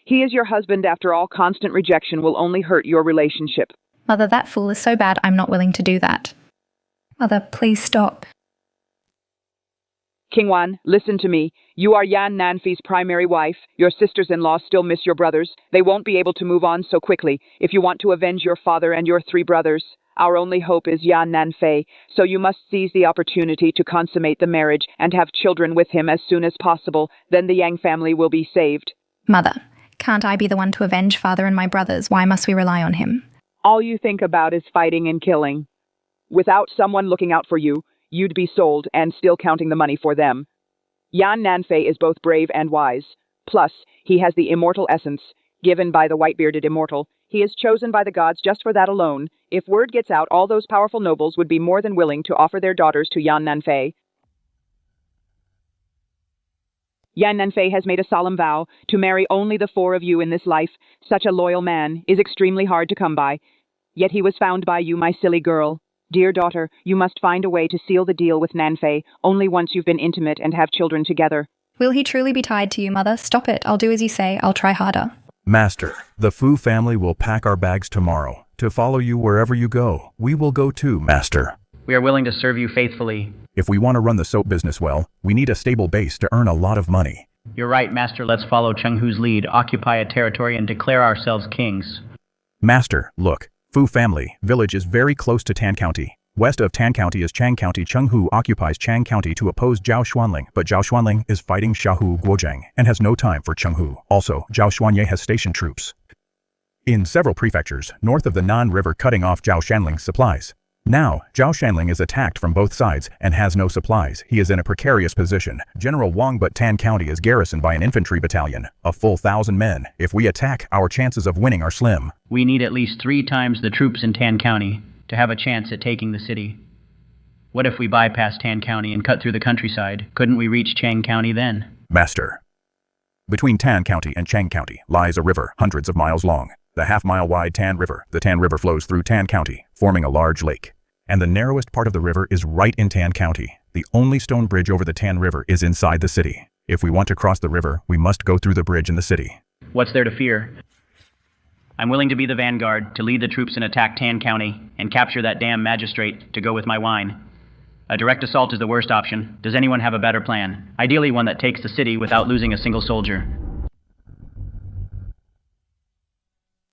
He is your husband. After all, constant rejection will only hurt your relationship. Mother, that fool is so bad, I'm not willing to do that. Mother, please stop. Qingwan, listen to me. You are Yan Nanfei's primary wife. Your sisters-in-law still miss your brothers. They won't be able to move on so quickly. If you want to avenge your father and your 3 brothers, our only hope is Yan Nanfei, so you must seize the opportunity to consummate the marriage and have children with him as soon as possible. Then the Yang family will be saved. Mother, can't I be the one to avenge father and my brothers? Why must we rely on him? All you think about is fighting and killing. Without someone looking out for you, you'd be sold and still counting the money for them. Yan Nanfei is both brave and wise. Plus, he has the immortal essence, given by the white-bearded immortal. He is chosen by the gods just for that alone. If word gets out, all those powerful nobles would be more than willing to offer their daughters to Yan Nanfei. Yan Nanfei has made a solemn vow to marry only the 4 of you in this life. Such a loyal man is extremely hard to come by. Yet he was found by you, my silly girl. Dear daughter, you must find a way to seal the deal with Nanfei, only once you've been intimate and have children together. Will he truly be tied to you, Mother? Stop it. I'll do as you say. I'll try harder. Master, the Fu family will pack our bags tomorrow to follow you wherever you go. We will go too, Master. We are willing to serve you faithfully. If we want to run the soap business well, we need a stable base to earn a lot of money. You're right, Master. Let's follow Chenghu's lead, occupy a territory, and declare ourselves kings. Master, look. Fu family village is very close to Tan County. West of Tan County is Chang County. Chenghu occupies Chang County to oppose Zhao Xuanling, but Zhao Xuanling is fighting Shahu Guojiang and has no time for Chenghu. Also, Zhao Xuanye has stationed troops in several prefectures north of the Nan River, cutting off Zhao Shanling's supplies. Now, Zhao Shanling is attacked from both sides and has no supplies. He is in a precarious position. General Wang, but Tan County is garrisoned by an infantry battalion, a full 1,000 men. If we attack, our chances of winning are slim. We need at least 3 times the troops in Tan County to have a chance at taking the city. What if we bypass Tan County and cut through the countryside? Couldn't we reach Chang County then? Master, between Tan County and Chang County lies a river hundreds of miles long. The half-mile-wide Tan River. The Tan River flows through Tan County, forming a large lake. And the narrowest part of the river is right in Tan County. The only stone bridge over the Tan River is inside the city. If we want to cross the river, we must go through the bridge in the city. What's there to fear? I'm willing to be the vanguard, to lead the troops and attack Tan County, and capture that damn magistrate to go with my wine. A direct assault is the worst option. Does anyone have a better plan? Ideally one that takes the city without losing a single soldier.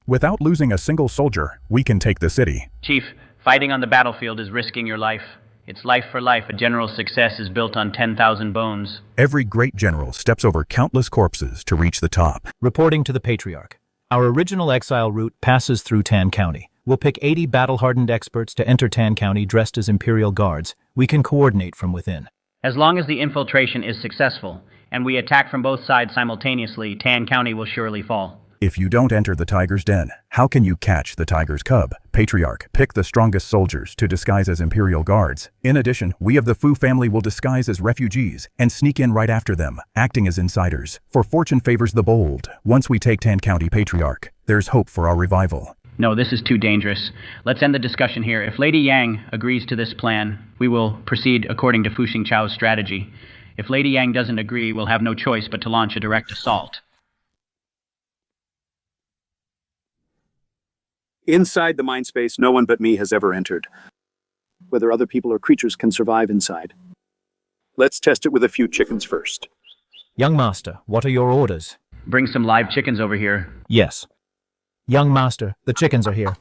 Without losing a single soldier, we can take the city. Chief, fighting on the battlefield is risking your life. It's life for life. A general's success is built on 10,000 bones. Every great general steps over countless corpses to reach the top. Reporting to the Patriarch. Our original exile route passes through Tan County. We'll pick 80 battle-hardened experts to enter Tan County dressed as Imperial Guards. We can coordinate from within. As long as the infiltration is successful, and we attack from both sides simultaneously, Tan County will surely fall. If you don't enter the tiger's den, how can you catch the tiger's cub? Patriarch, pick the strongest soldiers to disguise as Imperial guards. In addition, we of the Fu family will disguise as refugees and sneak in right after them, acting as insiders. For fortune favors the bold. Once we take Tan County, Patriarch, there's hope for our revival. No, this is too dangerous. Let's end the discussion here. If Lady Yang agrees to this plan, we will proceed according to Fu Xingchao's strategy. If Lady Yang doesn't agree, we'll have no choice but to launch a direct assault. Inside the mind space, no one but me has ever entered. Whether other people or creatures can survive inside. Let's test it with a few chickens first. Young master, what are your orders? Bring some live chickens over here. Yes. Young master, the chickens are here.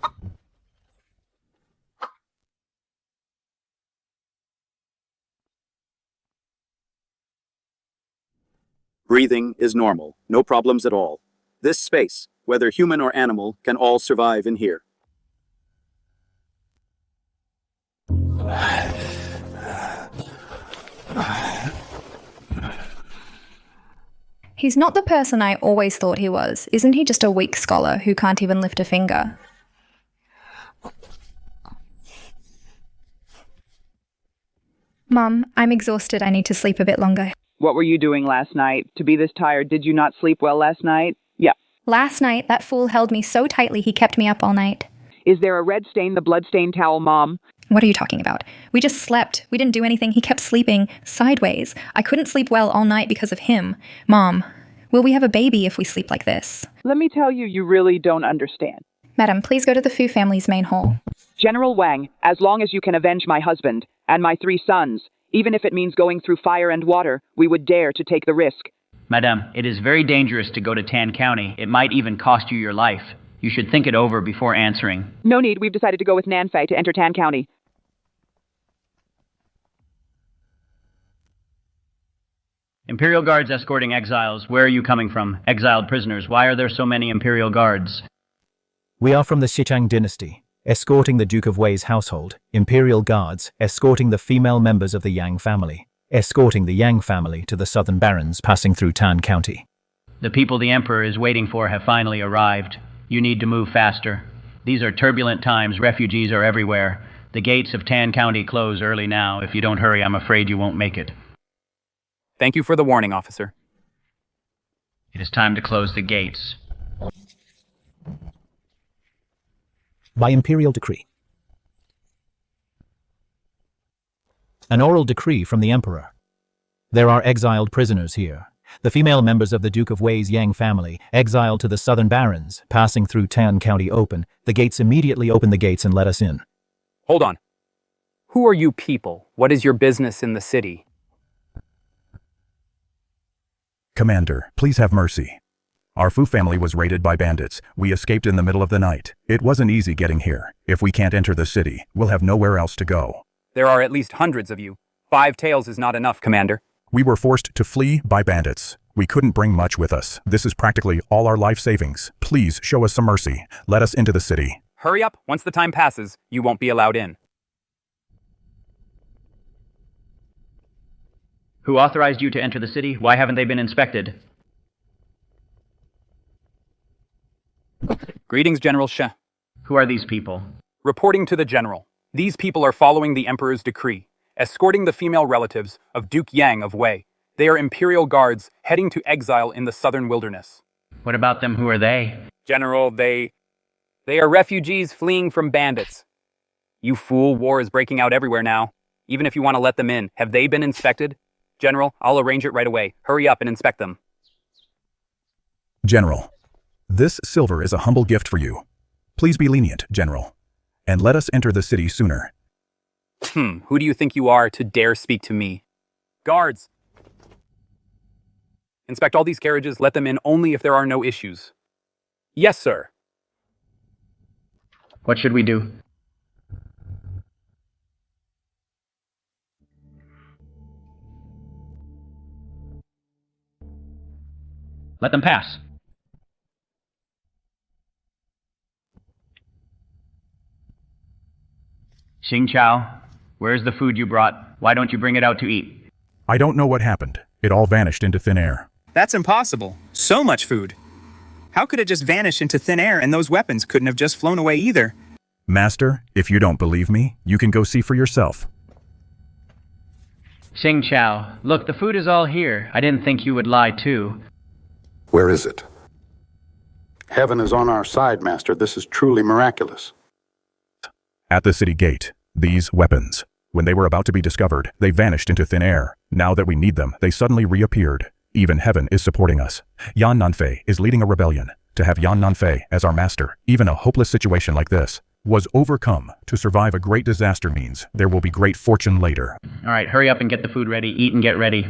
Breathing is normal, no problems at all. This space, whether human or animal, can all survive in here. He's not the person I always thought he was. Isn't he just a weak scholar who can't even lift a finger? Mum, I'm exhausted. I need to sleep a bit longer. What were you doing last night? To be this tired, did you not sleep well last night? Yeah. Last night, that fool held me so tightly he kept me up all night. Is there a red stain, the blood-stained towel, Mom? What are you talking about? We just slept. We didn't do anything. He kept sleeping sideways. I couldn't sleep well all night because of him. Mom, will we have a baby if we sleep like this? Let me tell you, you really don't understand. Madam, please go to the Fu family's main hall. General Wang, as long as you can avenge my husband and my 3 sons, even if it means going through fire and water, we would dare to take the risk. Madame, it is very dangerous to go to Tan County. It might even cost you your life. You should think it over before answering. No need. We've decided to go with Nanfei to enter Tan County. Imperial guards escorting exiles. Where are you coming from? Exiled prisoners. Why are there so many Imperial guards? We are from the Xichang dynasty, escorting the Duke of Wei's household, Imperial guards, escorting the female members of the Yang family, escorting the Yang family to the southern barons passing through Tan County. The people the Emperor is waiting for have finally arrived. You need to move faster. These are turbulent times. Refugees are everywhere. The gates of Tan County close early now. If you don't hurry, I'm afraid you won't make it. Thank you for the warning, officer. It is time to close the gates. By Imperial decree. An oral decree from the Emperor. There are exiled prisoners here. The female members of the Duke of Wei's Yang family, exiled to the southern barons, passing through Tan County open. The gates immediately open the gates and let us in. Hold on. Who are you people? What is your business in the city? Commander, please have mercy. Our Fu family was raided by bandits. We escaped in the middle of the night. It wasn't easy getting here. If we can't enter the city, we'll have nowhere else to go. There are at least hundreds of you. 5 taels is not enough, Commander. We were forced to flee by bandits. We couldn't bring much with us. This is practically all our life savings. Please show us some mercy. Let us into the city. Hurry up. Once the time passes, you won't be allowed in. Who authorized you to enter the city? Why haven't they been inspected? Greetings, General She. Who are these people? Reporting to the General. These people are following the Emperor's decree, escorting the female relatives of Duke Yang of Wei. They are Imperial guards heading to exile in the southern wilderness. What about them? Who are they? General, they are refugees fleeing from bandits. You fool, war is breaking out everywhere now. Even if you want to let them in, have they been inspected? General, I'll arrange it right away. Hurry up and inspect them. General, this silver is a humble gift for you. Please be lenient, General, and let us enter the city sooner. Who do you think you are to dare speak to me? Guards! Inspect all these carriages. Let them in only if there are no issues. Yes, sir. What should we do? Let them pass. Xing Chao, where's the food you brought? Why don't you bring it out to eat? I don't know what happened. It all vanished into thin air. That's impossible. So much food. How could it just vanish into thin air and those weapons couldn't have just flown away either? Master, if you don't believe me, you can go see for yourself. Xing Chao, look, the food is all here. I didn't think you would lie too. Where is it? Heaven is on our side, Master. This is truly miraculous. At the city gate, these weapons. When they were about to be discovered, they vanished into thin air. Now that we need them, they suddenly reappeared. Even heaven is supporting us. Yan Nanfei is leading a rebellion. To have Yan Nanfei as our master, even a hopeless situation like this, was overcome. To survive a great disaster means there will be great fortune later. All right, hurry up and get the food ready. Eat and get ready.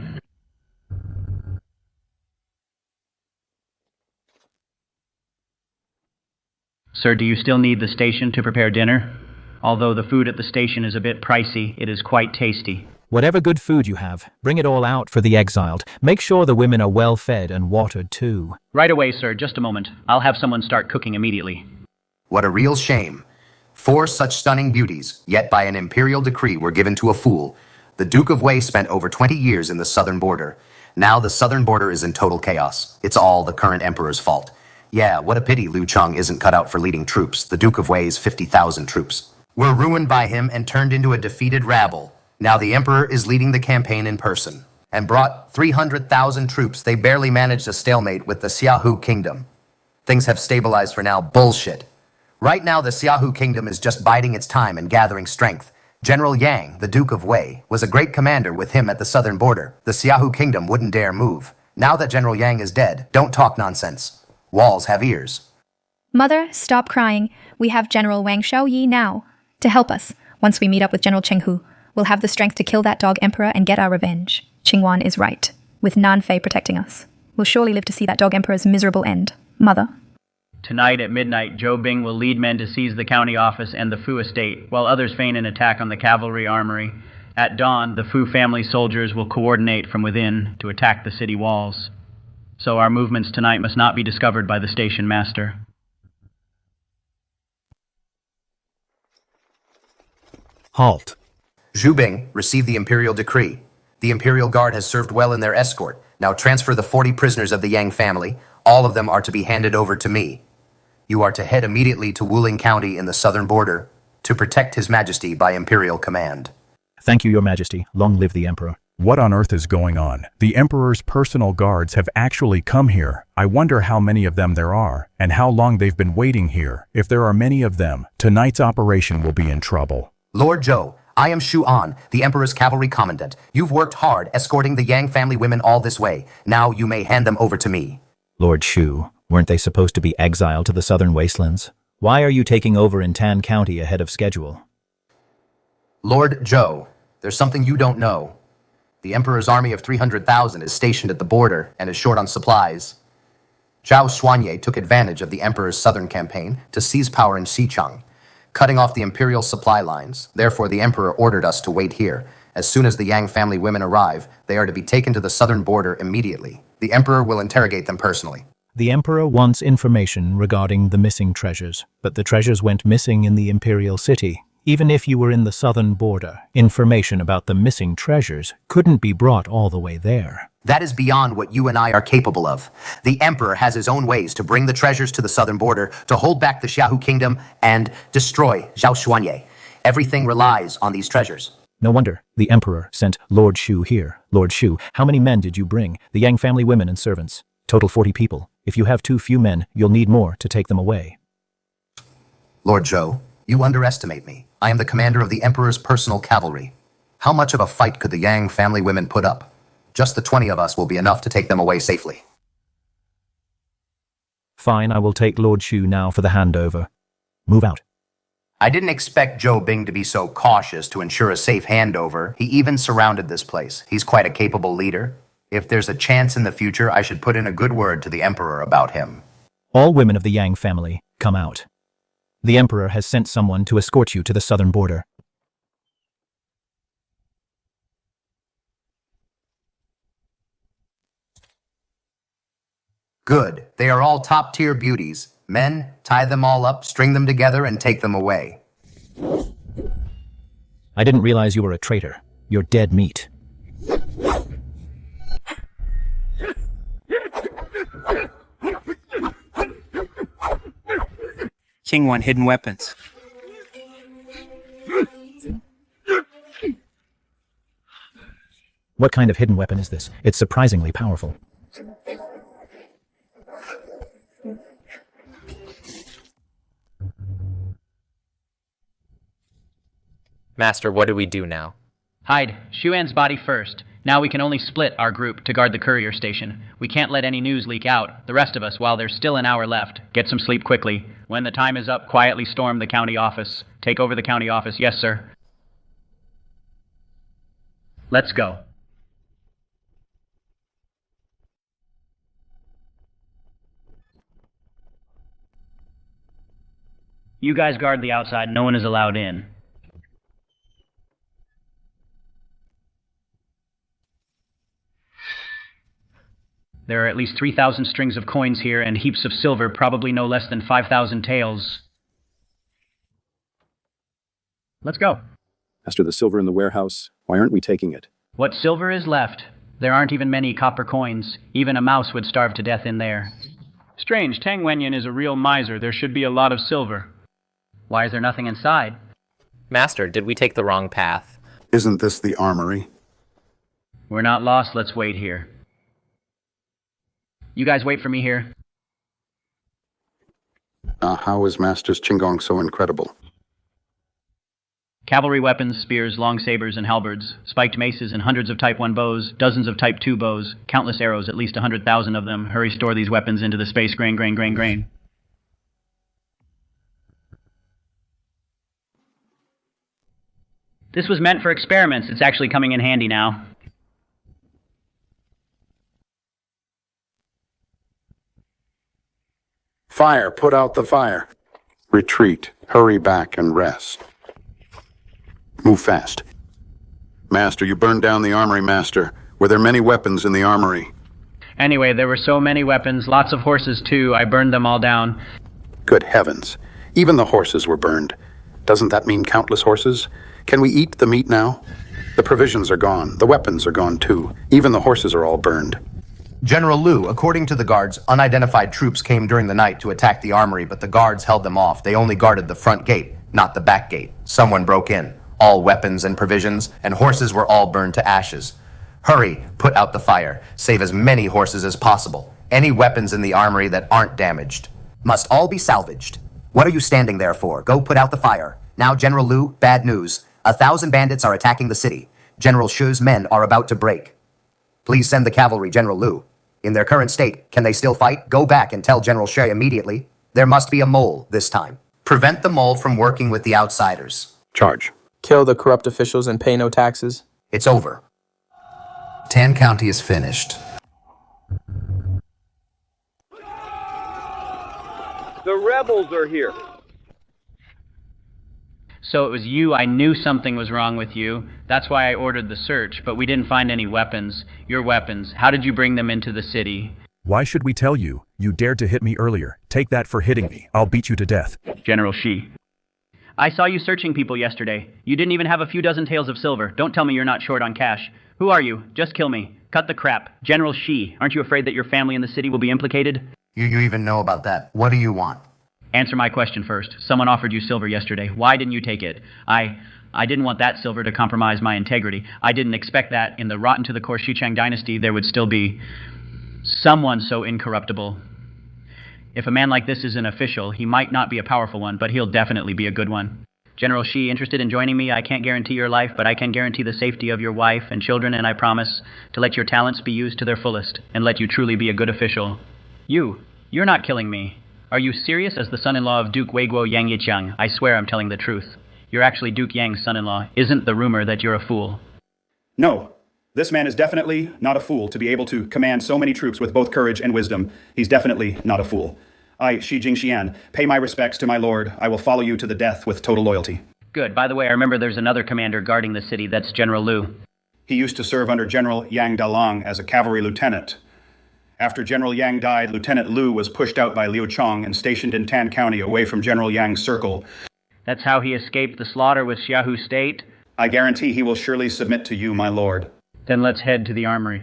Sir, do you still need the station to prepare dinner? Although the food at the station is a bit pricey, it is quite tasty. Whatever good food you have, bring it all out for the exiled. Make sure the women are well fed and watered too. Right away, sir. Just a moment. I'll have someone start cooking immediately. What a real shame. 4 such stunning beauties, yet by an imperial decree were given to a fool. The Duke of Wei spent over 20 years in the southern border. Now the southern border is in total chaos. It's all the current emperor's fault. Yeah, what a pity Liu Cheng isn't cut out for leading troops. The Duke of Wei's 50,000 troops were ruined by him and turned into a defeated rabble. Now the emperor is leading the campaign in person and brought 300,000 troops. They barely managed a stalemate with the Xiaohu kingdom. Things have stabilized for now. Bullshit. Right now the Xiaohu kingdom is just biding its time and gathering strength. General Yang, the Duke of Wei, was a great commander with him at the southern border. The Xiaohu kingdom wouldn't dare move. Now that General Yang is dead, don't talk nonsense. Walls have ears. Mother, stop crying. We have General Wang Shaoyi now to help us. Once we meet up with General Chenghu, we'll have the strength to kill that dog emperor and get our revenge. Qingwan is right. With Nanfei protecting us, we'll surely live to see that dog emperor's miserable end. Mother. Tonight at midnight, Zhou Bing will lead men to seize the county office and the Fu estate, while others feign an attack on the cavalry armory. At dawn, the Fu family soldiers will coordinate from within to attack the city walls. So our movements tonight must not be discovered by the station master. Halt. Zhu Bing received the imperial decree. The imperial guard has served well in their escort. Now transfer the 40 prisoners of the Yang family. All of them are to be handed over to me. You are to head immediately to Wuling County in the southern border to protect His Majesty by imperial command. Thank you, Your Majesty. Long live the Emperor. What on earth is going on? The Emperor's personal guards have actually come here. I wonder how many of them there are, and how long they've been waiting here. If there are many of them, tonight's operation will be in trouble. Lord Zhou, I am Shu An, the Emperor's cavalry commandant. You've worked hard escorting the Yang family women all this way. Now you may hand them over to me. Lord Shu, weren't they supposed to be exiled to the southern wastelands? Why are you taking over in Tan County ahead of schedule? Lord Zhou, there's something you don't know. The Emperor's army of 300,000 is stationed at the border and is short on supplies. Zhao Xuanye took advantage of the Emperor's southern campaign to seize power in Xicheng, cutting off the imperial supply lines. Therefore, the Emperor ordered us to wait here. As soon as the Yang family women arrive, they are to be taken to the southern border immediately. The Emperor will interrogate them personally. The Emperor wants information regarding the missing treasures, but the treasures went missing in the imperial city. Even if you were in the southern border, information about the missing treasures couldn't be brought all the way there. That is beyond what you and I are capable of. The Emperor has his own ways to bring the treasures to the southern border, to hold back the Xiaohu kingdom, and destroy Zhao Xuanye. Everything relies on these treasures. No wonder the Emperor sent Lord Shu here. Lord Shu, how many men did you bring? The Yang family women and servants. Total 40 people. If you have too few men, you'll need more to take them away. Lord Zhou, you underestimate me. I am the commander of the Emperor's personal cavalry. How much of a fight could the Yang family women put up? Just the 20 of us will be enough to take them away safely. Fine, I will take Lord Shu now for the handover. Move out. I didn't expect Zhou Bing to be so cautious to ensure a safe handover. He even surrounded this place. He's quite a capable leader. If there's a chance in the future, I should put in a good word to the Emperor about him. All women of the Yang family, come out. The Emperor has sent someone to escort you to the southern border. Good. They are all top-tier beauties. Men, tie them all up, string them together, and take them away. I didn't realize you were a traitor. You're dead meat. King want hidden weapons. What kind of hidden weapon is this? It's surprisingly powerful. Master, what do we do now? Hide Xuan's body first. Now we can only split our group to guard the courier station. We can't let any news leak out. The rest of us, while there's still an hour left, get some sleep quickly. When the time is up, quietly storm the county office. Take over the county office. Yes, sir. Let's go. You guys guard the outside. No one is allowed in. There are at least 3,000 strings of coins here and heaps of silver, probably no less than 5,000 taels. Let's go. Master, the silver in the warehouse, why aren't we taking it? What silver is left? There aren't even many copper coins. Even a mouse would starve to death in there. Strange, Tang Wenyan is a real miser. There should be a lot of silver. Why is there nothing inside? Master, did we take the wrong path? Isn't this the armory? We're not lost. Let's wait here. You guys wait for me here. How is Master's Qigong so incredible? Cavalry weapons, spears, long sabers, and halberds, spiked maces and hundreds of Type 1 bows, dozens of Type 2 bows, countless arrows, at least 100,000 of them. Hurry, store these weapons into the space grain. This was meant for experiments. It's actually coming in handy now. Fire, put out the fire. Retreat, hurry back and rest. Move fast. Master, you burned down the armory, Master. Were there many weapons in the armory? Anyway, there were so many weapons, lots of horses too. I burned them all down. Good heavens. Even the horses were burned. Doesn't that mean countless horses? Can we eat the meat now? The provisions are gone. The weapons are gone too. Even the horses are all burned. General Liu, according to the guards, unidentified troops came during the night to attack the armory, but the guards held them off. They only guarded the front gate, not the back gate. Someone broke in. All weapons and provisions, and horses were all burned to ashes. Hurry, put out the fire. Save as many horses as possible. Any weapons in the armory that aren't damaged must all be salvaged. What are you standing there for? Go put out the fire. Now, General Liu, bad news. 1,000 bandits are attacking the city. General Shu's men are about to break. Please send the cavalry, General Liu. In their current state, can they still fight? Go back and tell General Shu immediately. There must be a mole this time. Prevent the mole from working with the outsiders. Charge. Kill the corrupt officials and pay no taxes. It's over. Tan County is finished. The rebels are here. So it was you. I knew something was wrong with you. That's why I ordered the search, but we didn't find any weapons. Your weapons. How did you bring them into the city? Why should we tell you? You dared to hit me earlier. Take that for hitting me. I'll beat you to death. General Shi. I saw you searching people yesterday. You didn't even have a few dozen taels of silver. Don't tell me you're not short on cash. Who are you? Just kill me. Cut the crap. General Shi. Aren't you afraid that your family and the city will be implicated? You even know about that. What do you want? Answer my question first. Someone offered you silver yesterday. Why didn't you take it? I didn't want that silver to compromise my integrity. I didn't expect that in the rotten to the core Xichang dynasty there would still be someone so incorruptible. If a man like this is an official, he might not be a powerful one, but he'll definitely be a good one. General Shi, interested in joining me? I can't guarantee your life, but I can guarantee the safety of your wife and children, and I promise to let your talents be used to their fullest and let you truly be a good official. You're not killing me. Are you serious? As the son-in-law of Duke Weiguo Yang Yiqiang, I swear I'm telling the truth. You're actually Duke Yang's son-in-law. Isn't the rumor that you're a fool? No. This man is definitely not a fool to be able to command so many troops with both courage and wisdom. He's definitely not a fool. I, Shi Jingxian, pay my respects to my lord. I will follow you to the death with total loyalty. Good. By the way, I remember there's another commander guarding the city. That's General Liu. He used to serve under General Yang Dalang as a cavalry lieutenant. After General Yang died, Lieutenant Liu was pushed out by Liu Chong and stationed in Tan County away from General Yang's circle. That's how he escaped the slaughter with Xiahu State? I guarantee he will surely submit to you, my lord. Then let's head to the armory.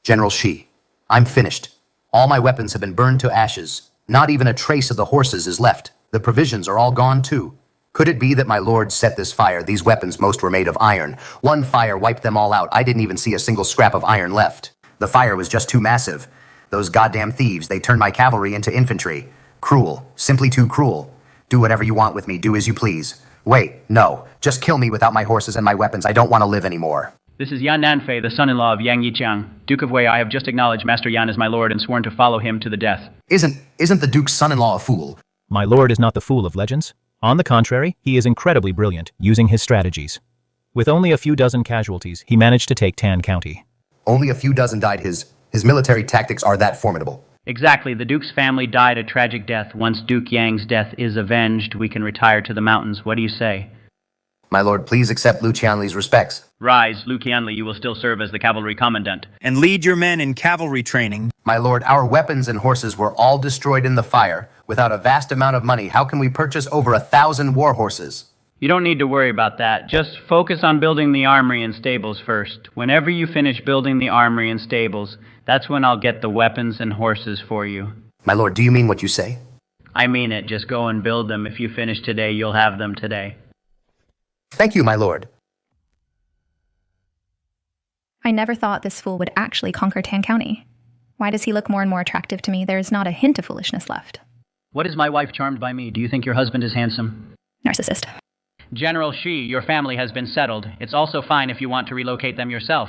General Shi, I'm finished. All my weapons have been burned to ashes. Not even a trace of the horses is left. The provisions are all gone too. Could it be that my lord set this fire? These weapons, most were made of iron. One fire wiped them all out. I didn't even see a single scrap of iron left. The fire was just too massive. Those goddamn thieves, they turned my cavalry into infantry. Cruel. Simply too cruel. Do whatever you want with me. Do as you please. Wait, no. Just kill me without my horses and my weapons. I don't want to live anymore. This is Yan Nanfei, the son-in-law of Yang Yiqiang. Duke of Wei, I have just acknowledged Master Yan as my lord and sworn to follow him to the death. Isn't the Duke's son-in-law a fool? My lord is not the fool of legends. On the contrary, he is incredibly brilliant, using his strategies. With only a few dozen casualties, he managed to take Tan County. Only a few dozen died. His military tactics are that formidable. Exactly. The Duke's family died a tragic death. Once Duke Yang's death is avenged, we can retire to the mountains. What do you say? My lord, please accept Liu Qianli's respects. Rise, Liu Qianli, you will still serve as the cavalry commandant. And lead your men in cavalry training. My lord, our weapons and horses were all destroyed in the fire. Without a vast amount of money, how can we purchase over 1,000 war horses? You don't need to worry about that. Just focus on building the armory and stables first. Whenever you finish building the armory and stables, that's when I'll get the weapons and horses for you. My lord, do you mean what you say? I mean it. Just go and build them. If you finish today, you'll have them today. Thank you, my lord. I never thought this fool would actually conquer Tan County. Why does he look more and more attractive to me? There is not a hint of foolishness left. What is my wife charmed by me? Do you think your husband is handsome? Narcissist. General Shi, your family has been settled. It's also fine if you want to relocate them yourself.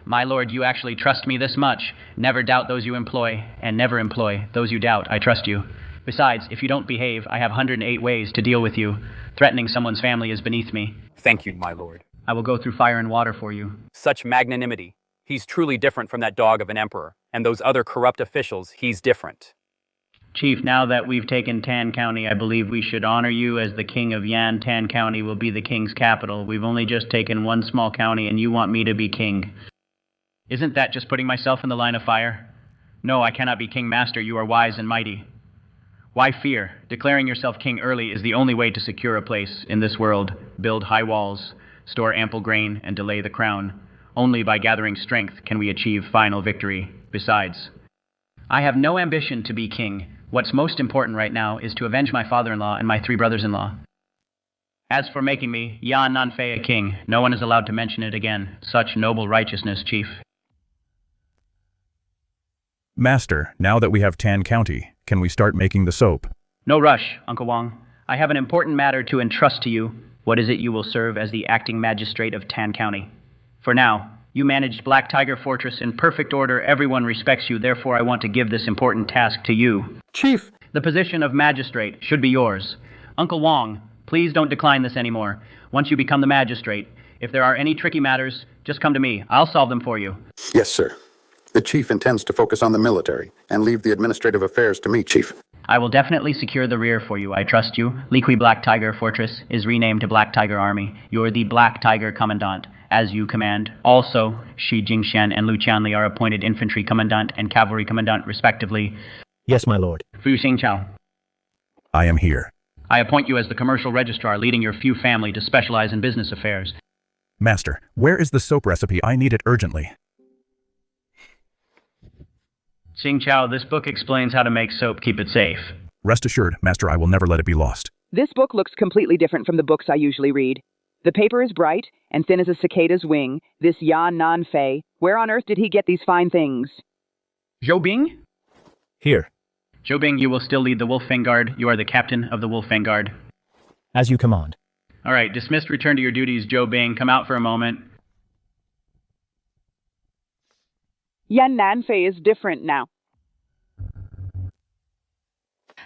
My lord, you actually trust me this much. Never doubt those you employ, and never employ those you doubt. I trust you. Besides, if you don't behave, I have 108 ways to deal with you. Threatening someone's family is beneath me. Thank you, my lord. I will go through fire and water for you. Such magnanimity. He's truly different from that dog of an emperor. And those other corrupt officials, he's different. Chief, now that we've taken Tan County, I believe we should honor you as the king of Yan. Tan County will be the king's capital. We've only just taken one small county, and you want me to be king. Isn't that just putting myself in the line of fire? No, I cannot be king master. You are wise and mighty. Why fear? Declaring yourself king early is the only way to secure a place in this world. Build high walls, store ample grain, and delay the crown. Only by gathering strength can we achieve final victory. Besides, I have no ambition to be king. What's most important right now is to avenge my father-in-law and my 3 brothers-in-law. As for making me, Yan Nanfei, a king, no one is allowed to mention it again. Such noble righteousness, Chief. Master, now that we have Tan County, can we start making the soap? No rush, Uncle Wong. I have an important matter to entrust to you. What is it? You will serve as the acting magistrate of Tan County. For now, you managed Black Tiger Fortress in perfect order. Everyone respects you. Therefore, I want to give this important task to you. Chief! The position of magistrate should be yours. Uncle Wong, please don't decline this anymore. Once you become the magistrate, if there are any tricky matters, just come to me. I'll solve them for you. Yes, sir. The chief intends to focus on the military and leave the administrative affairs to me, Chief. I will definitely secure the rear for you. I trust you. Liqui Black Tiger Fortress is renamed to Black Tiger Army. You're the Black Tiger Commandant, as you command. Also, Shi Jingxian and Liu Qianli are appointed Infantry Commandant and Cavalry Commandant, respectively. Yes, my lord. Fu Xingqiao. I am here. I appoint you as the Commercial Registrar, leading your Fu family to specialize in business affairs. Master, where is the soap recipe? I need it urgently. Xingqiao, this book explains how to make soap. Keep it safe. Rest assured, Master, I will never let it be lost. This book looks completely different from the books I usually read. The paper is bright and thin as a cicada's wing. This Yan Nanfei, where on earth did he get these fine things? Zhou Bing? Here. Zhou Bing, you will still lead the Wolf Vanguard. You are the captain of the Wolf Vanguard. As you command. All right, dismissed. Return to your duties, Zhou Bing. Come out for a moment. Yan Nanfei is different now.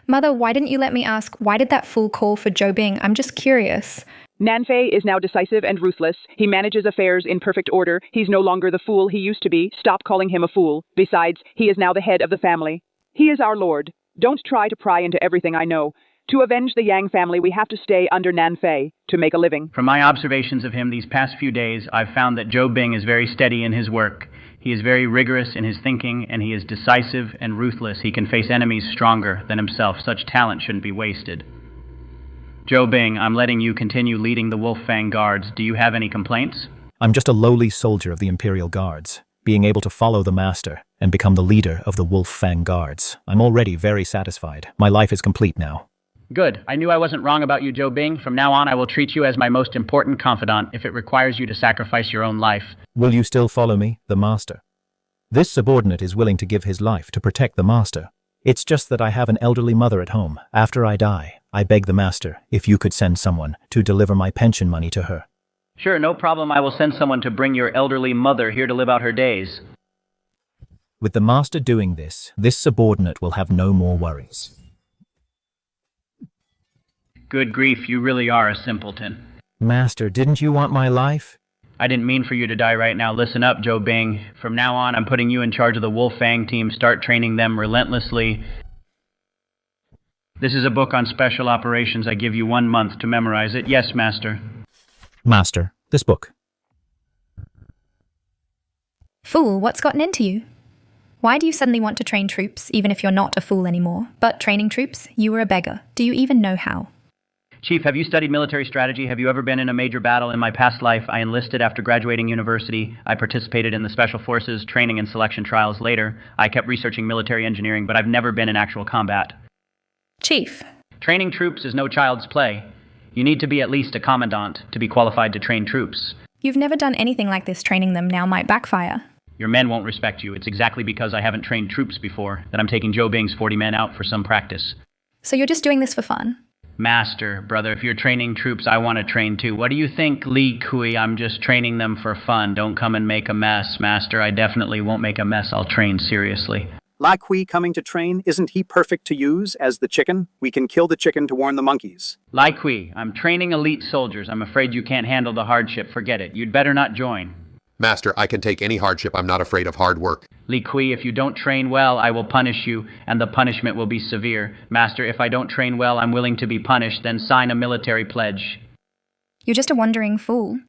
Mother, why didn't you let me ask, why did that fool call for Zhou Bing? I'm just curious. Nanfei is now decisive and ruthless. He manages affairs in perfect order. He's no longer the fool he used to be. Stop calling him a fool. Besides, he is now the head of the family. He is our lord. Don't try to pry into everything I know. To avenge the Yang family, we have to stay under Nanfei to make a living. From my observations of him these past few days, I've found that Zhou Bing is very steady in his work. He is very rigorous in his thinking, and he is decisive and ruthless. He can face enemies stronger than himself. Such talent shouldn't be wasted. Zhou Bing, I'm letting you continue leading the Wolf Fang Guards. Do you have any complaints? I'm just a lowly soldier of the Imperial Guards. being able to follow the master and become the leader of the Wolf Fang Guards. I'm already very satisfied. My life is complete now. Good. I knew I wasn't wrong about you, Joe Bing. From now on, I will treat you as my most important confidant if it requires you to sacrifice your own life. Will you still follow me, the master? This subordinate is willing to give his life to protect the master. It's just that I have an elderly mother at home. After I die, I beg the master if you could send someone to deliver my pension money to her. Sure, no problem. I will send someone to bring your elderly mother here to live out her days. With the master doing this, this subordinate will have no more worries. Good grief, you really are a simpleton. Master, didn't you want my life? I didn't mean for you to die right now. Listen up, Joe Bing. From now on, I'm putting you in charge of the Wolf Fang team. Start training them relentlessly. This is a book on special operations. I give you 1 month to memorize it. Yes, Master. Master, this book. Fool, what's gotten into you? Why do you suddenly want to train troops, even if you're not a fool anymore? But training troops, you were a beggar. Do you even know how? Chief, have you studied military strategy? Have you ever been in a major battle? In my past life, I enlisted after graduating university. I participated in the Special Forces training and selection trials later. I kept researching military engineering, but I've never been in actual combat. Chief. Training troops is no child's play. You need to be at least a commandant to be qualified to train troops. You've never done anything like this. Training them now might backfire. Your men won't respect you. It's exactly because I haven't trained troops before that I'm taking Joe Bing's 40 men out for some practice. So you're just doing this for fun? Master, brother, if you're training troops, I want to train too. What do you think, Li Kui? I'm just training them for fun. Don't come and make a mess. Master, I definitely won't make a mess. I'll train seriously. Lai Kui coming to train, isn't he perfect to use as the chicken? We can kill the chicken to warn the monkeys. Lai Kui, I'm training elite soldiers. I'm afraid you can't handle the hardship. Forget it. You'd better not join. Master, I can take any hardship. I'm not afraid of hard work. Li Kui, if you don't train well, I will punish you, and the punishment will be severe. Master, if I don't train well, I'm willing to be punished, then sign a military pledge. You're just a wandering fool.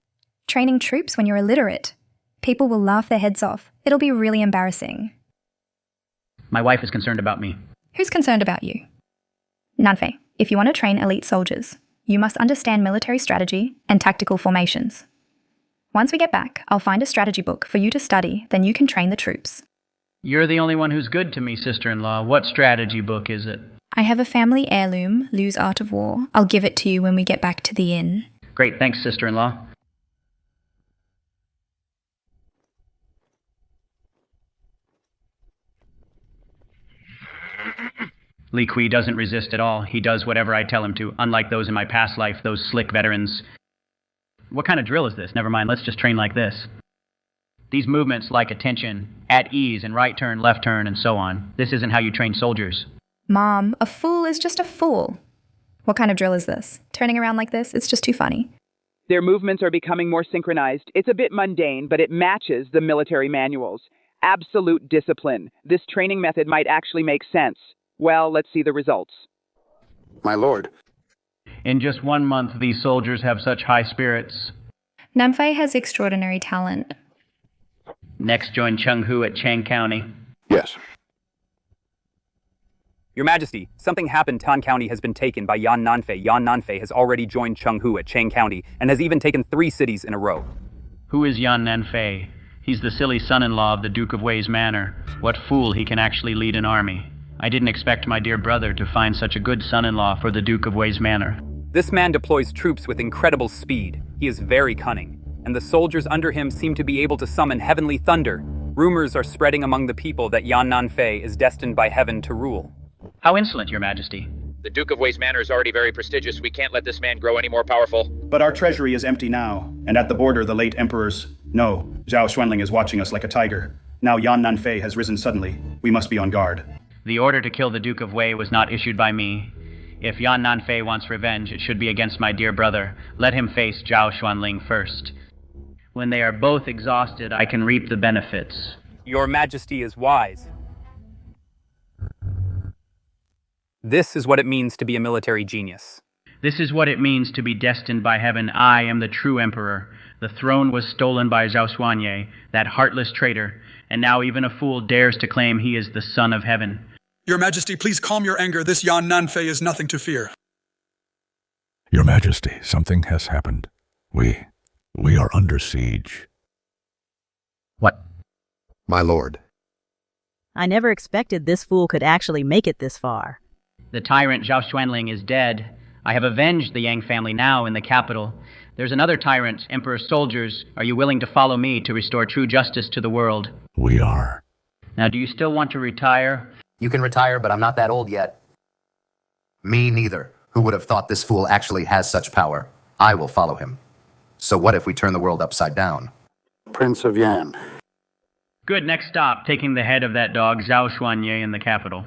Training troops when you're illiterate. People will laugh their heads off. It'll be really embarrassing. My wife is concerned about me. Who's concerned about you? Nanfei, if you want to train elite soldiers, you must understand military strategy and tactical formations. Once we get back, I'll find a strategy book for you to study, then you can train the troops. You're the only one who's good to me, sister-in-law. What strategy book is it? I have a family heirloom, Lu's Art of War. I'll give it to you when we get back to the inn. Great, thanks, sister-in-law. Li Kui doesn't resist at all. He does whatever I tell him to, unlike those in my past life, those slick veterans. What kind of drill is this? Never mind, let's just train like this. These movements like attention, at ease, and right turn, left turn, and so on. This isn't how you train soldiers. Mom, a fool is just a fool. What kind of drill is this? Turning around like this? It's just too funny. Their movements are becoming more synchronized. It's a bit mundane, but it matches the military manuals. Absolute discipline. This training method might actually make sense. Well, let's see the results. My lord. In just 1 month, these soldiers have such high spirits. Nanfei has extraordinary talent. Next, join Chung Hu at Chang County. Yes. Your Majesty, something happened. Tan County has been taken by Yan Nanfei. Yan Nanfei has already joined Chung Hu at Chang County and has even taken 3 cities in a row. Who is Yan Nanfei? He's the silly son-in-law of the Duke of Wei's manor. What fool he can actually lead an army. I didn't expect my dear brother to find such a good son-in-law for the Duke of Wei's manor. This man deploys troops with incredible speed. He is very cunning, and the soldiers under him seem to be able to summon heavenly thunder. Rumors are spreading among the people that Yan Nanfei is destined by heaven to rule. How insolent, Your Majesty. The Duke of Wei's manor is already very prestigious. We can't let this man grow any more powerful. But our treasury is empty now, and at the border the late emperor's... No, Zhao Xuanling is watching us like a tiger. Now Yan Nanfei has risen suddenly. We must be on guard. The order to kill the Duke of Wei was not issued by me. If Yan Nanfei wants revenge, it should be against my dear brother. Let him face Zhao Xuanling first. When they are both exhausted, I can reap the benefits. Your Majesty is wise. This is what it means to be a military genius. This is what it means to be destined by heaven. I am the true emperor. The throne was stolen by Zhao Xuanye, that heartless traitor, and now even a fool dares to claim he is the son of heaven. Your Majesty, please calm your anger. This Yan Nanfei is nothing to fear. Your Majesty, something has happened. We are under siege. What? my lord. I never expected this fool could actually make it this far. The tyrant Zhao Xuanling is dead. I have avenged the Yang family now in the capital. There's another tyrant, Emperor's soldiers. Are you willing to follow me to restore true justice to the world? We are. Now, do you still want to retire? You can retire, but I'm not that old yet. Me neither. Who would have thought this fool actually has such power? I will follow him. So what if we turn the world upside down? Prince of Yan. Good, next stop, taking the head of that dog, Zhao Xuanye, in the capital.